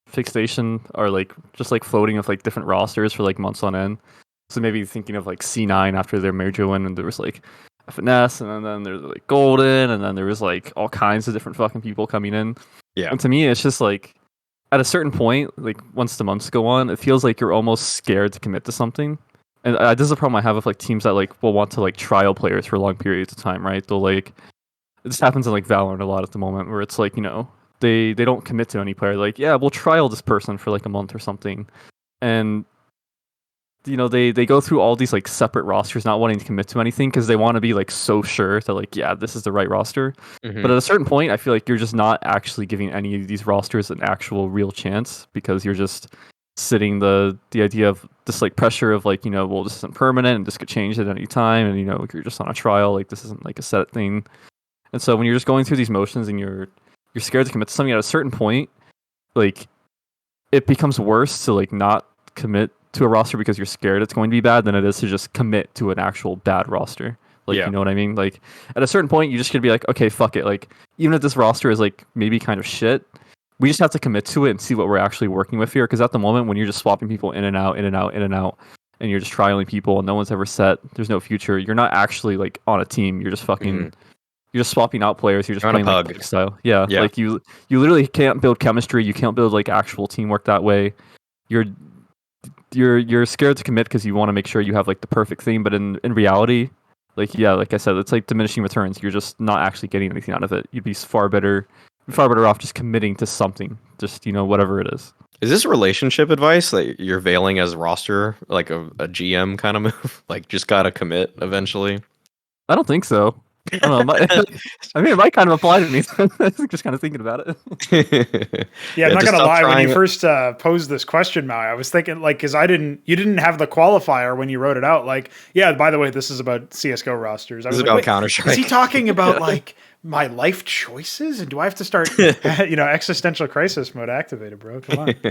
fixation, or like just like floating with like different rosters for like months on end. So maybe thinking of like C9 after their major win, and there was like FNS, and then there's like Golden, and then there was like all kinds of different fucking people coming in. Yeah. And to me, it's just like at a certain point, like once the months go on, it feels like you're almost scared to commit to something. And this is a problem I have with like teams that like will want to like trial players for long periods of time, right? They'll like this happens in like Valorant a lot at the moment, where it's like they don't commit to any player. Like, yeah, we'll trial this person for like a month or something, and they go through all these like separate rosters, not wanting to commit to anything because they want to be like so sure that like, yeah, this is the right roster. Mhm. But at a certain point, I feel like you're just not actually giving any of these rosters an actual real chance because you're just sitting the idea of this like pressure of like, well, this isn't permanent and this could change at any time, and you're just on a trial, like this isn't like a set thing. And so when you're just going through these motions and you're scared to commit to something at a certain point, like it becomes worse to like not commit to a roster because you're scared it's going to be bad than it is to just commit to an actual bad roster. Like, Yeah. you know what I mean? Like at a certain point, you just gonna be like, okay, fuck it. Like even if this roster is like maybe kind of shit, we just have to commit to it and see what we're actually working with here. Because at the moment, when you're just swapping people in and out, in and out, in and out, and you're just trialing people and no one's ever set, there's no future. You're not actually like on a team. You're just fucking. Mhm. You're just swapping out players. You're just You're on a playing like pug. pug style. Yeah, Yeah. like you literally can't build chemistry. You can't build like actual teamwork that way. You're scared to commit because you want to make sure you have like the perfect thing, but in reality, like yeah, like I said, it's like diminishing returns. You're just not actually getting anything out of it. You'd be far better off just committing to something, just whatever it is. Is this relationship advice that you're veiling as roster, like a GM kind of move? Like just gotta commit eventually? I don't think so. I don't know. I mean, it might kind of apply to me. Just kind of thinking about it. Yeah, I'm not just gonna stop lie. When trying you it. first posed this question, Mau, I was thinking like, because you didn't have the qualifier when you wrote it out. Like, yeah, by the way, this is about CS:GO rosters. I This was is like, about wait, Counter-Strike. is he talking about like my life choices? And do I have to start, existential crisis mode activated, bro? Come on. I've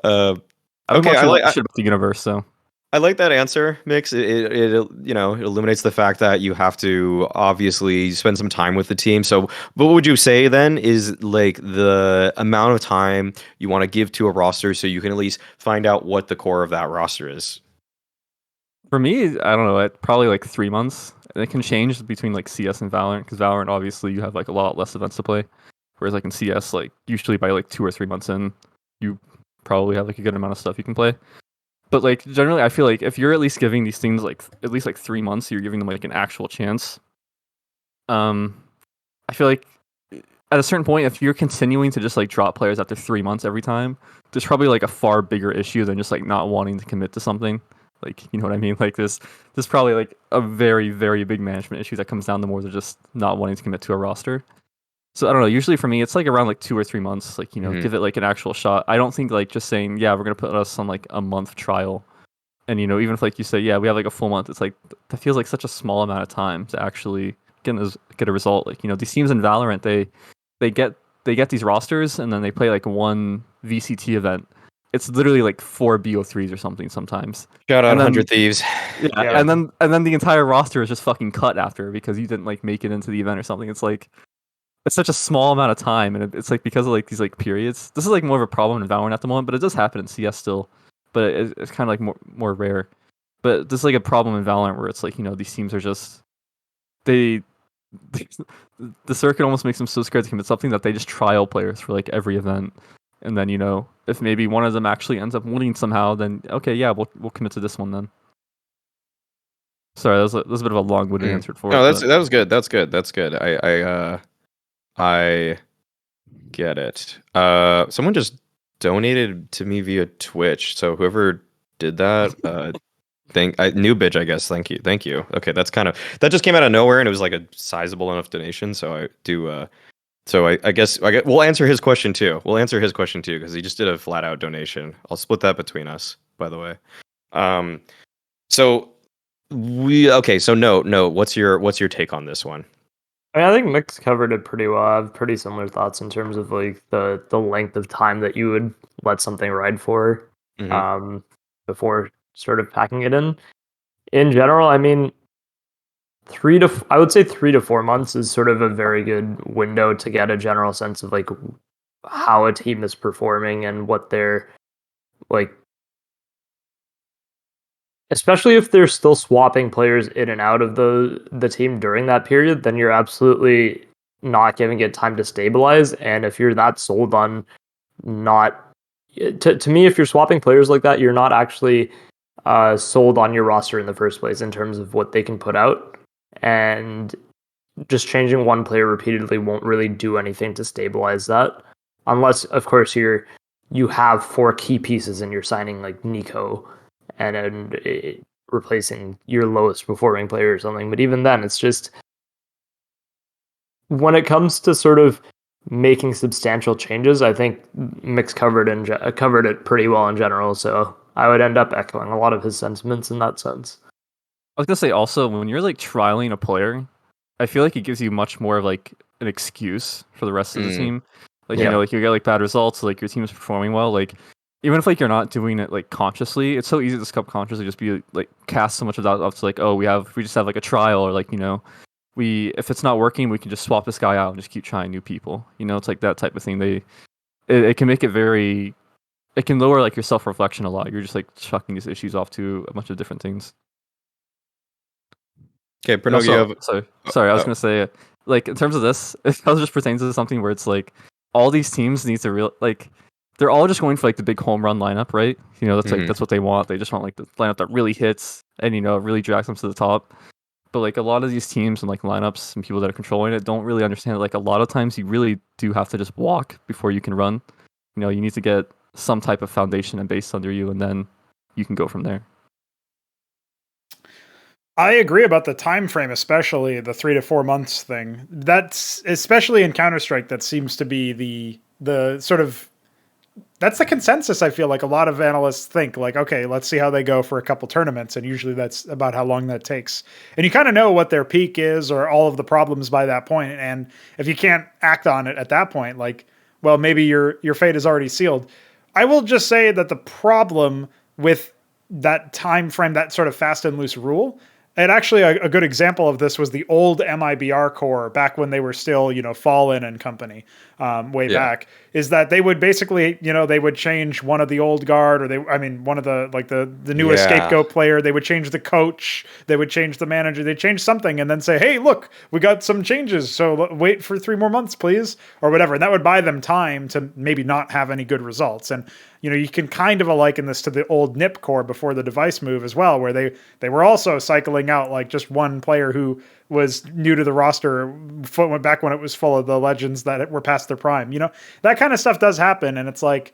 been Okay, watching a lot of shit about the universe, so I like that answer, Mix. It illuminates the fact that you have to obviously spend some time with the team. So, what would you say then is like the amount of time you want to give to a roster so you can at least find out what the core of that roster is? for me, I don't know. Probably like 3 months. And it can change between like CS and Valorant because Valorant obviously you have like a lot less events to play, whereas like in CS, like usually by like 2 or 3 months in, you probably have like a good amount of stuff you can play. But like generally, I feel like if you're at least giving these things like at least like 3 months, you're giving them like an actual chance. I feel like at a certain point, if you're continuing to just like drop players after 3 months every time, there's probably like a far bigger issue than just like not wanting to commit to something. Like, you know what I mean? Like this probably like a very, very big management issue that comes down to more than just not wanting to commit to a roster. So I don't know. Usually for me, it's like around like 2 or 3 months. Like give it like an actual shot. I don't think like just saying yeah, we're gonna put us on like a month trial, and even if like you say yeah, we have like a full month, it's like that feels like such a small amount of time to actually get a result. Like these teams in Valorant, they get these rosters and then they play like one VCT event. It's literally like 4 BO3s or something sometimes. Shout out And then- 100 Thieves. Yeah, Yeah. and then the entire roster is just fucking cut after because you didn't like make it into the event or something. It's like it's such a small amount of time, and it's like because of like these like periods. This is like more of a problem in Valorant at the moment, but it does happen in CS still. But it's kind of like more rare. But this is like a problem in Valorant where it's like these teams are just they the circuit almost makes them so scared to commit something that they just trial players for like every event, and then if maybe one of them actually ends up winning somehow, then okay, yeah, we'll commit to this one then. Sorry, that was a bit of a long-winded answer for No, it. that was good. That's good. I get it. Someone just donated to me via Twitch. So whoever did that, new bitch, I guess. Thank you. Okay, that just came out of nowhere, and it was like a sizable enough donation. So I do. So I guess we'll answer his question too. Because he just did a flat out donation. I'll split that between us. By the way. So So no. What's your take on this one? I mean, I think Mix covered it pretty well. I have pretty similar thoughts in terms of like the length of time that you would let something ride for before sort of packing it in. In general, I mean, I would say 3 to 4 months is sort of a very good window to get a general sense of like how a team is performing and what they're like. Especially if they're still swapping players in and out of the team during that period, then you're absolutely not giving it time to stabilize. And if you're that sold on not, to me, if you're swapping players like that, you're not actually sold on your roster in the first place in terms of what they can put out. And just changing one player repeatedly won't really do anything to stabilize that, unless, of course, you have 4 key pieces and you're signing like Nico and replacing your lowest performing player or something. But even then, it's just, when it comes to sort of making substantial changes, I think Mick's covered it pretty well in general. So I would end up echoing a lot of his sentiments in that sense. I was gonna say also, when you're like trialing a player, I feel like it gives you much more of like an excuse for the rest of the team. Like, you know, like you get like bad results, like your team's performing well, like even if like you're not doing it like consciously, it's so easy to subconsciously just be like cast so much of that up to like, oh, we just have like a trial, or like, you know, if it's not working, we can just swap this guy out and just keep trying new people. You know, it's like that type of thing. It can make it very, it can lower like your self-reflection a lot. You're just like chucking these issues off to a bunch of different things. Okay, Prano, you have... Sorry, I was gonna say, like, in terms of this, it also just pertains to something where it's like all these teams need to like, they're all just going for like the big home run lineup, right? You know, that's like that's what they want. They just want like the lineup that really hits and, you know, really drags them to the top. But like a lot of these teams and like lineups and people that are controlling it don't really understand it. Like a lot of times you really do have to just walk before you can run. You know, you need to get some type of foundation and base under you, and then you can go from there. I agree about the time frame, especially the 3 to 4 months thing. That's especially in Counter-Strike, that seems to be the sort of, that's the consensus. I feel like a lot of analysts think like, okay, let's see how they go for a couple tournaments, and usually that's about how long that takes. And you kind of know what their peak is or all of the problems by that point. And if you can't act on it at that point, like, well, maybe your fate is already sealed. I will just say that the problem with that time frame, that sort of fast and loose rule, and actually a good example of this was the old MIBR core back when they were still, you know, Fallen and company way back, is that they would basically, you know, they would change one of the old guard, or one of the, like the newest scapegoat player. They would change the coach. They would change the manager. They'd change something and then say, hey, look, we got some changes. So wait for 3 more months, please, or whatever. And that would buy them time to maybe not have any good results. And, you know, you can kind of liken this to the old NIP core before the device move as well, where they were also cycling out like just one player who was new to the roster back when it was full of the legends that were past their prime. You know, that kind of stuff does happen. And it's like,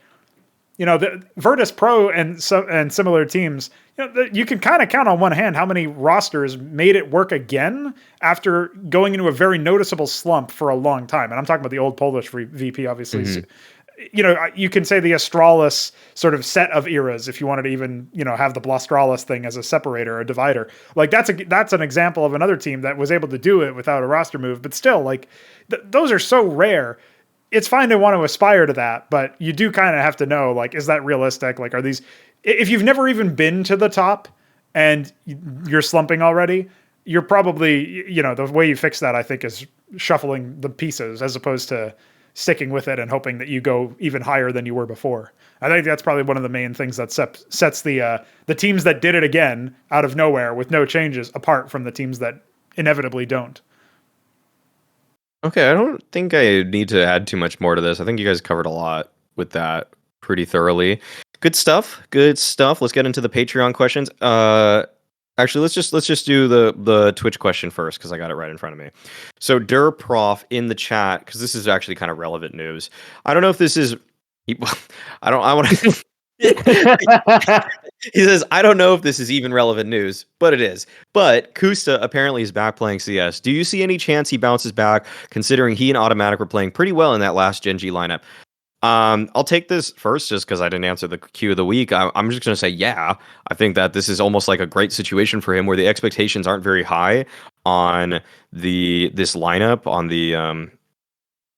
you know, the Virtus.pro and similar teams, you know, you can kind of count on one hand how many rosters made it work again after going into a very noticeable slump for a long time. And I'm talking about the old Polish VP, obviously. So, you know, you can say the Astralis sort of set of eras, if you wanted to even, you know, have the Blastralis thing as a separator, a divider. Like that's an example of another team that was able to do it without a roster move. But still, like those are so rare. It's fine to want to aspire to that, but you do kind of have to know, like, is that realistic? Like, are these, if you've never even been to the top and you're slumping already, you're probably, you know, the way you fix that, I think, is shuffling the pieces as opposed to sticking with it and hoping that you go even higher than you were before. I think that's probably one of the main things that sets the teams that did it again out of nowhere with no changes apart from the teams that inevitably don't. Okay, I don't think I need to add too much more to this. I think you guys covered a lot with that pretty thoroughly. Good stuff. Good stuff. Let's get into the Patreon questions. Actually, let's just do the Twitch question first, because I got it right in front of me. So Prof in the chat, because this is actually kind of relevant news. I don't know if this is. I want to. He says, I don't know if this is even relevant news, but it is. But Koosta apparently is back playing CS. Do you see any chance he bounces back, considering he and Automatic were playing pretty well in that last Gen G lineup? I'll take this first just because I didn't answer the Q of the week. I'm just going to say, yeah, I think that this is almost like a great situation for him where the expectations aren't very high on this lineup, on the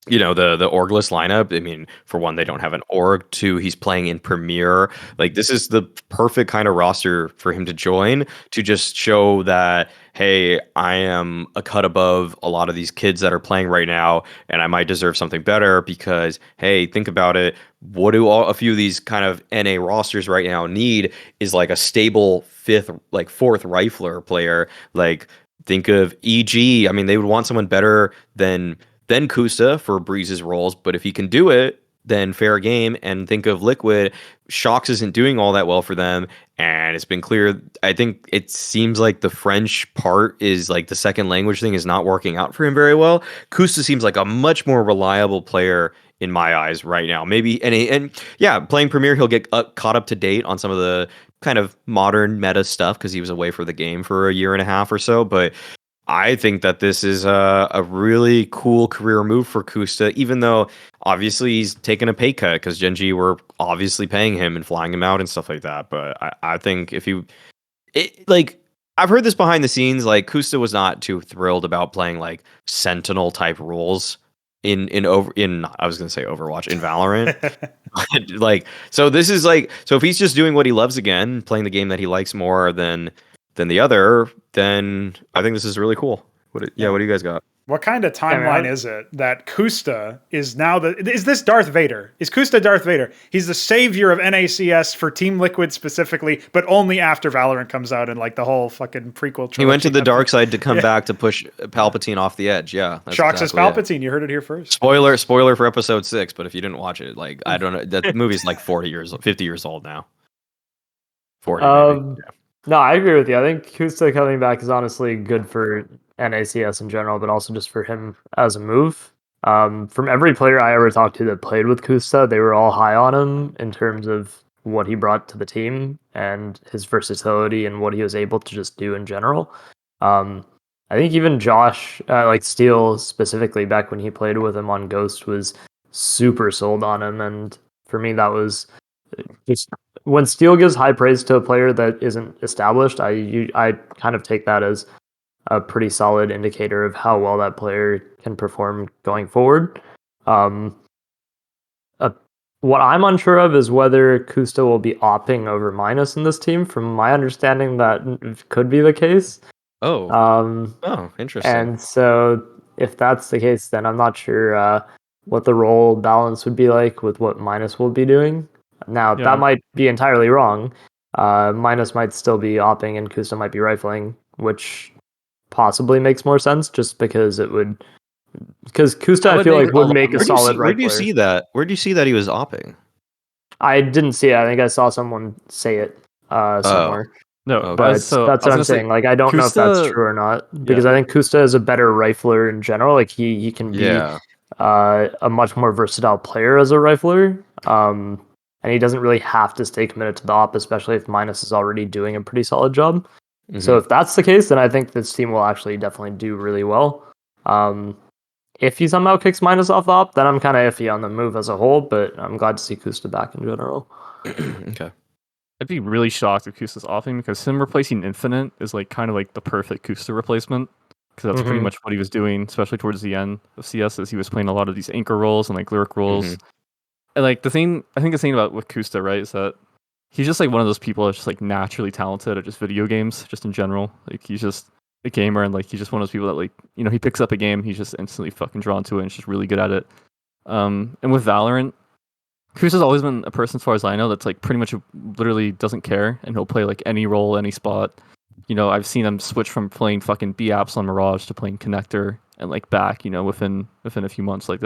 you know, the orgless lineup. I mean, for one, they don't have an org. Two, he's playing in Premier. Like, this is the perfect kind of roster for him to join, to just show that, hey, I am a cut above a lot of these kids that are playing right now, and I might deserve something better because, hey, think about it. What do a few of these kind of NA rosters right now need is like a stable fourth rifler player. Like, think of EG. I mean, they would want someone better than then koosta for Breeze's roles. But if he can do it, then fair game. And think of Liquid. Shox isn't doing all that well for them, and it's been clear. I think it seems like the French part is like the second language thing is not working out for him very well. Koosta seems like a much more reliable player in my eyes right now. Maybe and yeah, playing Premier, he'll get caught up to date on some of the kind of modern meta stuff because he was away for the game for a year and a half or so. But I think that this is a really cool career move for Koosta, even though obviously he's taken a pay cut because Gen.G were obviously paying him and flying him out and stuff like that. But I think if you, like, I've heard this behind the scenes, like Koosta was not too thrilled about playing like Sentinel type roles in I was gonna say Overwatch, in Valorant. Like, so this is like, so if he's just doing what he loves again, playing the game that he likes more than the other, then I think this is really cool. What do you guys got? What kind of timeline is it that Koosta is now is this Darth Vader? Is Koosta Darth Vader? He's the savior of NACS for Team Liquid specifically, but only after Valorant comes out and like the whole fucking prequel trilogy. He went to the dark side to come back to push Palpatine off the edge. Yeah. Shox is Palpatine. You heard it here first. Spoiler for episode 6, but if you didn't watch it, like, I don't know, that movie's like 50 years old now. 40 maybe. Yeah. No, I agree with you. I think Koosta coming back is honestly good for NACS in general, but also just for him as a move. From every player I ever talked to that played with Koosta, they were all high on him in terms of what he brought to the team and his versatility and what he was able to just do in general. I think even Josh, like Steel specifically, back when he played with him on Ghost, was super sold on him. And for me, that was just, when Steel gives high praise to a player that isn't established, I kind of take that as a pretty solid indicator of how well that player can perform going forward. What I'm unsure of is whether Koosta will be opping over Minus in this team. From my understanding, that could be the case. Interesting. And so if that's the case, then I'm not sure what the role balance would be like with what Minus will be doing. Now, that might be entirely wrong. Minus might still be opping and Koosta might be rifling, which possibly makes more sense just because it would... Because Koosta, I feel like, would make a solid rifler. Where do you see that? Where do you see that he was opping? I didn't see it. I think I saw someone say it somewhere. No, but that's what I'm saying. Like, I don't know if that's true or not, because I think Koosta is a better rifler in general. Like, he can be a much more versatile player as a rifler. And he doesn't really have to stay committed to the op, especially if Minus is already doing a pretty solid job. Mm-hmm. So if that's the case, then I think this team will actually definitely do really well. If he somehow kicks Minus off the op, then I'm kind of iffy on the move as a whole, but I'm glad to see Koosta back in general. Okay. I'd be really shocked if Koosta's offing, because him replacing Infinite is like kind of like the perfect Koosta replacement, because that's pretty much what he was doing, especially towards the end of CS, as he was playing a lot of these anchor roles and like lyric roles. And like the thing about with Koosta, right, is that he's just like one of those people that's just like naturally talented at just video games, just in general. Like, he's just a gamer, and like he's just one of those people that, like, you know, he picks up a game, he's just instantly fucking drawn to it and just really good at it. And with Valorant, Koosta's always been a person, as far as I know, that's like pretty much literally doesn't care, and he'll play like any role, any spot. You know, I've seen him switch from playing fucking B apps on Mirage to playing Connector and like back, you know, within a few months. Like,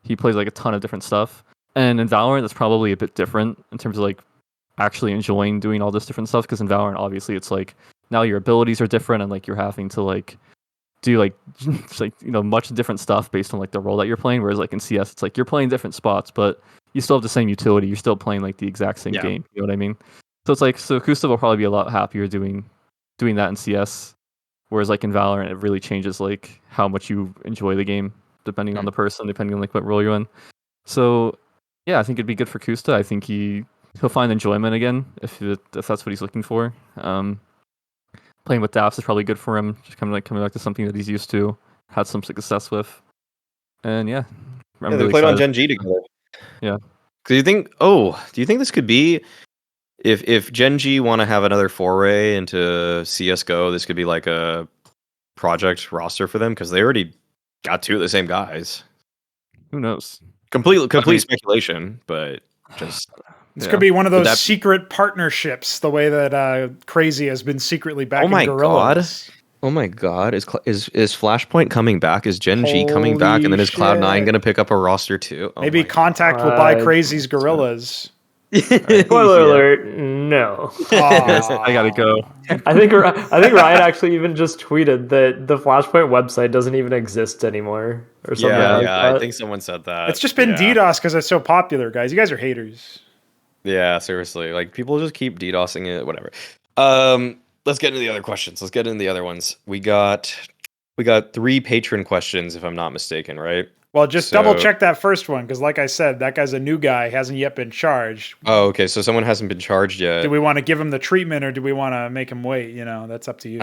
he plays like a ton of different stuff. And in Valorant, that's probably a bit different in terms of like actually enjoying doing all this different stuff, because in Valorant, obviously, it's like now your abilities are different, and like you're having to like do like just, like, you know, much different stuff based on like the role that you're playing. Whereas like in CS, it's like you're playing different spots, but you still have the same utility. You're still playing like the exact same game. You know what I mean? So it's like, so Koosta will probably be a lot happier doing that in CS. Whereas like in Valorant, it really changes like how much you enjoy the game depending on the person, depending on like what role you're in. So yeah, I think it'd be good for Koosta. I think he'll find enjoyment again if that's what he's looking for. Playing with DAFs is probably good for him. Just coming back to something that he's used to, had some success with, and yeah, they really played on Gen.G together. Yeah. Do you think this could be, if Gen.G want to have another foray into CSGO, this could be like a project roster for them, because they already got two of the same guys. Who knows? Complete speculation, but just this could be one of those secret partnerships, the way that Crazy has been secretly backing Gorilla. Oh my God! Is Flashpoint coming back? Is Gen G coming back? And then is Cloud9 shit. gonna pick up a roster too? Oh Maybe my Contact will buy Crazy's Gorillas. Spoiler Yeah. alert, no. I gotta go. I think Ryan actually even just tweeted that the Flashpoint website doesn't even exist anymore or something Yeah, like yeah. that. I think someone said that. It's just been yeah. DDoS because it's so popular, guys. You guys are haters. Yeah, seriously. Like people just keep DDoSing it, whatever. Let's get into the other questions. Let's get into the other ones. We got 3 patron questions, if I'm not mistaken, right? Well, just So- double check that first one because, like I said, that guy's a new guy, hasn't yet been charged. Oh, okay. So someone hasn't been charged yet. Do we want to give him the treatment or do we want to make him wait? You know, that's up to you.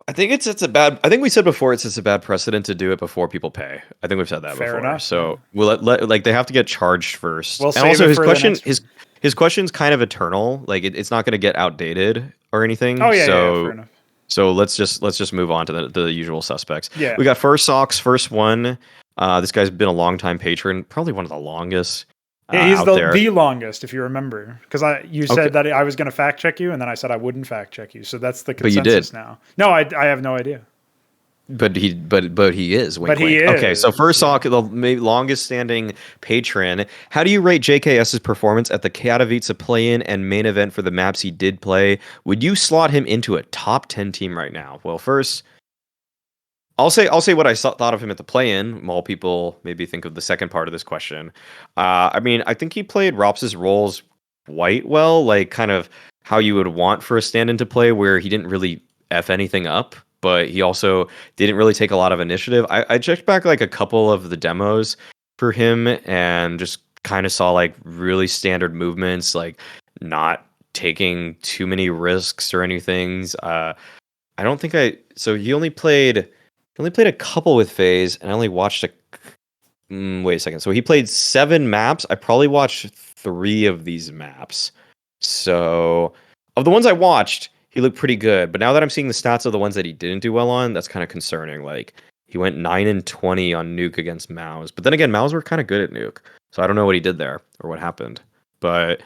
I think it's a bad. I think we said before it's a bad precedent to do it before people pay. I think we've said that Fair before. enough, So we'll let like they have to get charged first. We'll and save also it his for the question next his question's kind of eternal. Like it's not going to get outdated or anything. Oh yeah, so, yeah, fair enough. So let's just move on to the usual suspects. Yeah. We got firsoch, first one. This guy's been a long time patron, probably one of the longest. Yeah, he's out the there. longest, if you remember, because you said that I was going to fact check you, and then I said I wouldn't fact check you. So that's the But you consensus did. now. No, I have no idea. But he is. Wink, But he wink. Okay, so is. firsoch, the longest standing patron. How do you rate JKS's performance at the Katowice play-in and main event for the maps he did play? Would you slot him into a top 10 team right now? Well, first, I'll say what I thought of him at the play-in, while people maybe think of the second part of this question. I mean, I think he played Rops's roles quite well, like kind of how you would want for a stand-in to play, where he didn't really F anything up, but he also didn't really take a lot of initiative. I checked back like a couple of the demos for him and just kind of saw like really standard movements, like not taking too many risks or anything. I don't think so he only played a couple with FaZe, and I only watched wait a second. So he played 7 maps. I probably watched 3 of these maps. So of the ones I watched, he looked pretty good. But now that I'm seeing the stats of the ones that he didn't do well on, that's kind of concerning. Like he went 9-20 on Nuke against Mouz. But then again, Mouz were kind of good at Nuke. So I don't know what he did there or what happened. But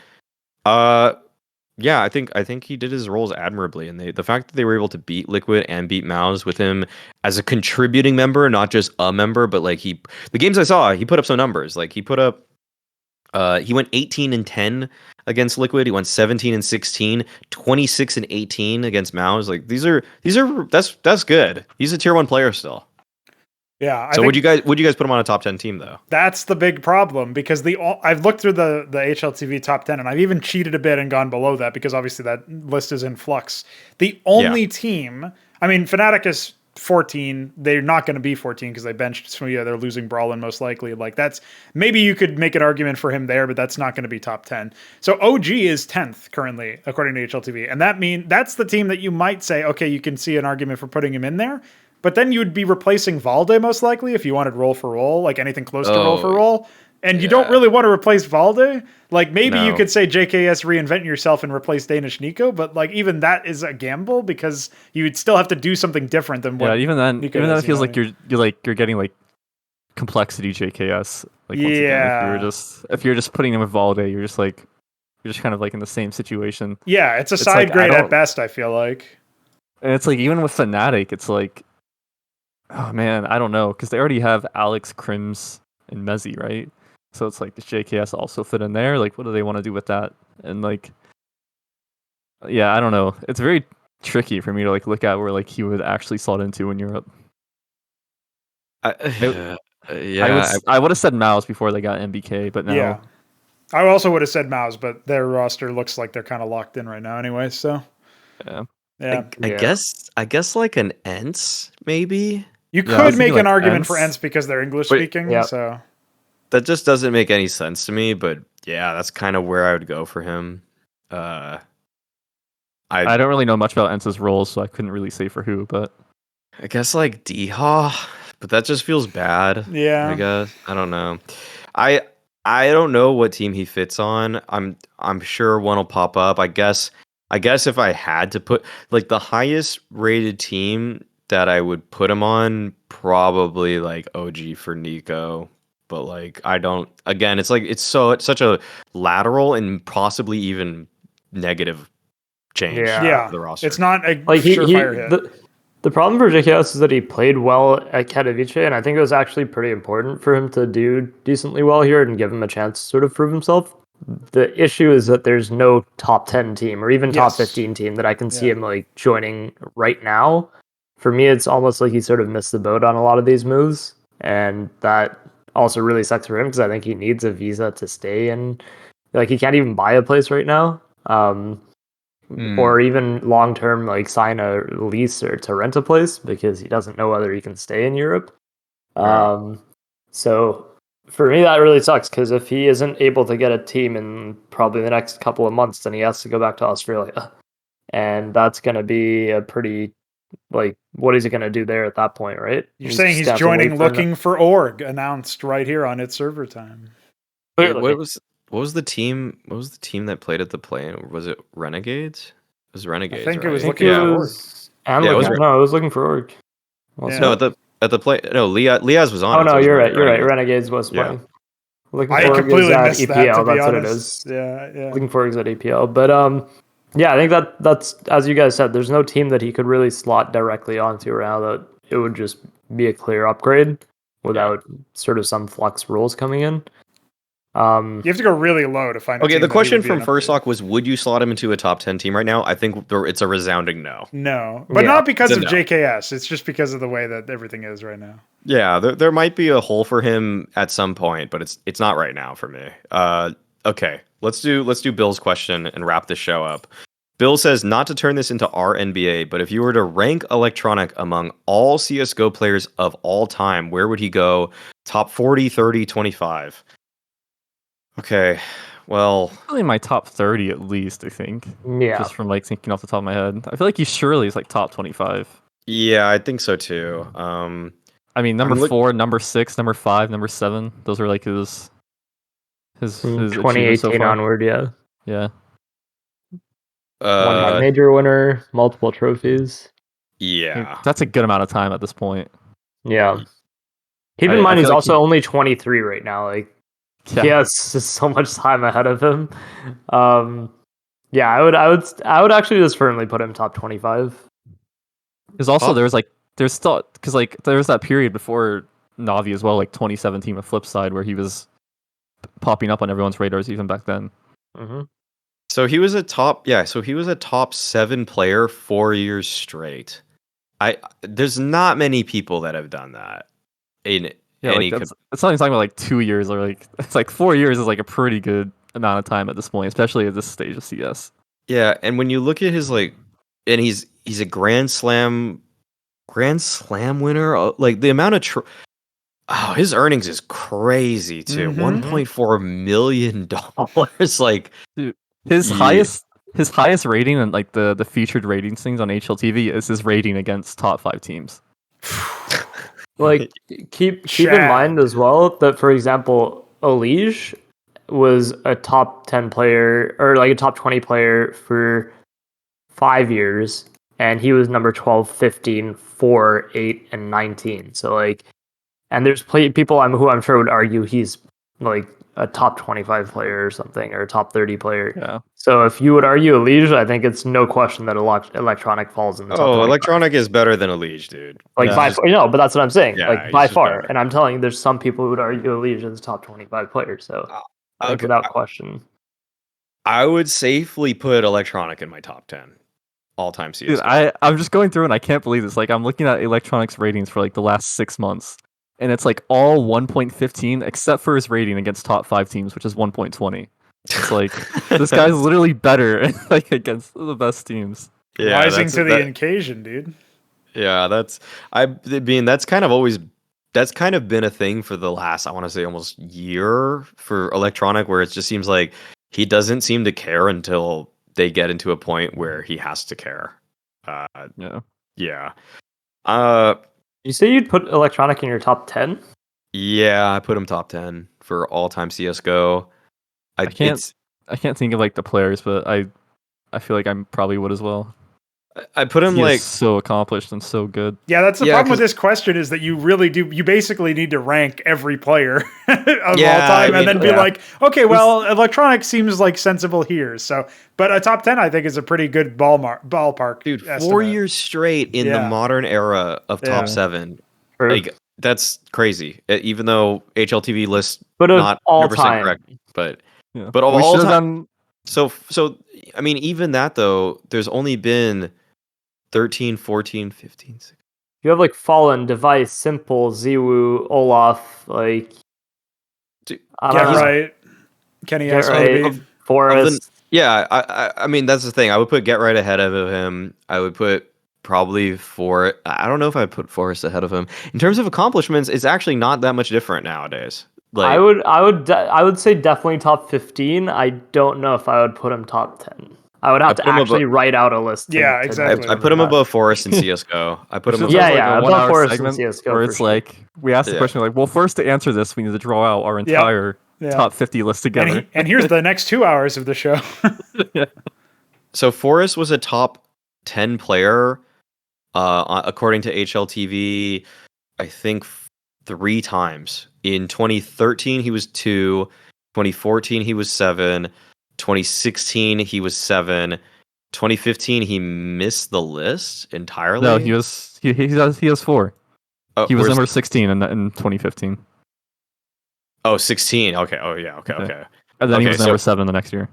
yeah, I think he did his roles admirably, and the fact that they were able to beat Liquid and beat Mouz with him as a contributing member, not just a member, but like the games I saw, he put up some numbers. Like he put up, he went 18-10 against Liquid. He went 17-16, 26-18 against Mouz. Like that's good. He's a tier 1 player still. Yeah. So would you guys put him on a top 10 team though? That's the big problem because I've looked through the HLTV top 10 and I've even cheated a bit and gone below that because obviously that list is in flux. The only team, I mean, Fnatic is 14. They're not going to be 14 because they benched smooya. They're losing Brollan most likely. Like maybe you could make an argument for him there, but that's not going to be top 10. So OG is 10th currently according to HLTV. And that's the team that you might say, okay, you can see an argument for putting him in there. But then you would be replacing Valde most likely if you wanted roll for roll, like anything close to roll for roll. And you don't really want to replace Valde. Like maybe you could say JKS reinvent yourself and replace Danish Nico, but like even that is a gamble because you would still have to do something different than what. Yeah, even then it feels like you're. you're getting like complexity JKS. Like once again, if you're just putting him with Valde, you're just kind of like in the same situation. Yeah, it's a side grade at best. I feel like. And it's like even with Fnatic, it's like. Oh man, I don't know because they already have Alex, Crims, and Mezzi, right? So it's like, does JKS also fit in there? Like, what do they want to do with that? And like, yeah, I don't know. It's very tricky for me to like look at where like he would actually slot into in Europe. Yeah, I would have said Mouz before they got MBK, but now. Yeah, I also would have said Mouz, but their roster looks like they're kind of locked in right now, anyway. So. Yeah. I guess like an Ents maybe. You could make an like argument for Ents. Ents because they're English speaking. Yeah. So That just doesn't make any sense to me, but yeah, that's kind of where I would go for him. I don't really know much about Ence's roles, so I couldn't really say for who, but guess like Deha, but that just feels bad. yeah, I guess I don't know. I don't know what team he fits on. I'm sure one will pop up. I guess if I had to put like the highest rated team that I would put him on, probably like OG for Nico. But like I don't. Again, it's like it's such a lateral and possibly even negative change Yeah, the roster. it's not a Like surefire hit. The problem for JKS is that he played well at Katowice, and I think it was actually pretty important for him to do decently well here and give him a chance to sort of prove himself. The issue is that there's no top 10 team or even top Yes. 15 team that I can see Yeah. him like joining right now. For me, it's almost like he sort of missed the boat on a lot of these moves, and that also really sucks for him because I think he needs a visa to stay in. Like he can't even buy a place right now. Or even long term, like sign a lease or to rent a place because he doesn't know whether he can stay in Europe. So for me, that really sucks because if he isn't able to get a team in probably the next couple of months, then he has to go back to Australia, and that's going to be a pretty like what is he going to do there at that point, right? You're saying he's joining looking for org announced right here on its server time. Wait, what was the team? What was the team that played at the play? Was it Renegades? It was Renegades. I think it was right? looking for org. No, it was looking for org. Yeah. No, at the play. No, Liaz was on. Oh it, no, so it was you're right. You're right. Renegades. Renegades was Yeah. playing. Looking I for completely is missed at that, EPL. to be That's what it honest. is. Yeah. Looking for is at EPL, but yeah, I think that's as you guys said. There's no team that he could really slot directly onto right now that it would just be a clear upgrade without sort of some flux rules coming in. You have to go really low to find. Okay, a team the that question he would be from an upgrade. firsoch was: would you slot him into a top 10 team right now? I think it's a resounding no. No, but Yeah, not because it's of a no. JKS. It's just because of the way that everything is right now. Yeah, there might be a hole for him at some point, but it's not right now for me. Okay, let's do Bill's question and wrap this show up. Bill says not to turn this into our NBA, but if you were to rank Electronic among all CSGO players of all time, where would he go? Top 40, 30, 25? Okay, well, Probably my top 30 at least, I think. Yeah, Just from like thinking off the top of my head. I feel like he surely is like top 25. yeah, I think so too. I mean, number 4, number 6, number 5, number 7. Those are like his achievements so 2018 far. onward, yeah. Yeah. One major winner, multiple trophies. Yeah, That's a good amount of time at this point. Yeah. Keep in I mind, he's feel like also only 23 right now. Like, Yeah. he has so much time ahead of him. Yeah, I would actually just firmly put him top 25. Because also there's still because like there was that period before Navi as well, like 2017 with Flipside, where he was popping up on everyone's radars even back then. Mm-hmm. so he was a top 7 player 4 years straight. There's not many people that have done that. Yeah, like it's not even talking about like 2 years or like it's like 4 years is like a pretty good amount of time at this point, especially at this stage of CS. Yeah, and when you look at his and he's a Grand Slam winner. Like the amount of his earnings is crazy too. Mhm. $1.4 million. Like, dude, his highest rating and like the featured ratings things on HLTV is his rating against top 5 teams. Like, keep in mind as well that, for example, Elige was a top 10 player or like a top 20 player for 5 years, and he was number 12, 15, 4, 8, and 19. So like, and there's people who I'm sure would argue he's like a top 25 player or something, or a top 30 player. Yeah. So if you would argue Elige, I think it's no question that Electronic falls in the top 25. Electronic is better than Elige, dude. Like by far, but that's what I'm saying. Yeah, like he's by just far, better. and I'm telling you, there's some people who would argue Elige is a top 25 player. So I think without question, I would safely put Electronic in my top 10 all-time CSGO. Dude, I'm just going through and I can't believe this. Like I'm looking at Electronic's ratings for like the last 6 months, and it's like all 1.15 except for his rating against top 5 teams, which is 1.20. It's like this guy's literally better like against the best teams. Yeah, rising to the occasion, dude. Yeah, that's kind of been a thing for the last, I want to say, almost year for Electronic, where it just seems like he doesn't seem to care until they get into a point where he has to care. Yeah. you say you'd put Electronic in your top 10? Yeah, I put him top 10 for all-time CS:GO. I can't think of like the players, but I feel like I probably would as well. I put him He like is so accomplished and so good. Yeah, that's the Yeah, problem with 'cause- this question is that you really do. You basically need to rank every player of all Yeah, time, I and mean, then be yeah. like, okay, well, electronic seems like sensible here. So, but a top 10, I think, is a pretty good ballpark. dude, 4 estimate. years straight in the Yeah. modern era of top Yeah. 7. Or- Like that's crazy. Even though HLTV lists But of not all 100% time. correct, but Yeah. But of we all should have time- done. so I mean, even that though, there's only been 13, 14, 15. 16. You have like Fallen, Device, Simple, Ziwu, Olaf, like Dude, I Get don't know. right, Kenny Get S. right. Maybe. Forest. Yeah, I mean that's the thing. I would put Get Right ahead of him. I would put probably I don't know if I'd put Forrest ahead of him. In terms of accomplishments, it's actually not that much different nowadays. Like I would say definitely top 15. I don't know if I would put him top 10. I would have put to him actually write out a list. Yeah, exactly. I put him above Forrest in CS:GO. I put him above. Yeah, Like yeah, a above 1 hour Forest and segment CS:GO where for it's sure. like we ask the Yeah. question like, well, first to answer this, we need to draw out our entire Yeah. top 50 list together. And here's the next 2 hours of the show. So Forrest was a top 10 player, according to HLTV. I think 3 times. In 2013, he was 2. 2014, he was 7. 2016, he was 7. 2015, he missed the list entirely. No, he has 4. Oh, He was where's- number 16 in 2015, Oh, 16. Okay. Oh, yeah. Okay. Okay. Okay. and then he Okay, was number 7 the next year.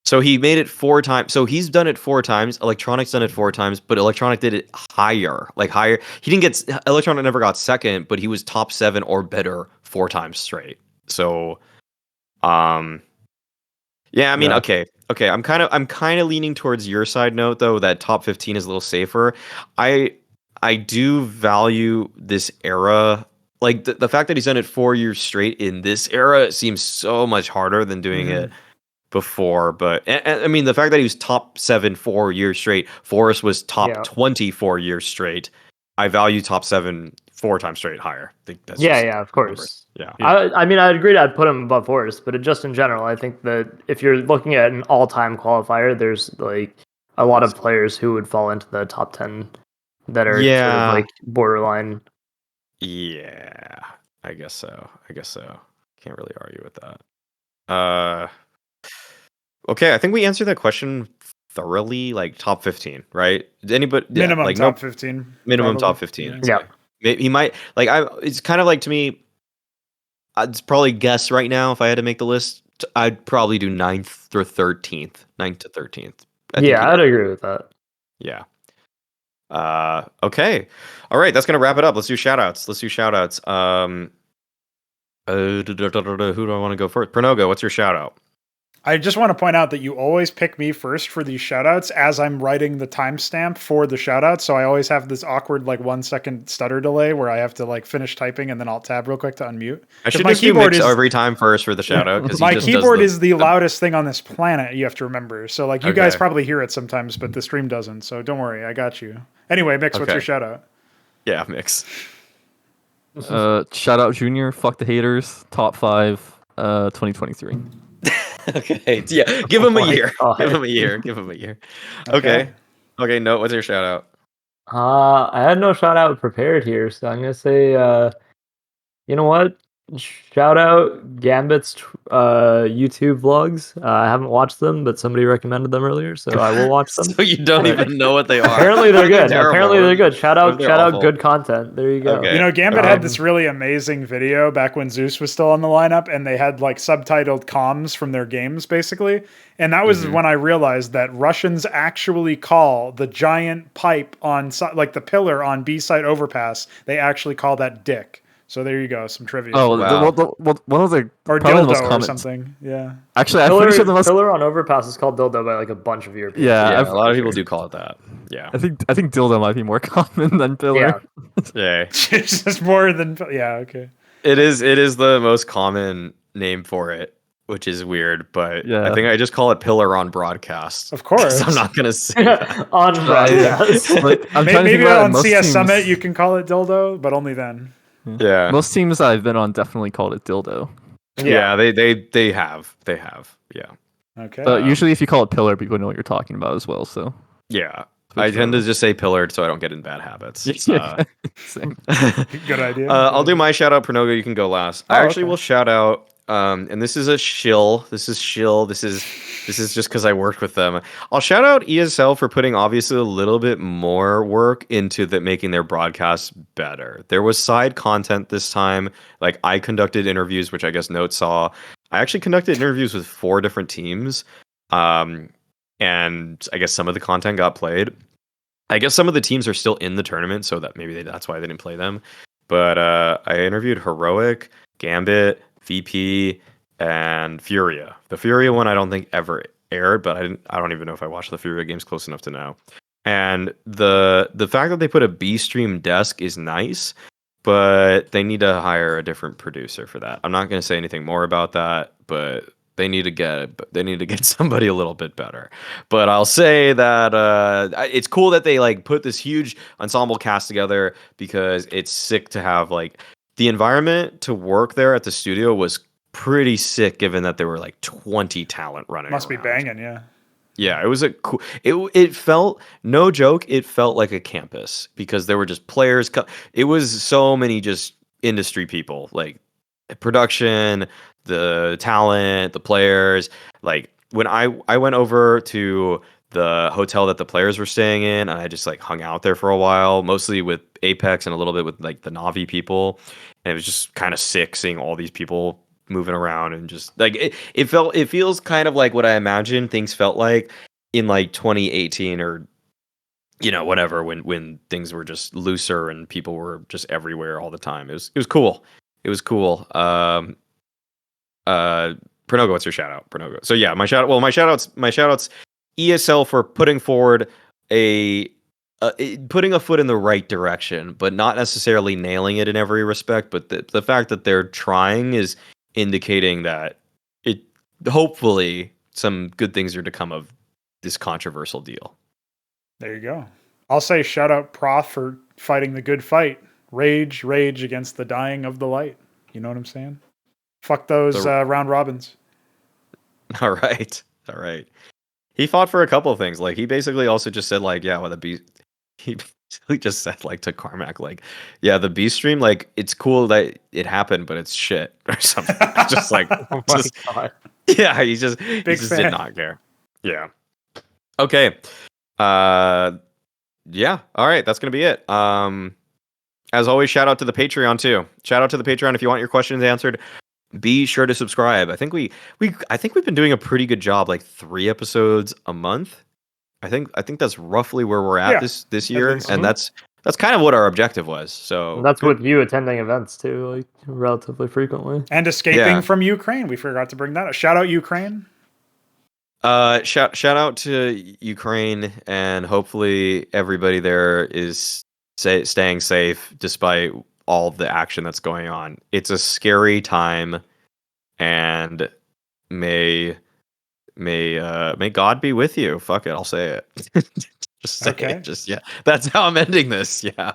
So he made it 4 times. So he's done it 4 times. Electronic's done it 4 times, but Electronic did it higher. Like higher. He didn't get Electronic never got second, but he was top 7 or better 4 times straight. So yeah, I mean, Yeah. okay. I'm kind of leaning towards your side note though, that top 15 is a little safer. I do value this era. Like the fact that he's done it 4 years straight in this era seems so much harder than doing it before. But and I mean, the fact that he was top 7 4 years straight, Forrest was top Yeah. 24 years straight. I value top 7 4 times straight higher. I think that's Yeah, just yeah, of numbers. course. Yeah. I mean, I'd agree I'd put him above Forest, but just in general, I think that if you're looking at an all-time qualifier, there's like a lot of players who would fall into the top 10 that are sort Yeah. of like borderline. Yeah, I guess so. Can't really argue with that. Okay, I think we answered that question thoroughly. Like top 15, right? Anybody? Yeah, Minimum like top 15. minimum top probably. 15. Yeah. He might like it's kind of like to me. I'd probably guess right now if I had to make the list, I'd probably do 9th or 13th, 9th to 13th. Yeah, I'd agree with that. Yeah. Okay. All right, that's gonna wrap it up. Let's do shoutouts. Who do I want to go first? Prenogo, what's your shoutout? I just want to point out that you always pick me first for these shoutouts as I'm writing the timestamp for the shoutouts. So I always have this awkward 1 second stutter delay where I have to finish typing and then I'll tab real quick to unmute. I should my just do keyboard Mix is- every time first for the shoutout. 'Cause he My just does keyboard is the loudest thing on this planet, you have to remember. So you guys Okay. probably hear it sometimes, but the stream doesn't. So don't worry, I got you. Anyway, Mix, what's Okay. your shoutout? Yeah, Mix. Shout out Junior, fuck the haters, top 5, 2023. Okay, yeah, give him a Oh my year. God. Give him a year. Okay. No, what's your shoutout? I had no shout out prepared here, so I'm gonna say, you know what? Shout out Gambit's YouTube vlogs. I haven't watched them, but somebody recommended them earlier, so I will watch them. So you don't even know what they are. Apparently they're good. Terrible. Apparently they're good. Shout What if out, they're shout out, awful? good content. There you go. Okay. You know, Gambit had Um, this really amazing video back when Zeus was still on the lineup, and they had subtitled comms from their games, basically. And that was when I realized that Russians actually call the giant pipe on, the pillar on B-side overpass, they actually call that dick. So there you go, some trivia. Oh, Wow. one of the or probably the most dildo or common. something. Yeah. Actually, I'm pretty sure the most. Pillar on overpass is called dildo by a bunch of Europeans. Yeah, Yeah, I've- a lot of people do call it that. Yeah. I think dildo might be more common than pillar. Yeah. It's just more than, yeah, okay. It is the most common name for it, which is weird, but Yeah. I think I just call it pillar on broadcast. Of course. I'm not gonna say that. On broadcast. Like, I'm trying to Maybe think about it, on most CS teams- Summit you can call it dildo, but only then. Yeah. Most teams I've been on definitely called it dildo. Yeah, they have. Yeah. Okay. But usually, if you call it pillar, people know what you're talking about as well. So Yeah. I tend to Twitch just say pillared so I don't get in bad habits. photo. Same. Good idea. I'll do my shout out. Pronogo, you can go last. I Oh, actually okay. will shout out. And this is a shill. This is shill. This is just because I worked with them. I'll shout out ESL for putting obviously a little bit more work into making their broadcasts better. There was side content this time. Like I conducted interviews, which I guess Note saw. I actually conducted interviews with 4 different teams. And I guess some of the content got played. I guess some of the teams are still in the tournament, so that maybe that's why they didn't play them. But I interviewed Heroic, Gambit, VP, and Furia. The Furia one I don't think ever aired, but I don't even know if I watched the Furia games close enough to know. And the fact that they put a B stream desk is nice, but they need to hire a different producer for that. I'm not going to say anything more about that, but they need to get somebody a little bit better. But I'll say that it's cool that they like put this huge ensemble cast together, because it's sick to have like the environment to work there at the studio was pretty sick, given that there were like 20 talent running. Must be around. banging, yeah. Yeah, it was a cool. It felt, no joke, it felt like a campus, because there were just players. It was so many just industry people, like production, the talent, the players. Like when I went over to the hotel that the players were staying in, and I just like hung out there for a while, mostly with Apex and a little bit with like the Navi people, and it was just kind of sick seeing all these people moving around, and just like it feels kind of like what I imagine things felt like in like 2018, or whatever, when things were just looser and people were just everywhere all the time. It was cool. Pronogo, what's your shout out? Pronogo. So yeah, my shout outs ESL for putting forward putting a foot in the right direction, but not necessarily nailing it in every respect. But the fact that they're trying is indicating that hopefully some good things are to come of this controversial deal. There you go. I'll say shout out Prof for fighting the good fight. Rage against the dying of the light. You know what I'm saying? Fuck those round robins. All right. He fought for a couple of things. Like he basically also just said like, yeah, well, he basically just said like to Carmack, like, yeah, the B stream, like it's cool that it happened, but it's shit or something. Just like, Oh my God. yeah, he just did not care. Yeah. Okay. Yeah. All right. That's gonna be it. As always, shout out to the Patreon too. Shout out to the Patreon if you want your questions answered. Be sure to subscribe. I think we've been doing a pretty good job, like 3 episodes a month. I think that's roughly where we're at this year, and that's kind of what our objective was. So And that's with you attending events too, like relatively frequently. And escaping from Ukraine. We forgot to bring that up. Shout out Ukraine. Shout out to Ukraine, and hopefully everybody there is staying safe despite all the action that's going on. It's a scary time, and may God be with you. Fuck it, I'll say it. Just say it. Just yeah. That's how I'm ending this. Yeah.